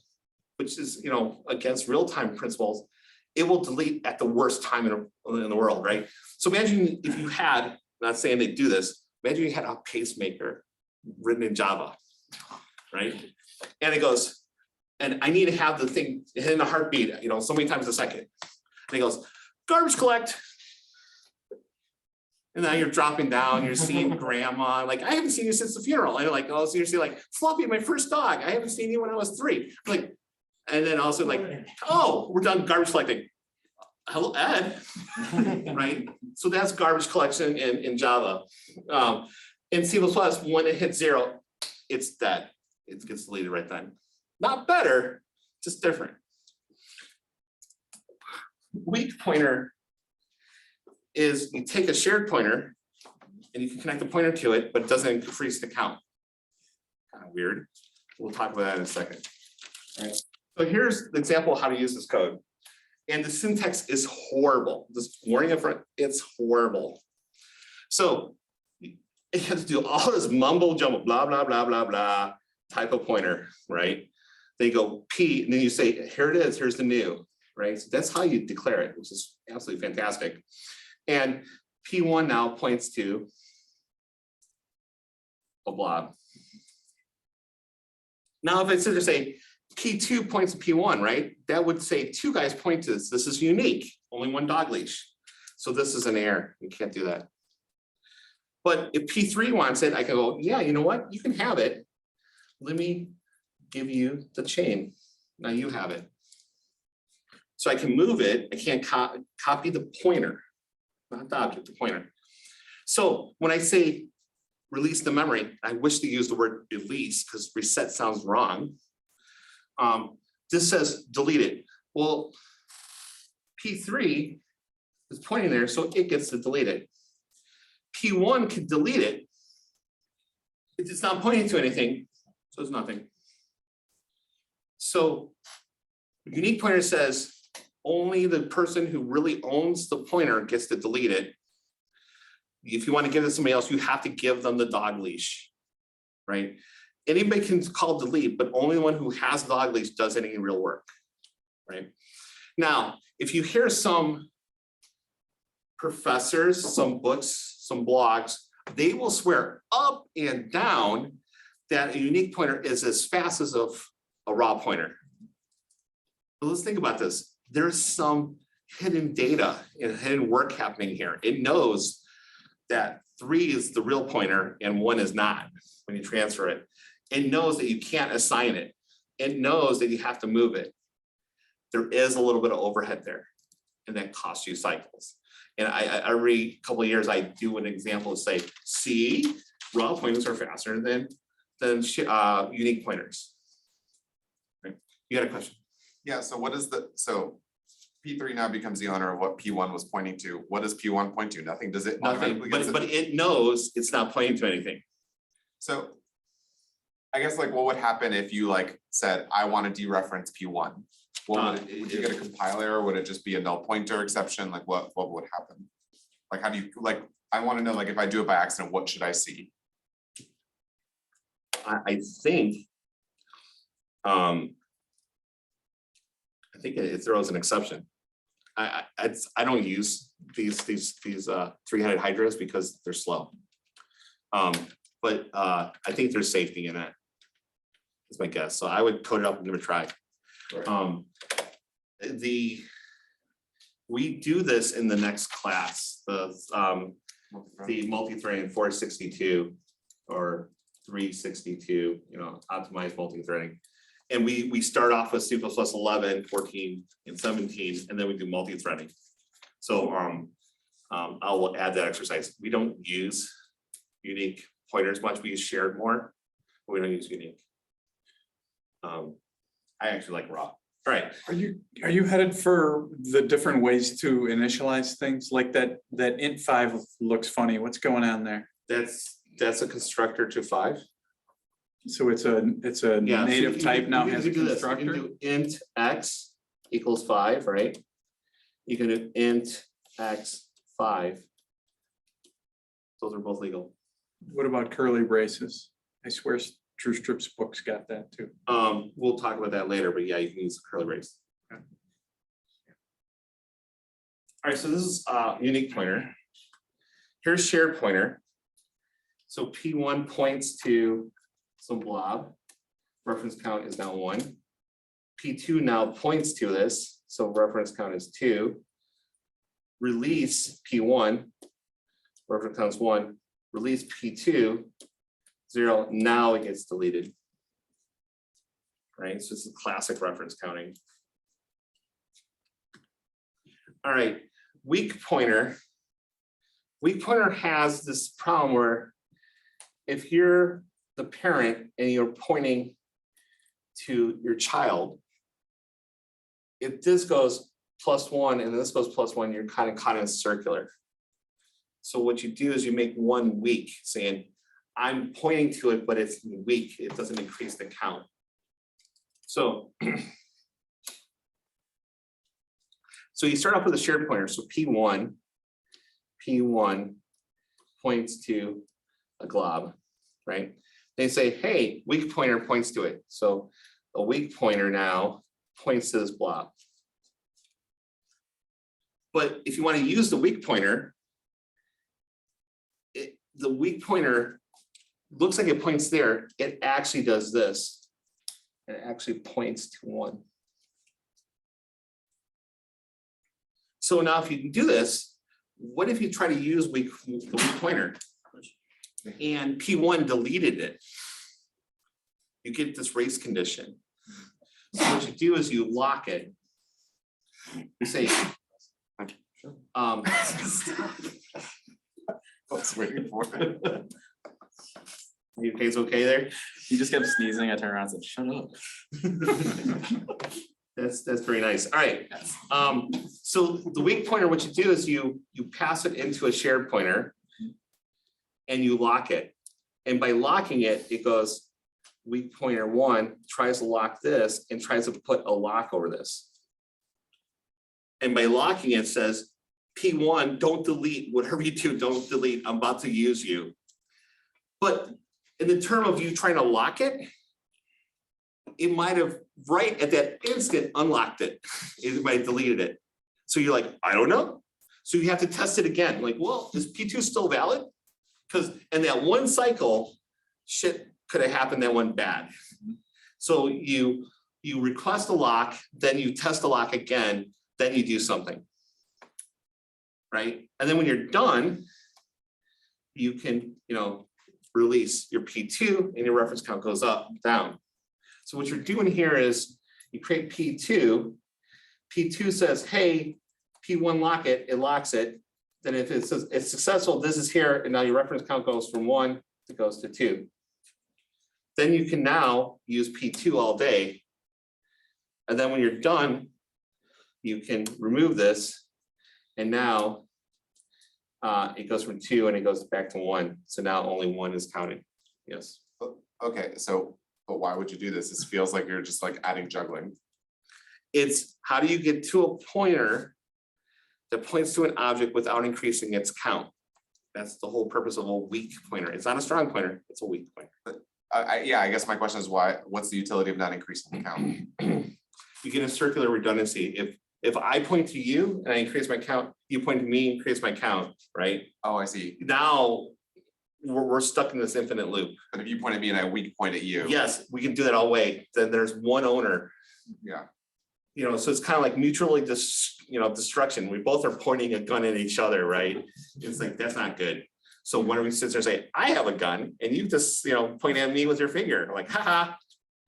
which is, you know, against real-time principles, it will delete at the worst time in the world, right? So imagine if you had, not saying they do this, imagine you had a pacemaker written in Java, right? And it goes, and I need to have the thing hitting a heartbeat, you know, so many times a second. And it goes, garbage collect. And now you're dropping down, you're seeing grandma, like, I haven't seen you since the funeral. And you're like, oh, so you're seeing like, Fluffy, my first dog. I haven't seen you when I was 3. Like, and then also like, oh, we're done garbage collecting. Hello, Ed, right? So that's garbage collection in Java. In C++, when it hits 0, it's dead. It gets deleted right then. Not better, just different. Weak pointer is you take a shared pointer and you can connect the pointer to it, but it doesn't increase the count. Kind of weird. We'll talk about that in a second. All right. So here's the example of how to use this code. And the syntax is horrible. Just warning up front, it's horrible. So you have to do all this mumble jumble, blah, blah, blah, blah, blah, type of pointer, right? Then you go P, and then you say, here it is, here's the new, right? So that's how you declare it, which is absolutely fantastic. And P1 now points to a blob. Now, if it's to say P2 points to P1, right? That would say 2 guys point to this. This is unique, only 1 dog leash. So this is an error. You can't do that. But if P3 wants it, I can go, yeah, you know what? You can have it. Let me give you the chain. Now you have it. So I can move it. I can't copy the pointer, not the object, the pointer. So when I say release the memory. I wish to use the word release because reset sounds wrong. This says delete it. Well, P3 is pointing there, so it gets to delete it. P1 can delete it. It's not pointing to anything, so it's nothing. So unique pointer says only the person who really owns the pointer gets to delete it. If you want to give it to somebody else, you have to give them the dog leash, right? Anybody can call delete, but only the one who has the dog leash does any real work, right? Now, if you hear some professors, some books, some blogs, they will swear up and down that a unique pointer is as fast as a raw pointer. But let's think about this. There's some hidden data and hidden work happening here. It knows that 3 is the real pointer and 1 is not when you transfer it. It knows that you can't assign it. It knows that you have to move it. There is a little bit of overhead there, and that costs you cycles. And every couple of years, I do an example to say, see, raw pointers are faster than unique pointers. Right. You got a question? Yeah, so what is so P3 now becomes the owner of what P1 was pointing to. What does P1 point to? Nothing, does it? Nothing, but it knows it's not pointing to anything. So I guess like what would happen if you like said, I want to dereference P1? What would you get a compiler, or would it just be a null pointer exception? Like what would happen? Like how do you, like, I want to know, like if I do it by accident, what should I see? I think it throws an exception. I don't use these 3-headed hydras because they're slow. But I think there's safety in it. That's my guess. So I would code it up and give it a try. We do this in the next class, the multi-threading 462 or 362, optimized multi-threading. And we start off with C++ 11, 14, and 17, and then we do multi-threading. So I will add that exercise. We don't use unique pointers much. We use shared more, but we don't use unique. I actually like raw. All right. Are you headed for the different ways to initialize things like that int5 looks funny? What's going on there? That's a constructor to 5. So it's a Yeah, native so type now you has a can do this. You constructor. can do int x equals 5, right? You can do int x 5. Those are both legal. What about curly braces? I swear True Strip's books got that too. We'll talk about that later, but yeah, you can use curly brace. Okay. All right, so this is unique pointer. Here's shared pointer. So P1 points to some blob. Reference count is now 1. P2 now points to this, so reference count is 2. Release P1, reference count is 1. Release P2, 0. Now it gets deleted. Right, so it's a classic reference counting. All right, weak pointer. Weak pointer has this problem where if you're the parent and you're pointing to your child, if this goes +1 and this goes +1, you're kind of caught in a circular. So what you do is you make one weak, saying, I'm pointing to it, but it's weak. It doesn't increase the count. So, so you start off with a shared pointer. So P1 points to a glob, right? They say, hey, weak pointer points to it. So a weak pointer now points to this blob. But if you want to use the weak pointer, the weak pointer looks like it points there. It actually does this. It actually points to 1. So now if you can do this, what if you try to use the weak pointer and P1 deleted it? You get this race condition. So what you do is you lock it. You say, I was waiting for it. You guys okay there? He just kept sneezing. I turned around and said, shut up. That's very nice. All right. So the weak pointer, what you do is you pass it into a shared pointer and you lock it. And by locking it, it goes weak pointer 1 tries to lock this and tries to put a lock over this. And by locking it says, P1, don't delete, whatever you do, don't delete, I'm about to use you. But in the term of you trying to lock it, it might have right at that instant unlocked it. It might have deleted it. So you're like, I don't know. So you have to test it again. Like, well, is P2 still valid? Because in that one cycle, shit could have happened that went bad. So you request a lock, then you test the lock again, then you do something. Right? And then when you're done, you can, release your P2 and your reference count goes up, down. So what you're doing here is you create P2. P2 says, hey, P1 lock it, it locks it. Then if it says it's successful, this is here, and now your reference count goes from 1, it goes to 2. Then you can now use P2 all day. And then when you're done, you can remove this. And now it goes from 2 and it goes back to 1. So now only 1 is counting. Yes. Okay, so, but why would you do this? This feels like you're just like adding juggling. It's how do you get to a pointer that points to an object without increasing its count? That's the whole purpose of a weak pointer. It's not a strong pointer, it's a weak pointer. Yeah, I guess my question is what's the utility of not increasing the count? You get a circular redundancy. If I point to you and I increase my count, you point to me, increase my count, right? Oh, I see. Now we're stuck in this infinite loop. But if you point at me and I weak point at you. Yes, we can do that all way. Then there's one owner. Yeah. So it's kind of like mutually destruction. We both are pointing a gun at each other, right? It's like, that's not good. So when we sit there and say, I have a gun, and you just, point at me with your finger, like, haha,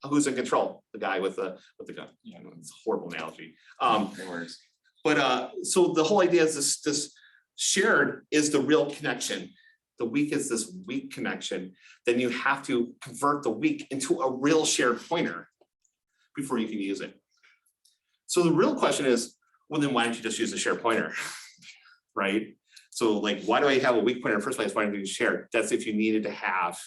who's in control? The guy with the gun. It's a horrible analogy. It works. But so the whole idea is this shared is the real connection. The weak is this weak connection. Then you have to convert the weak into a real shared pointer before you can use it. So the real question is, well, then why don't you just use a shared pointer, right? So like, why do I have a weak pointer in the first place? Why don't you share? That's if you needed to have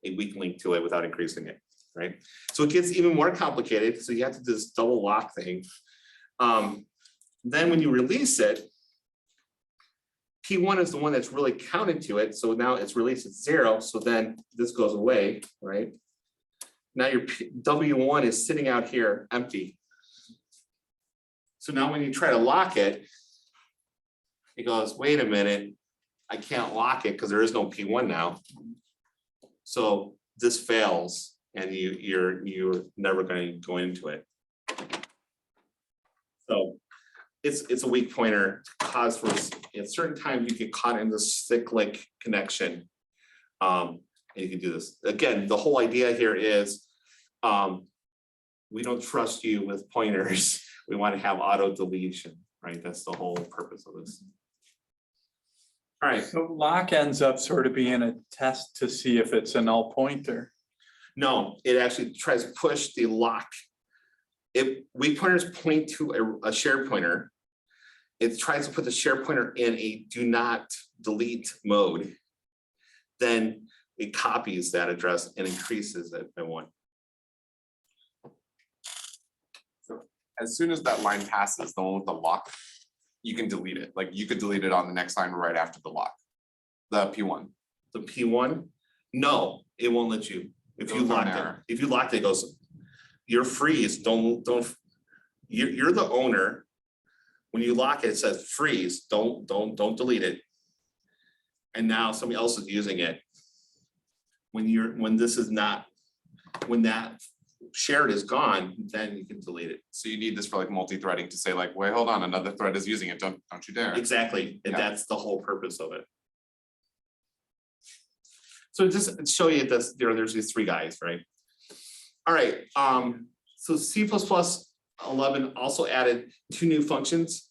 a weak link to it without increasing it, right? So it gets even more complicated. So you have to do this double lock thing. Then when you release it, P1 is the one that's really counted to it. So now it's released at 0. So then this goes away, right? Now your W1 is sitting out here empty. So now when you try to lock it, it goes, wait a minute, I can't lock it because there is no P1 now. So this fails and you're never going to go into it. So it's a weak pointer cause for at certain times you get caught in this cyclic connection. And you can do this. Again, the whole idea here is we don't trust you with pointers. We want to have auto deletion, right? That's the whole purpose of this. All right. So lock ends up sort of being a test to see if it's a null pointer. No, it actually tries to push the lock. If weak pointers point to a shared pointer, it tries to put the shared pointer in a do not delete mode. Then it copies that address and increases it by 1. As soon as that line passes, the one with the lock, you can delete it. Like you could delete it on the next line right after the lock. The P1. The P1, no, it won't let you. If you Goes on locked it, there. if you locked it, it goes, you're freeze, don't, you're the owner. When you lock it, it says freeze, don't delete it. And now somebody else is using it. When this is not, when that shared is gone, then you can delete it. So you need this for like multi-threading to say like, wait, hold on, another thread is using it. Don't you dare. Exactly, and Yeah. that's the whole purpose of it. So just to show you this, there's these 3 guys, right? All right, so C++11 also added 2 new functions,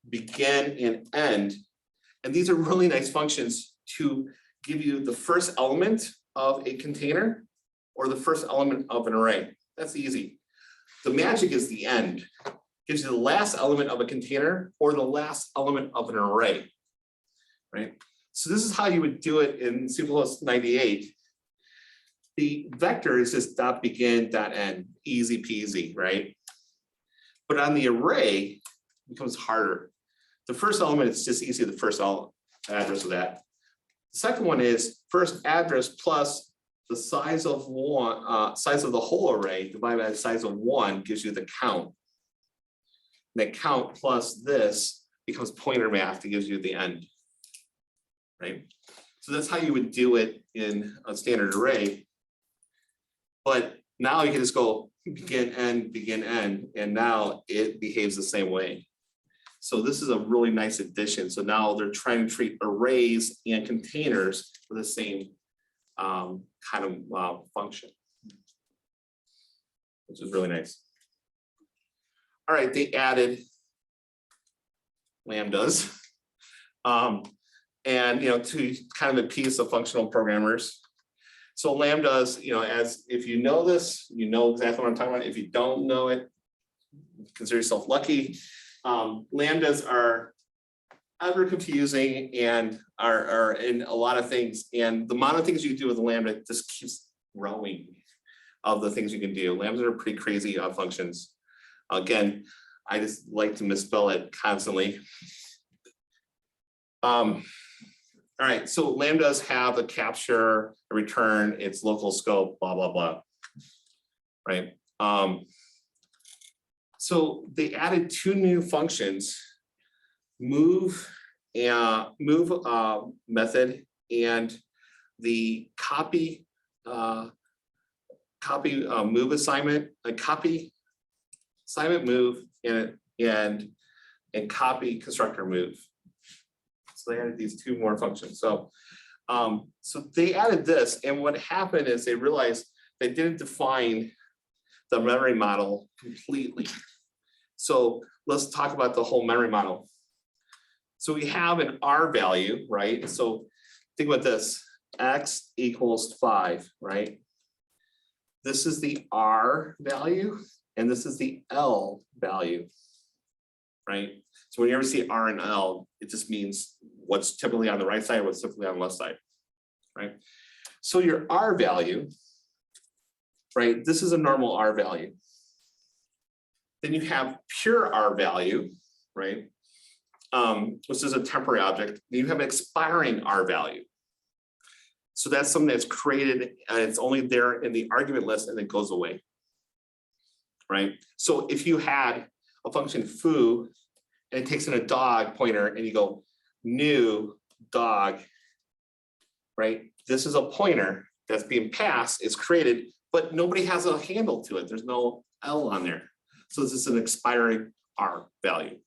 begin and end. And these are really nice functions to give you the first element of a container or the first element of an array? That's easy. The magic is the end. Gives you the last element of a container or the last element of an array, right? So this is how you would do it in C++98. The vector is just dot begin, dot end, easy peasy, right? But on the array, it becomes harder. The first element is just easy, the first address of that. The second one is first address plus the size of size of the whole array divided by the size of 1 gives you the count. And the count plus this becomes pointer math that gives you the end. Right? So that's how you would do it in a standard array. But now you can just go begin, end, and now it behaves the same way. So this is a really nice addition. So now they're trying to treat arrays and containers with the same kind of function, which is really nice. All right, they added lambdas, and to kind of appease the functional programmers. So lambdas, as if you know this, you know exactly what I'm talking about. If you don't know it, consider yourself lucky. Lambdas are ever confusing and are in a lot of things. And the amount of things you do with a lambda just keeps growing of the things you can do. Lambdas are pretty crazy functions. Again, I just like to misspell it constantly. All right, so lambdas have a capture, a return, its local scope, blah, blah, blah. Right. So they added 2 new functions, move method and the copy move assignment, a copy assignment move and copy constructor move. So they added these 2 more functions. So they added this, and what happened is they realized they didn't define the memory model completely. So let's talk about the whole memory model. So we have an R value, right? So think about this, X equals 5, right? This is the R value, and this is the L value, right? So when you ever see R and L, it just means what's typically on the right side, what's typically on the left side, right? So your R value, right? This is a normal R value. Then you have pure R value, right? Which is a temporary object. Then you have expiring R value. So that's something that's created and it's only there in the argument list and it goes away, right? So if you had a function foo and it takes in a dog pointer and you go new dog, right? This is a pointer that's being passed, it's created, but nobody has a handle to it. There's no L on there. So this is an expiring R value.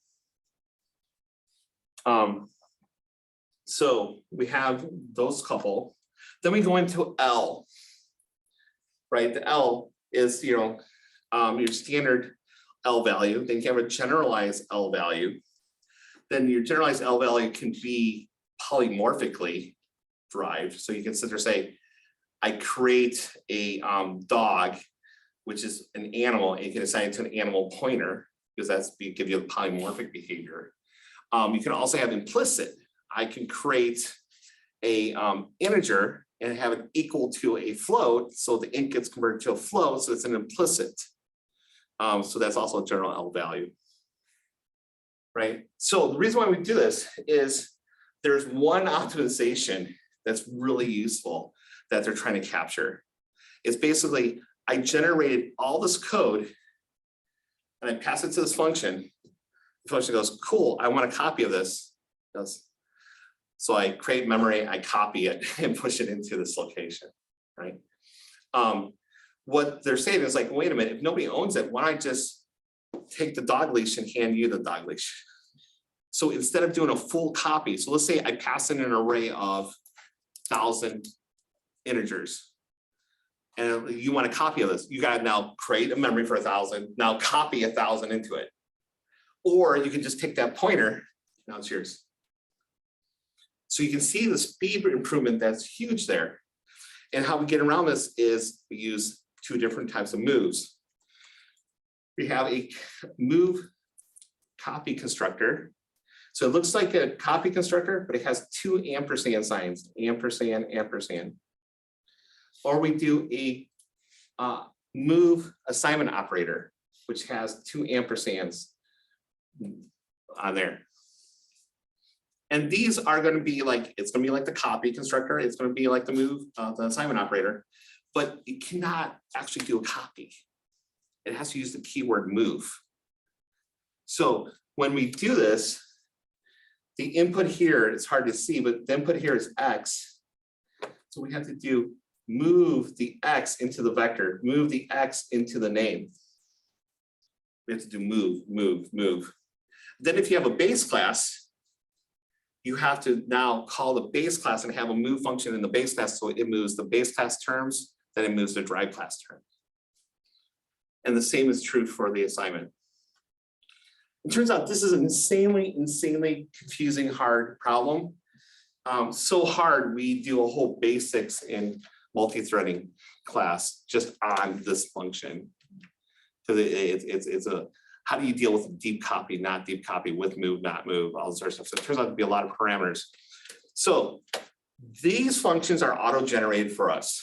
So we have those couple. Then we go into L, right? The L is, your standard L value. Then you have a generalized L value. Then your generalized L value can be polymorphically derived. So you can sit there and say, I create a dog, which is an animal, and you can assign it to an animal pointer because that's give you the polymorphic behavior. You can also have implicit. I can create a integer and have it equal to a float, so the int gets converted to a float, so it's an implicit. So that's also a general L value, right? So the reason why we do this is there's one optimization that's really useful that they're trying to capture. It's basically, I generated all this code and I pass it to this function. The function goes, cool, I want a copy of this. It goes, so I create memory, I copy it and push it into this location, right? What they're saying is like, wait a minute, if nobody owns it, why don't I just take the dog leash and hand you the dog leash? So instead of doing a full copy, so let's say I pass in an array of 1,000 integers, and you want a copy of this, you gotta now create a memory for 1,000, now copy 1,000 into it. Or you can just take that pointer, now it's yours. So you can see the speed improvement that's huge there. And how we get around this is we use two different types of moves. We have a move copy constructor. So it looks like a copy constructor, but it has two ampersand signs, ampersand, ampersand. Or we do a move assignment operator, which has two ampersands on there. And these are going to be like, it's going to be like the copy constructor, it's going to be like the move, the assignment operator, but it cannot actually do a copy. It has to use the keyword move. So when we do this, the input here, it's hard to see, but the input here is X. So we have to do move the X into the vector, move the X into the name. We have to do move, move, move. Then if you have a base class, you have to now call the base class and have a move function in the base class. So it moves the base class terms, then it moves the drive class term. And the same is true for the assignment. It turns out this is an insanely confusing, hard problem. So hard, we do a whole basics in multi-threading class just on this function. So it's a, how do you deal with deep copy, not deep copy, with move, not move, all this sort of stuff. So it turns out to be a lot of parameters. So these functions are auto-generated for us,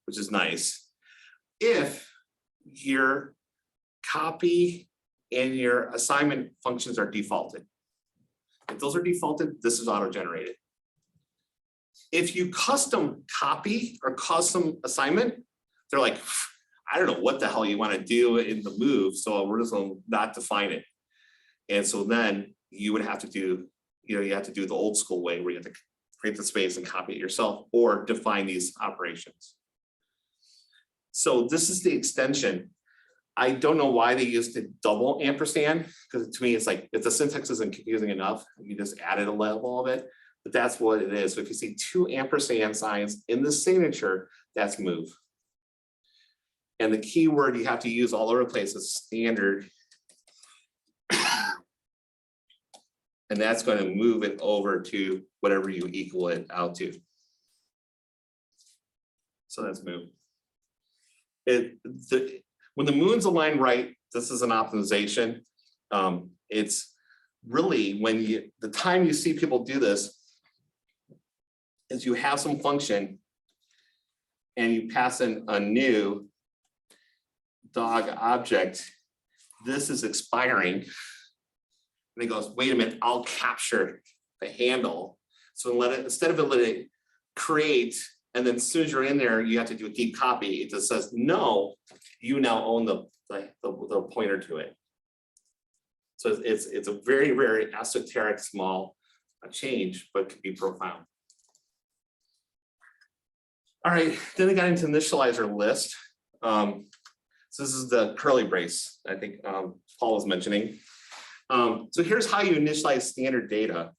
which is nice. If your copy and your assignment functions are defaulted. If those are defaulted, this is auto-generated. If you custom copy or custom assignment, they're like, I don't know what the hell you want to do in the move, so we're just going to not define it. And so then you would have to do, you have to do the old school way where you have to create the space and copy it yourself or define these operations. So this is the extension. I don't know why they used the double ampersand, because to me, it's like, if the syntax isn't confusing enough, you just added a level of it, but that's what it is. So if you see two ampersand signs in the signature, that's move. And the keyword you have to use all over the place is standard. And that's going to move it over to whatever you equal it out to. So that's move. When the moon's aligned right, this is an optimization. It's really when the time you see people do this is you have some function and you pass in a new dog object. This is expiring. And it goes, wait a minute, I'll capture the handle. So instead of let it create, and then as soon as you're in there, you have to do a deep copy. It just says, no, you now own the pointer to it. So it's a very, very esoteric, small change, but could be profound. All right, then they got into initializer list. So this is the curly brace, I think Paul was mentioning. So here's how you initialize standard data.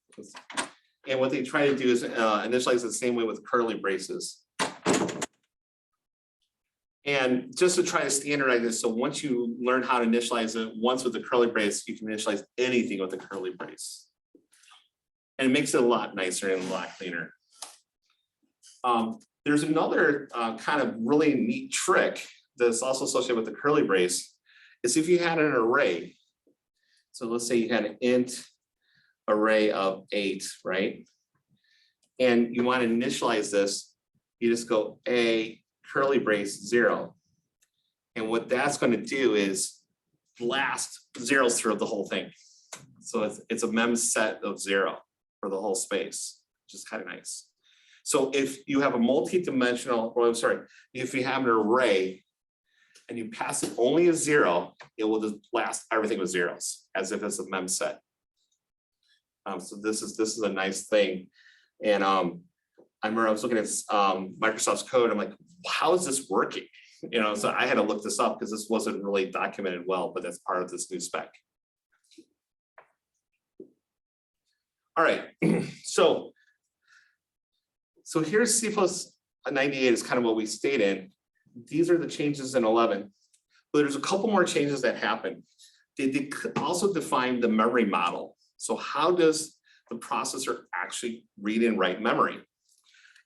And what they try to do is initialize the same way with curly braces. And just to try to standardize this, so once you learn how to initialize it once with the curly brace, you can initialize anything with the curly brace. And it makes it a lot nicer and a lot cleaner. There's another kind of really neat trick that's also associated with the curly brace, is if you had an array. So let's say you had an int array of 8, right? And you want to initialize this, you just go a curly brace 0. And what that's going to do is blast zeros through the whole thing. So it's a mem set of 0 for the whole space, which is kind of nice. So if you have a multi-dimensional, or I'm sorry, if you have an array and you pass it only a 0, it will just blast everything with zeros as if it's a mem set. So this is a nice thing. And I remember I was looking at Microsoft's code. I'm like, how is this working? So I had to look this up because this wasn't really documented well, but that's part of this new spec. All right, so here's C+98 is kind of what we stayed in. These are the changes in 11, but there's a couple more changes that happen. They also define the memory model. So how does the processor actually read and write memory?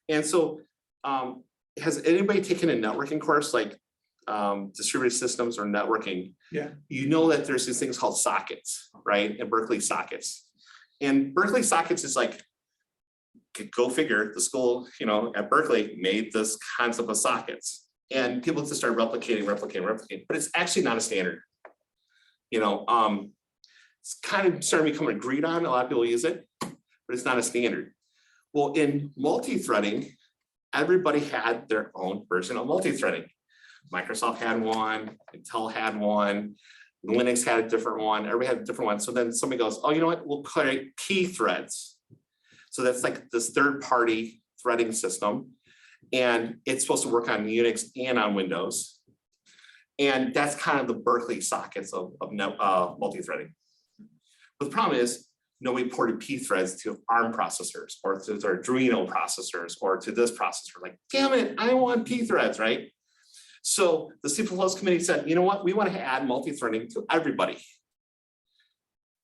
And so has anybody taken a networking course like distributed systems or networking? Yeah. You know that there's these things called sockets, right? And Berkeley sockets. And Berkeley sockets is like, go figure, the school, you know, at Berkeley made this concept of sockets. And people just start replicating, but it's actually not a standard. You know, it's kind of starting to become agreed on. A lot of people use it, but it's not a standard. Well, in multi-threading, everybody had their own version of multi-threading. Microsoft had one, Intel had one, Linux had a different one, everybody had a different one. So then somebody goes, oh, you know what, we'll create key threads. So that's like this third-party threading system. And it's supposed to work on Unix and on Windows. And that's kind of the Berkeley sockets of multi-threading. But the problem is, nobody ported P threads to ARM processors or to their Arduino processors or to this processor. Like, damn it, I want P threads, right? So the C++ committee said, you know what, we want to add multi-threading to everybody.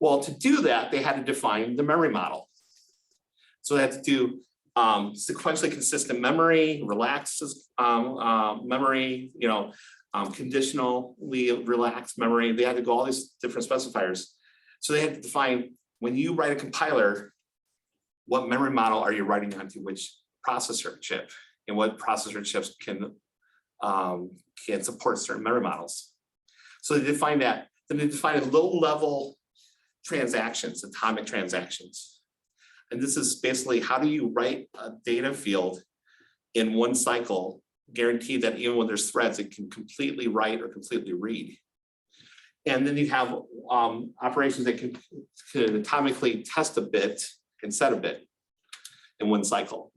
Well, to do that, they had to define the memory model. So they had to do sequentially consistent memory, relaxed memory, you know, conditionally relaxed memory. They had to go all these different specifiers. So they had to define, when you write a compiler, what memory model are you writing onto which processor chip, and what processor chips can support certain memory models. So they define that. Then they define low-level transactions, atomic transactions. And this is basically, how do you write a data field in one cycle, guarantee that even when there's threads, it can completely write or completely read. And then you have operations that can atomically test a bit and set a bit in one cycle.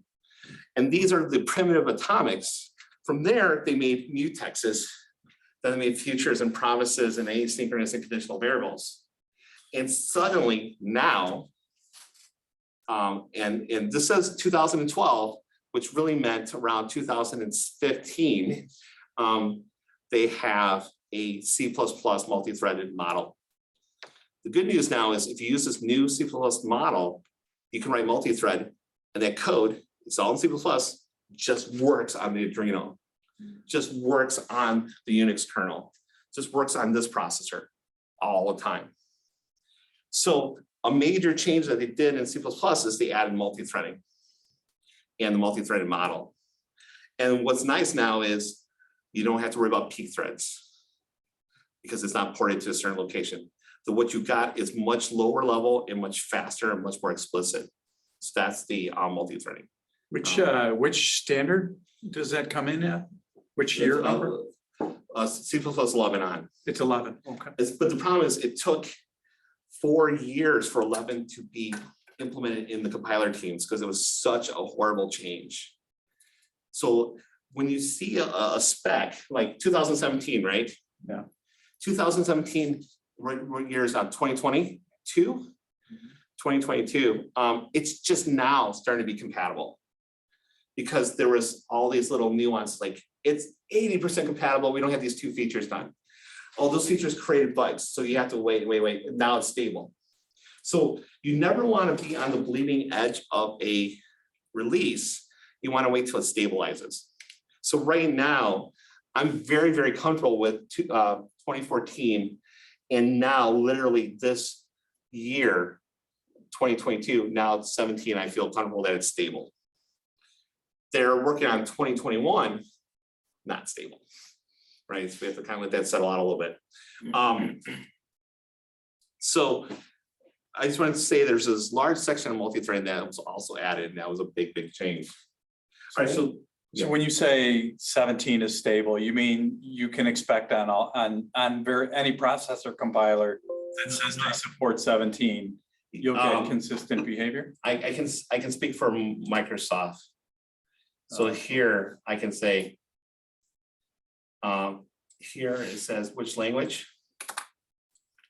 And these are the primitive atomics. From there, they made mutexes, then they made futures and promises and asynchronous and conditional variables. And suddenly now, and this says 2012, which really meant around 2015, they have a C++ multi-threaded model. The good news now is if you use this new C++ model, you can write multi-thread, and that code, it's all in C++, just works on the Arduino, just works on the Unix kernel, just works on this processor all the time. So a major change that they did in C++ is they added multi-threading and the multi-threaded model. And what's nice now is you don't have to worry about peak threads because it's not ported to a certain location. So what you got is much lower level and much faster and much more explicit. So that's the multi-threading. Which standard does that come in at? Which year number? C++ 11 on. It's 11, okay. But the problem is it took 4 years for 11 to be implemented in the compiler teams because it was such a horrible change. So when you see a spec like 2017, right? Yeah. 2017, what year is that? 2022? 2022. It's just now starting to be compatible because there was all these little nuances, like it's 80% compatible. We don't have these 2 features done. All those features created bugs. So you have to wait. Now it's stable. So you never want to be on the bleeding edge of a release. You want to wait till it stabilizes. So right now, I'm very, very comfortable with 2014. And now literally this year, 2022, now it's 17, I feel comfortable that it's stable. They're working on 2021, not stable. Right, so we have to kind of let that settle out a little bit. So I just wanted to say there's this large section of multi-threading that was also added, and that was a big, big change. All right, so when you say 17 is stable, you mean you can expect on any processor compiler that says they support 17, you'll get consistent behavior? I can speak for Microsoft. So here I can say, here it says which language.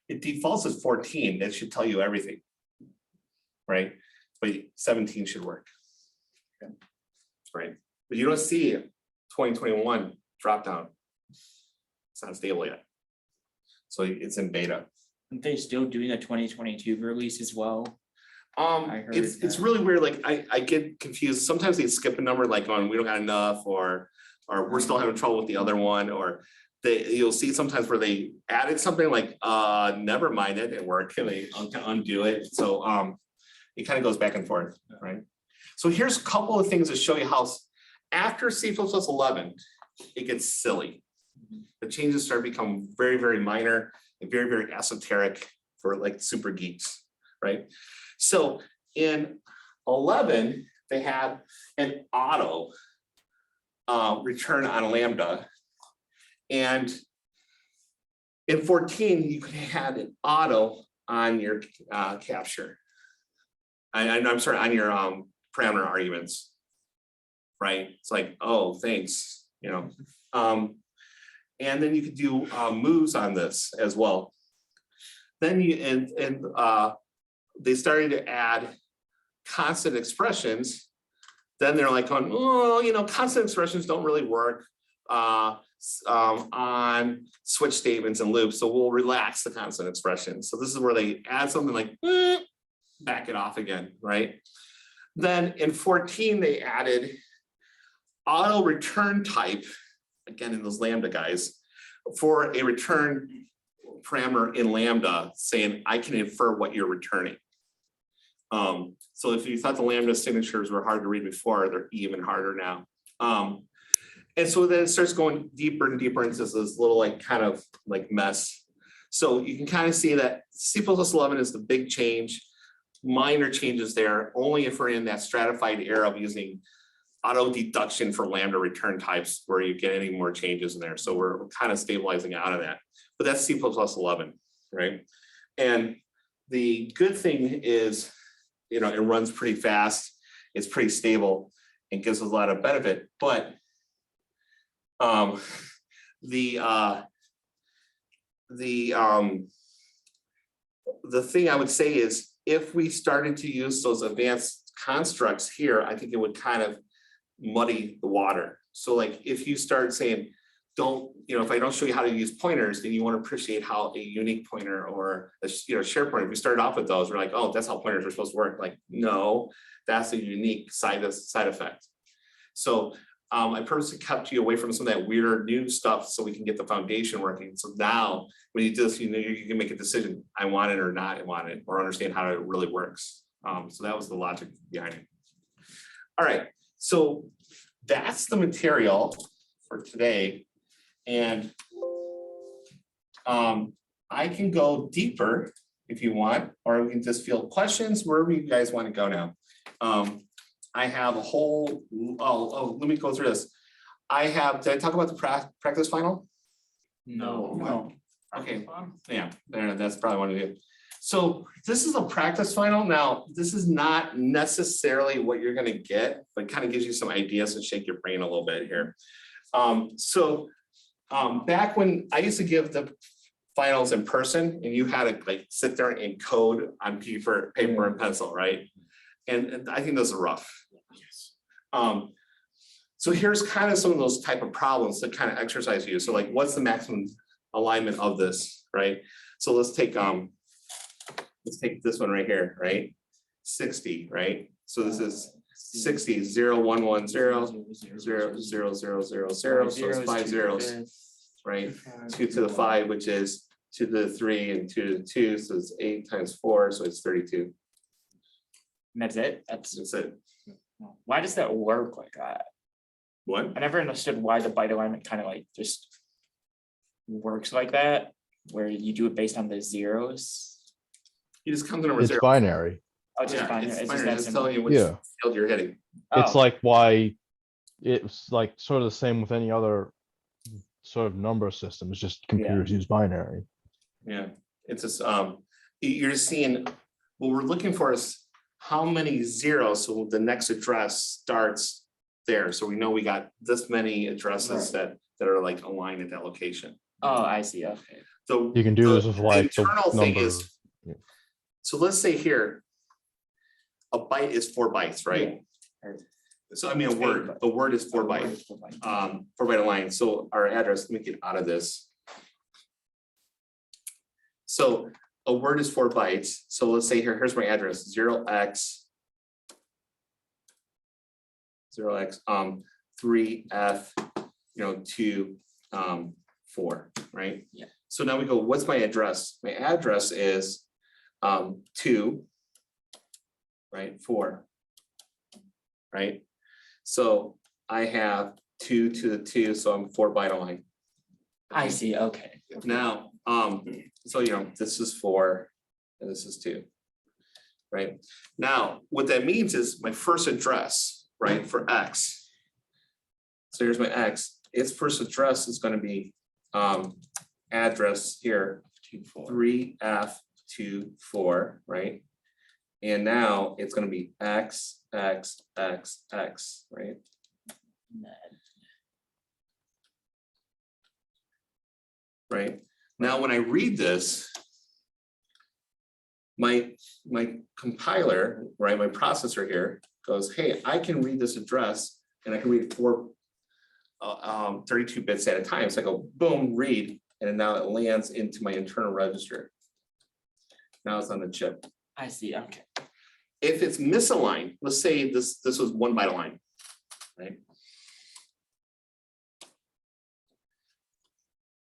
It defaults as 14. That should tell you everything, right? But 17 should work. Okay. Right. But you don't see 2021 drop down. It's not stable yet. So it's in beta. Aren't they still doing a 2022 release as well? heard It's that. really weird, like, I get confused, sometimes they skip a number, like on, we don't got enough, or we're still having trouble with the other one, or you'll see sometimes where they added something like, never mind, it didn't work, and they undo it, so, it kind of goes back and forth, right? So here's a couple of things to show you how, after C++11, it gets silly. The changes start to become very, very minor and very, very esoteric for like super geeks, right? So in 11, they had an auto return on lambda. And in 14, you could have an auto on your capture. I'm sorry, on your parameter arguments, right? It's like, oh, thanks, you know. And then you could do moves on this as well. Then they started to add constant expressions. Then they're like, oh, you know, constant expressions don't really work on switch statements and loops. So we'll relax the constant expressions. So this is where they add something like, back it off again, right? Then in 14, they added auto return type, again in those lambda guys, for a return parameter in lambda saying I can infer what you're returning. So if you thought the lambda signatures were hard to read before, they're even harder now. And so then it starts going deeper and deeper into this little like kind of like mess. So you can kind of see that C++11 is the big change. Minor changes there, only if we're in that stratified era of using auto deduction for lambda return types where you get any more changes in there. So we're kind of stabilizing out of that, but that's C++11, right? And the good thing is, you know, it runs pretty fast, it's pretty stable, and gives us a lot of benefit, but the thing I would say is if we started to use those advanced constructs here, I think it would kind of muddy the water. So like if you start saying, if I don't show you how to use pointers, then you want to appreciate how a unique pointer or a share pointer, if we started off with those, we're like, oh, that's how pointers are supposed to work. Like, no, that's a unique side effect. So I purposely kept you away from some of that weirder new stuff so we can get the foundation working. So now when you do this, you know, you can make a decision, I want it or not want it, or understand how it really works. So that was the logic behind it. All right, so that's the material for today. And I can go deeper if you want, or we can just field questions, wherever you guys want to go now. I have a whole, let me go through this. Did I talk about the practice final? No. Okay, yeah, that's probably what I do. So this is a practice final. Now, this is not necessarily what you're gonna get, but kind of gives you some ideas and shake your brain a little bit here. Back when I used to give the finals in person and you had to like sit there and code on paper and pencil, right? And I think those are rough. So here's kind of some of those type of problems that kind of exercise you. So like, what's the maximum alignment of this, right? So let's take this one right here, right? 60, right? So this is 60, 0, 1, 1, 0, 0, 0, 0, 0, 0, 0. So it's 5 zeros, right? 2 to the 5, which is 2 to the 3 and 2 to the 2. So it's 8 times 4, so it's 32. And that's it? That's it. Why does that work like that? What? I never understood why the byte alignment kind of like just works like that, where you do it based on the zeros. You just come to number It's 0. binary. Oh, it's just Yeah, binary. it's It's binary. just that It's simple. telling you which Yeah. field you're hitting. It's Oh, like why it's like sort of the same with any other sort of number system. It's just computers use binary. Yeah, it's just you're just seeing what we're looking for is how many zeros. So the next address starts there. So we know we got this many addresses that are like aligned at that location. oh, I see. Okay. So You can do this with like the internal thing number. is, so let's say here, a byte is 4 bytes, right? Right. So I mean, a word is 4 bytes, 4 byte line. So our address, let me get out of this. So a word is 4 bytes. So let's say here's my address, 0x 3F, 2, 4, right? Yeah. So now we go, what's my address? My address is 2, right, 4, right? So I have 2 to the 2, so I'm 4 byte line. I see, okay. Now, so this is 4 and this is 2. Right? Now, what that means is my first address, right, for X. So here's my X, its first address is going to be address here, 3F24, right? And now it's going to be X, X, X, X, right? Right? Now, when I read this, my compiler, right, my processor here goes, hey, I can read this address and I can read 32 bits at a time. So I go, boom, read, and now it lands into my internal register. Now it's on the chip. I see, okay. If it's misaligned, let's say this was 1 byte line, right?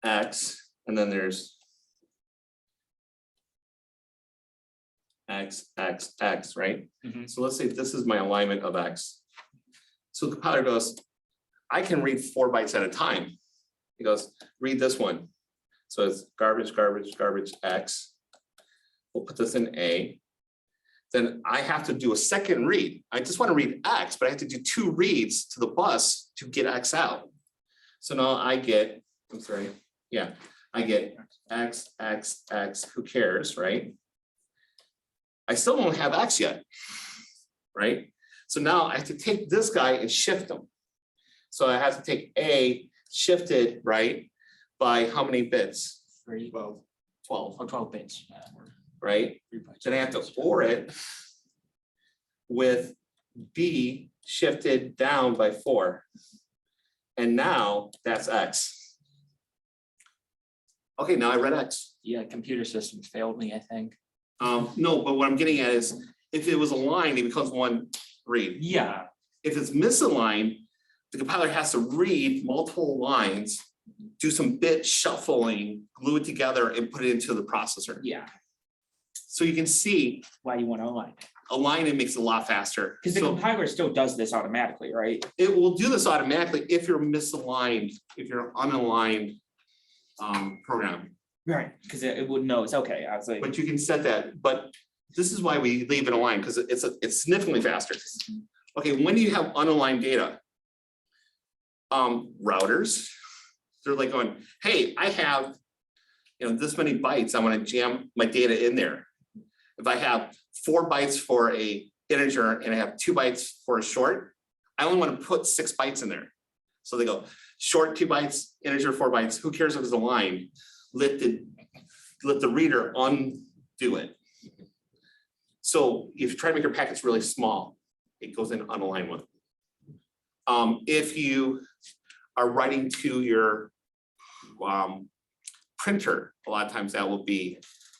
X, and then there's X, X, X, right? Mhm. So let's say this is my alignment of X. So the compiler goes, I can read 4 bytes at a time. He goes, read this one. So it's garbage, garbage, garbage, X. We'll put this in A. Then I have to do a second read. I just want to read X, but I have to do 2 reads to the bus to get X out. So now I get, I get X, X, X, who cares, right? I still don't have X yet, right? So now I have to take this guy and shift them. So I have to take A shifted, right, by how many bits? 12. 12, Oh, 12 bits. right? Then I have to OR it with B shifted down by 4. And now that's X. Okay, now I read X. Yeah, computer systems failed me, I think. No, but what I'm getting at is if it was aligned, it becomes 1 read. Yeah. If it's misaligned, the compiler has to read multiple lines, do some bit shuffling, glue it together and put it into the processor. Yeah, So you can see why you want to align. align it makes it a lot faster. Because the So compiler still does this automatically, right? it will do this automatically if you're misaligned, if you're unaligned program. Right. Because it would know, it's okay, I was like. But you can set that, but this is why we leave it aligned, because it's significantly faster. Okay, when you have unaligned data, routers, they're like going, hey, I have this many bytes, I want to jam my data in there. If I have 4 bytes for a integer and I have 2 bytes for a short, I only want to put 6 bytes in there. So they go short 2 bytes, integer 4 bytes, who cares if it's aligned? Let the reader undo it. So if you try to make your packets really small, it goes in unaligned one. If you are writing to your printer, a lot of times that will be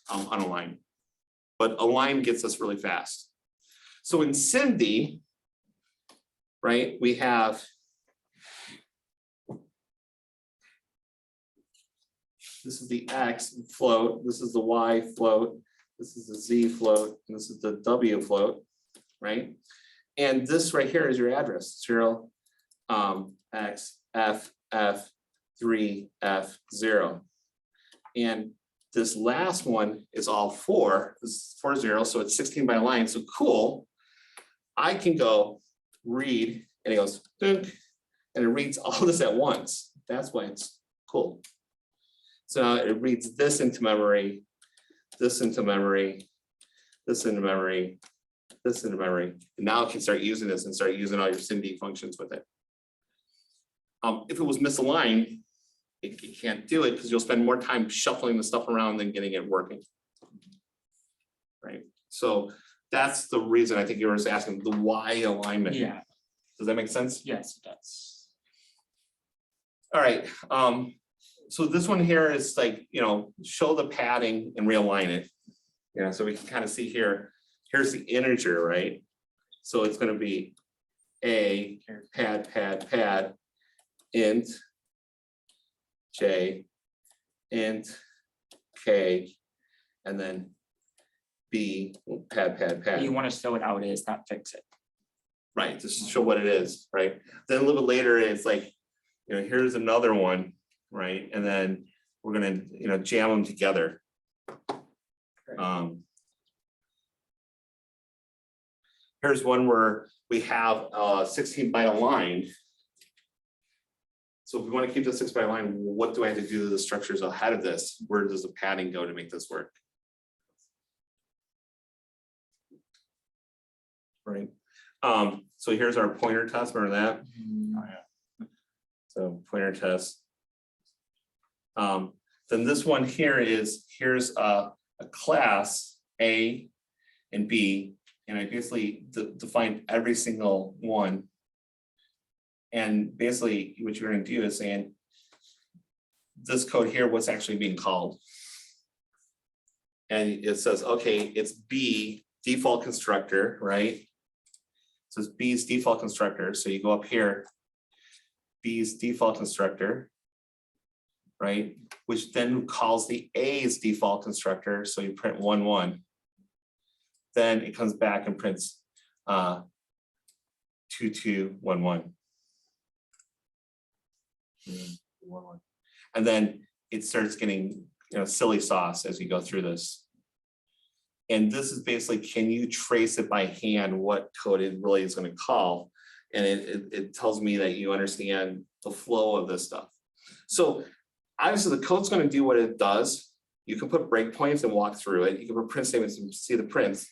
unaligned. But align gets us really fast. So in SIMD, right, we have this is the X float, this is the Y float, this is the Z float, and this is the W float, right? And this right here is your address, 0 X F F 3 F 0. And this last one is all 4, this is 4 0, so it's 16 byte line. So cool. I can go read, and it goes dunk, and it reads all this at once. That's why it's cool. So now it reads this into memory, this into memory, this into memory, this into memory. And now it can start using this and start using all your SIMD functions with it. If it was misaligned, it can't do it because you'll spend more time shuffling the stuff around than getting it working. Right. So that's the reason I think you were just asking the why alignment. Yeah. Does that make sense? Yes, it does. All right. so this one here is like, show the padding and realign it. Yeah, so we can kind of see here, here's the integer, right? So it's gonna be a pad, int j, int k, and then b, pad. You want to show it how it is, not fix it. Right, just to show what it is, right? Then a little bit later, it's like, here's another one, right? And then we're gonna, jam them together. Here's one where we have 16 byte line. So if we want to keep the 6 byte line, what do I have to do to the structures ahead of this? Where does the padding go to make this work? Right. So here's our pointer test, remember that? Oh, yeah. So pointer test. Then this one here is, here's a class A and B, and I basically defined every single one. And basically what you're gonna do is saying, this code here, what's actually being called. And it says, okay, it's B default constructor, right? So it's B's default constructor. So you go up here, B's default constructor, right? Which then calls the A's default constructor. So you print 1, 1. Then it comes back and prints 2, 2, 1, 1. And then it starts getting, silly sauce as you go through this. And this is basically, can you trace it by hand what code it really is going to call? And it tells me that you understand the flow of this stuff. So obviously the code's going to do what it does. You can put breakpoints and walk through it. You can put print statements and see the prints.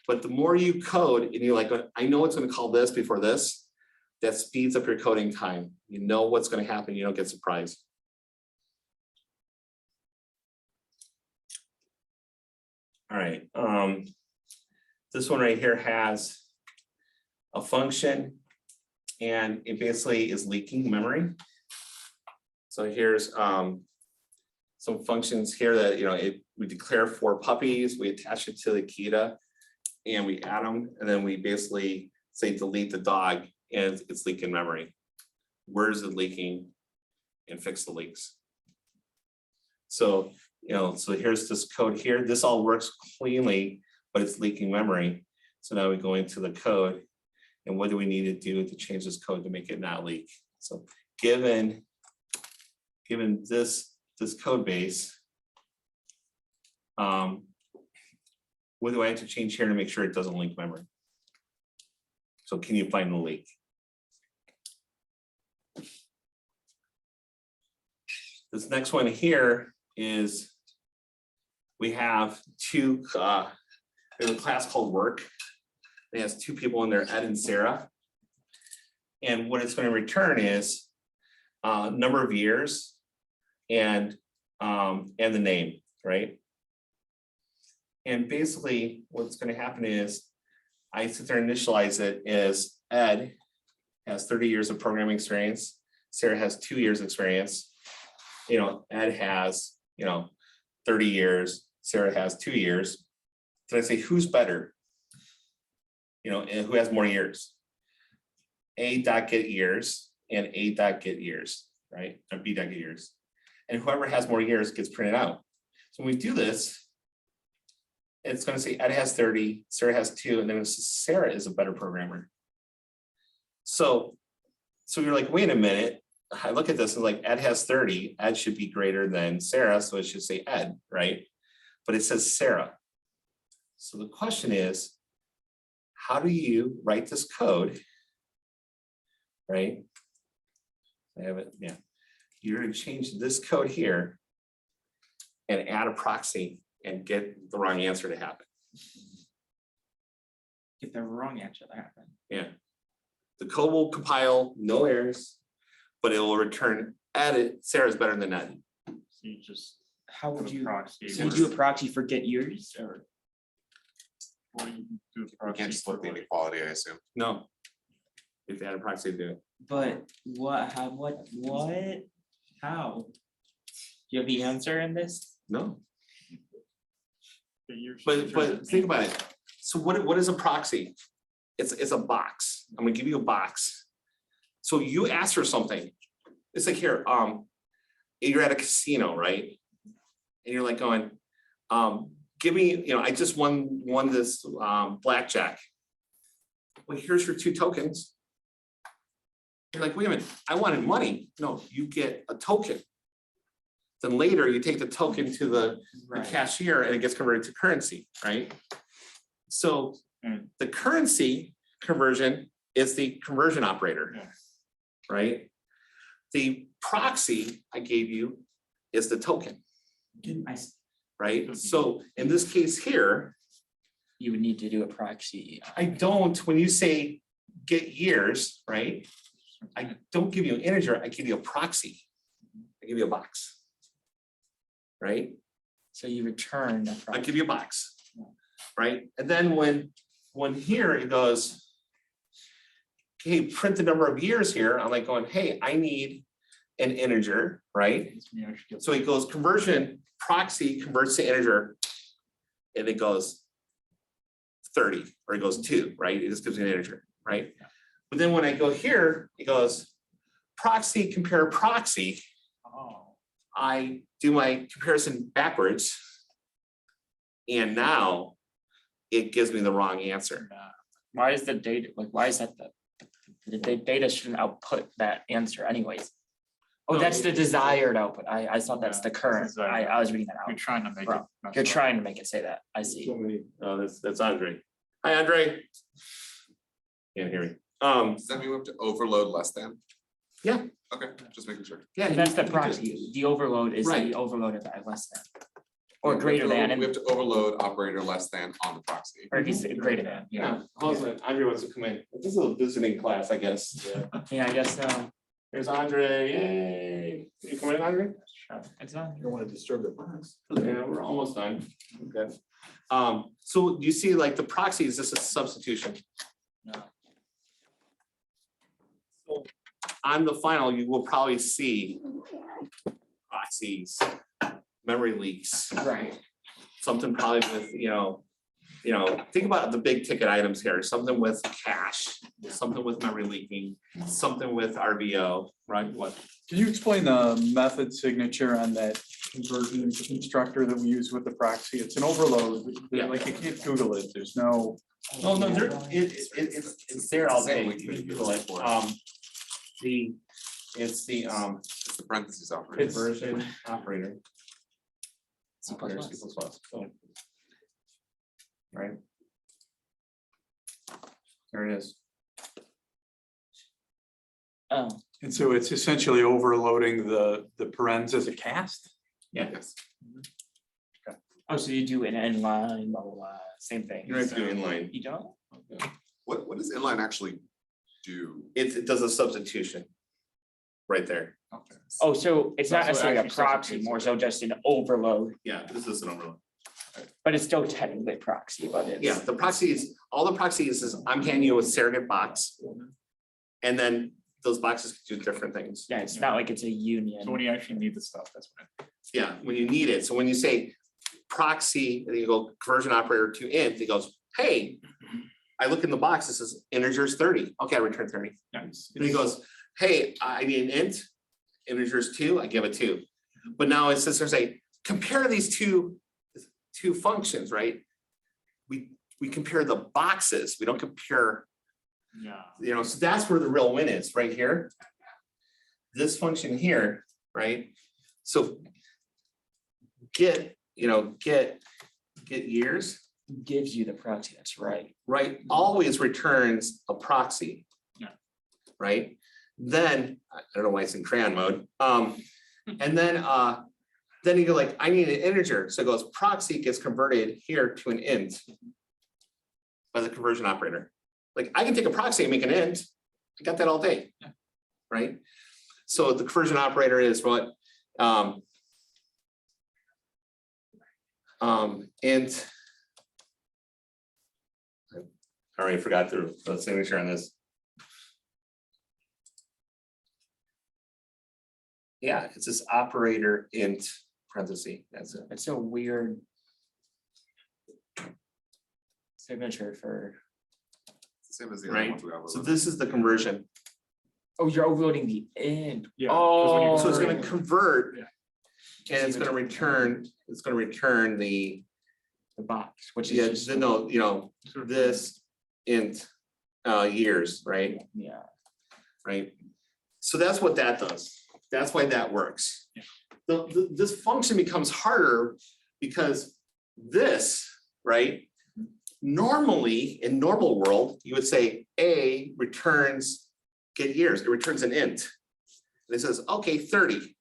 But the more you code and you're like, I know it's going to call this before this, that speeds up your coding time. You know what's going to happen. You don't get surprised. All right. This one right here has a function and it basically is leaking memory. So here's some functions here that, we declare 4 puppies, we attach it to the Kita and we add them. And then we basically say delete the dog and it's leaking memory. Where is it leaking and fix the leaks? So, so here's this code here. This all works cleanly, but it's leaking memory. So now we go into the code and what do we need to do to change this code to make it not leak? So given this code base, what do I have to change here to make sure it doesn't leak memory? So can you find the leak? This next one here is we have there's a class called work. It has 2 people in there, Ed and Sarah. And what it's going to return is number of years and the name, right? And basically what's going to happen is I sit there and initialize it as Ed has 30 years of programming experience. Sarah has 2 years experience. Ed has, 30 years. Sarah has 2 years. Did I say who's better? And who has more years? A dot get years and A dot get years, right? Or B dot get years. And whoever has more years gets printed out. So when we do this, it's going to say Ed has 30, Sarah has 2, and then Sarah is a better programmer. So you're like, wait a minute. I look at this and like Ed has 30, Ed should be greater than Sarah, so it should say Ed, right? But it says Sarah. So the question is, how do you write this code, right? I have it, yeah. You're going to change this code here and add a proxy and get the wrong answer to happen. Get the wrong answer to happen. Yeah. The code will compile, no errors, but it will return Ed, Sarah's better than Ed. So you just How would do a you, proxy. so you do a proxy for get years or? Or you do a You proxy can't split for the like- inequality, I assume. No. If they add a proxy to do it. But what, how, what, how? you have the answer in this? No, But you're- but think about it. So what is a proxy? It's a box. I'm gonna give you a box. So you ask for something. It's like here, you're at a casino, right? And you're like going, give me, I just won this blackjack. Well, here's your 2 tokens. You're like, wait a minute, I wanted money. No, you get a token. Then later you take the token to the cashier and it gets converted to currency, right? So the currency conversion is the conversion operator, Yeah. right? The proxy I gave you is the token, right? So in this case here, You would need to do a proxy. I don't, when you say get years, right? I don't give you an integer, I give you a proxy. I give you a box. Right? So you return. a I proxy. give you a box. Right? And then when here it goes, okay, print the number of years here, I'm like going, hey, I need an integer, right? So it goes conversion, proxy converts to integer, and it goes 30, or it goes 2, right? It just gives me an integer, right? But then when I go here, it goes proxy compare proxy. Oh. I do my comparison backwards. And now it gives me the wrong answer. Why is the data, like, why is that the data shouldn't output that answer anyways? Oh, No, that's the desired output. I thought that's the current. I was reading that You're out. trying to make it. Wrong. mess You're up. trying to make it say that. I see. Oh, that's Andre. Hi, Andre. Can't hear me. Does that mean we have to overload less than? Yeah. Okay, just making sure. Yeah. That's the you proxy. The overload is Right. the overloaded by less than. Or We have greater to- than, We and have to overload operator less than on the proxy. or at least greater than, yeah. Yeah, how's it? Andre wants to come in. This is a visiting class, I guess. Yeah, I guess so. There's Andre, yay. You coming in, Andre? It's on. You don't want to disturb the box. Yeah, we're almost done. Okay. So you see like the proxy is just a substitution. No. So on the final, you will probably see proxies, memory leaks, Right. something probably with, think about the big ticket items here, something with cache, something with memory leaking, something with RVO, right? What? Can you explain the method signature on that conversion instructor that we use with the proxy? It's an overload, Yeah. like you can't Google it, there's no. Oh, no, it's there all day. You can Google it. It's the It's the parentheses operator. conversion operator. C++. Operator, C++. So, right? There it is. Oh, And so it's essentially overloading the parens as a cast? Yeah. Yes. oh, so you do an inline, blah, blah, blah, same thing. You don't have to do inline. You don't? What does inline actually do? It does a substitution. Right there. Okay. Oh, so it's not That's what necessarily a actually proxy, substitutes more it. so just an overload, Yeah, this is an overload. but it's still technically a proxy, but it's. Yeah, the proxy is, all the proxy is I'm handing you a surrogate box. And then those boxes can do different things. Yeah, it's not like it's a So when union. you actually need the stuff, that's when. Yeah, when you need it. So when you say proxy, and you go conversion operator to int, it goes, hey. I look in the box, it says integers 30. Okay, I return 30. Nice. And he goes, hey, I need an int, integers 2, I give it 2. But now it says, say, compare these two functions, right? We compare the boxes, we don't compare, Yeah. so that's where the real win is, right here. This function here, right? So get years, Gives you the proxy, that's right. right, always returns a proxy. Yeah. Right? Then, I don't know why it's in crayon mode, and then you go like, I need an integer, so it goes proxy gets converted here to an int by the conversion operator. Like, I can take a proxy and make an int, I got that all day. Yeah. Right? So the conversion operator is what, int. I already forgot the signature on this. Yeah, it's this operator int parenthesis, that's it. It's a weird signature for, Same as the other Right, ones we have. so this is the conversion. oh, you're overloading the end. Yeah, 'cause when you- Oh. So it's gonna convert. Yeah. And it's gonna return the, The box, which yeah, is just. no, you know, this int years, right? Yeah, Right? So that's what that does. That's why that works. This function becomes harder because this, right? Normally, in normal world, you would say A returns, get years, it returns an int. And it says, okay, 30.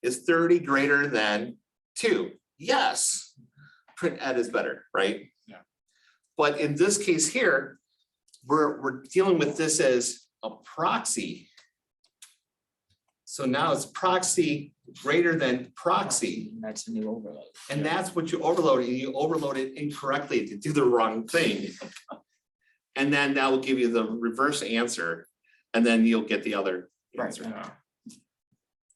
Is 30 greater than 2? Yes. Print ed is better, right? Yeah. But in this case here, we're dealing with this as a proxy. So now it's proxy greater than proxy. that's a new overload. And that's what you overload, and you overload it incorrectly to do the wrong thing. And then that will give you the reverse answer, and then you'll get the other Right. answer. Yeah.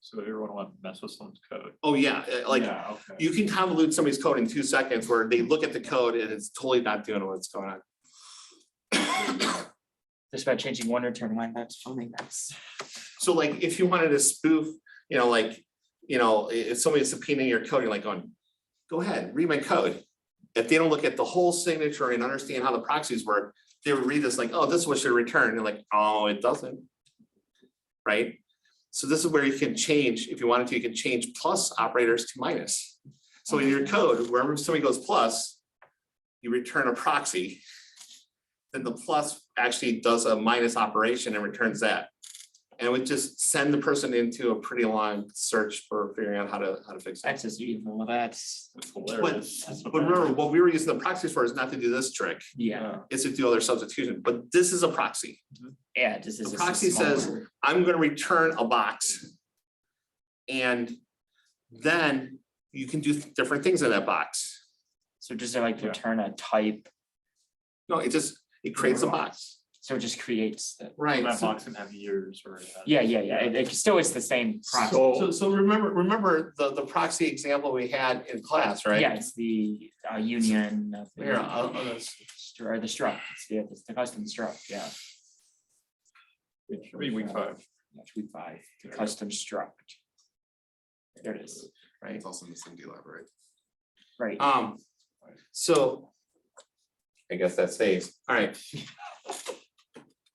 So everyone want to mess with someone's code. Oh, yeah, like Yeah, okay. you can convolute somebody's code in 2 seconds where they look at the code and it's totally not doing what's going on. Just by changing one return line, that's funny, that's. So like, if you wanted to spoof, if somebody's subpoenaing your code, you're like going, go ahead, read my code. If they don't look at the whole signature and understand how the proxies work, they would read this like, oh, this is what should return. You're like, oh, it doesn't. Right? So this is where you can change, if you wanted to, you can change plus operators to minus. So in your code, wherever somebody goes plus, you return a proxy. Then the plus actually does a minus operation and returns that. And it would just send the person into a pretty long search for figuring out how to fix it. That's just evil, that's, It's hilarious. But remember, what we were using the proxies for is not to do this trick, yeah, it's to do other substitution, but this is a proxy. yeah, this is. The just a proxy says, smaller- I'm gonna return a box. And then you can do different things in that box. So just to like Yeah. return a type, No, it creates a box. so it just creates the, Right. That So- box can have years or. yeah, it still is the same process. So remember the proxy example we had in class, right? Yeah, it's the union of the. Here, Or the struct, it's the custom struct, yeah. Week 5. That's week 5, the custom struct. There it is, right? It's also in the SIMD lab, right? right, So I guess that stays. All right.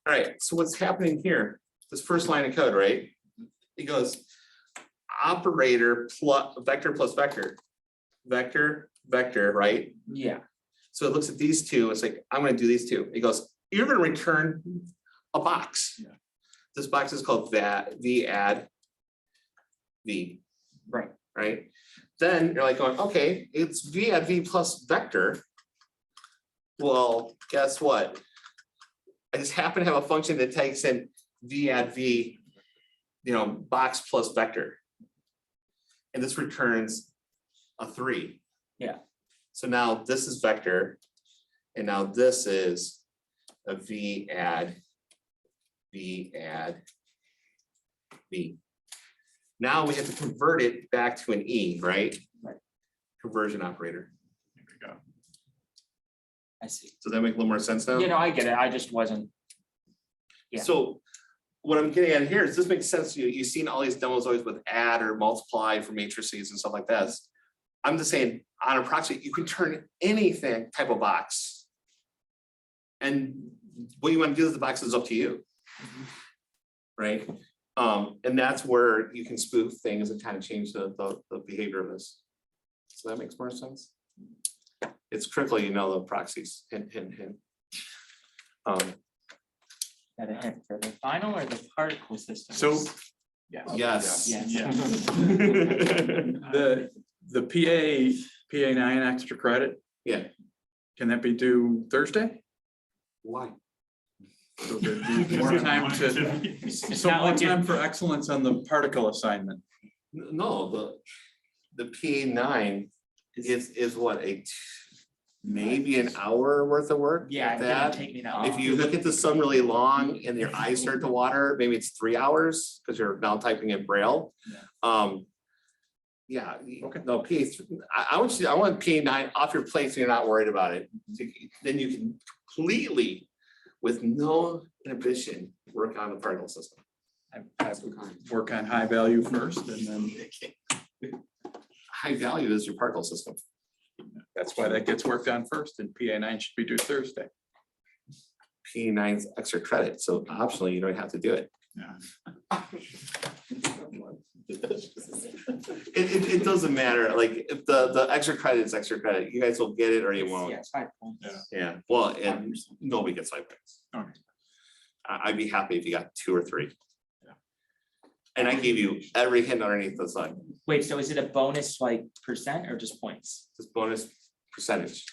All right, so what's happening here? This first line of code, right? It goes operator plus vector plus vector. Vector, vector, right? yeah, So it looks at these two, it's like, I'm gonna do these two. It goes, you're gonna return a box. Yeah. This box is called v add v, right, right? Then you're like going, okay, it's v add v plus vector. Well, guess what? I just happen to have a function that takes in v add v, box plus vector. And this returns a 3. Yeah. So now this is vector, and now this is a v add v. Now we have to convert it back to an e, right? Right. Conversion operator. Here we go. I see. Does that make a little more sense now? I get it, I just wasn't. Yeah. So what I'm getting at here is this makes sense to you. You've seen all these demos always with add or multiply for matrices and stuff like that. I'm just saying on a proxy, you can turn anything type of box. And what you want to do with the box is up to you. Right? And that's where you can spoof things and kind of change the behavior of this. So that makes more sense. It's critical, the proxies, hint. Got a hint for the final or the particle system? So Yes. Yes. Yeah. the PA9 extra credit, Yeah. can that be due Thursday? Why? So there'd be more time to, so not more like you- time for excellence on the particle assignment. No, the PA9 is what, maybe an hour worth of work. Yeah, if it that. didn't take me that If long. you look at the sun really long and your eyes start to water, maybe it's 3 hours because you're now typing in Braille. Yeah, no, I want PA9 off your plate so you're not worried about it. Then you can completely, with no inhibition, work on the particle system. I would work on high value first and then High value is your particle system. that's why that gets worked on first and PA9 should be due Thursday. PA9's extra credit, so optionally you don't have to do it. It doesn't matter, like, if the extra credit is extra credit, you guys will get it or you won't. Yeah, it's 5 points. Yeah, well, and nobody gets 5 points. Okay. I'd be happy if you got 2 or 3. And I gave you every hint underneath the sun, Wait, so is it a bonus like percent or just points? this bonus percentage,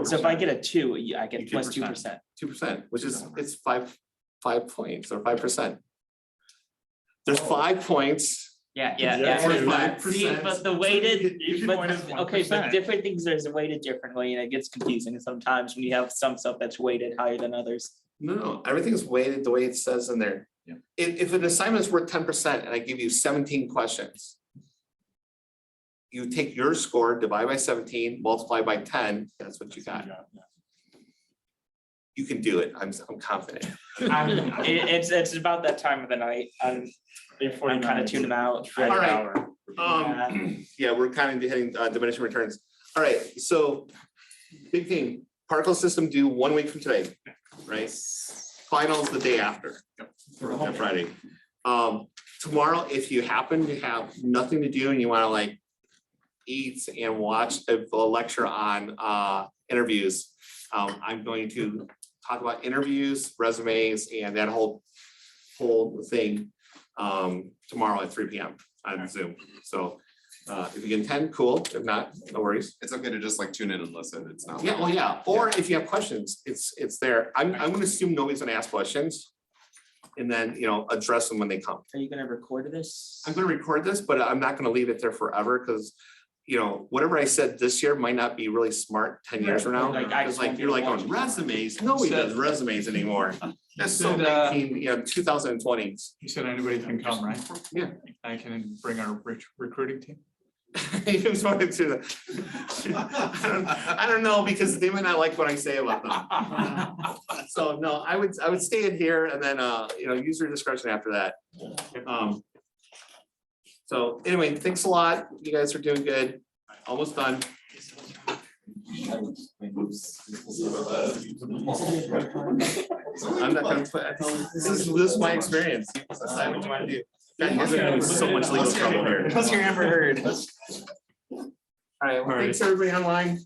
So if I get a 2, I get You plus 2%. 2%. 2%, which is, it's 5 points or 5%. There's 5 points. Yeah, Yeah, yeah, or yeah. 5%. See, but the weighted, Each but, point is okay, but 1%. different things are weighted differently and it gets confusing sometimes when you have some stuff that's weighted higher than others. No, everything is weighted the way it says in there. Yeah. If an assignment is worth 10% and I give you 17 questions. You take your score, divide by 17, multiply by 10, that's what you got. You can do it, I'm confident. It's about that time of the night. I'm kind of tuning out. All right. Yeah, we're kind of hitting diminishing returns. All right, so big thing, particle system due 1 week from today, right? Finals the day after, on Friday. Tomorrow, if you happen to have nothing to do and you want to like eat and watch a lecture on interviews, I'm going to talk about interviews, resumes, and that whole thing tomorrow at 3 p.m. on Zoom. So if you can attend, cool. If not, no worries. It's okay to just like tune in and listen. It's not. Yeah, well, yeah. Or if you have questions, it's there. I'm gonna assume nobody's gonna ask questions. And then, you know, address them when they come. Are you gonna record this? I'm gonna record this, but I'm not gonna leave it there forever because, you know, whatever I said this year might not be really smart 10 years from now. Like, I Because just like, won't you're be like, watching. on resumes, nobody does resumes anymore. That's so Did, 2020. You said anybody can come, right? Yeah. I can bring our recruiting team. You just wanted to. I don't know, because they might not like what I say about them. So no, I would stay in here and then, you know, use your discretion after that. So anyway, thanks a lot. You guys are doing good. Almost done. I'm not gonna put, this is my experience. Decide what you wanna do. God, you're gonna have so much legal trouble here. Plus your Amber Heard. All right, well, thanks everybody online.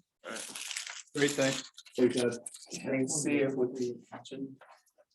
Great, thanks. Thanks, see you with the action.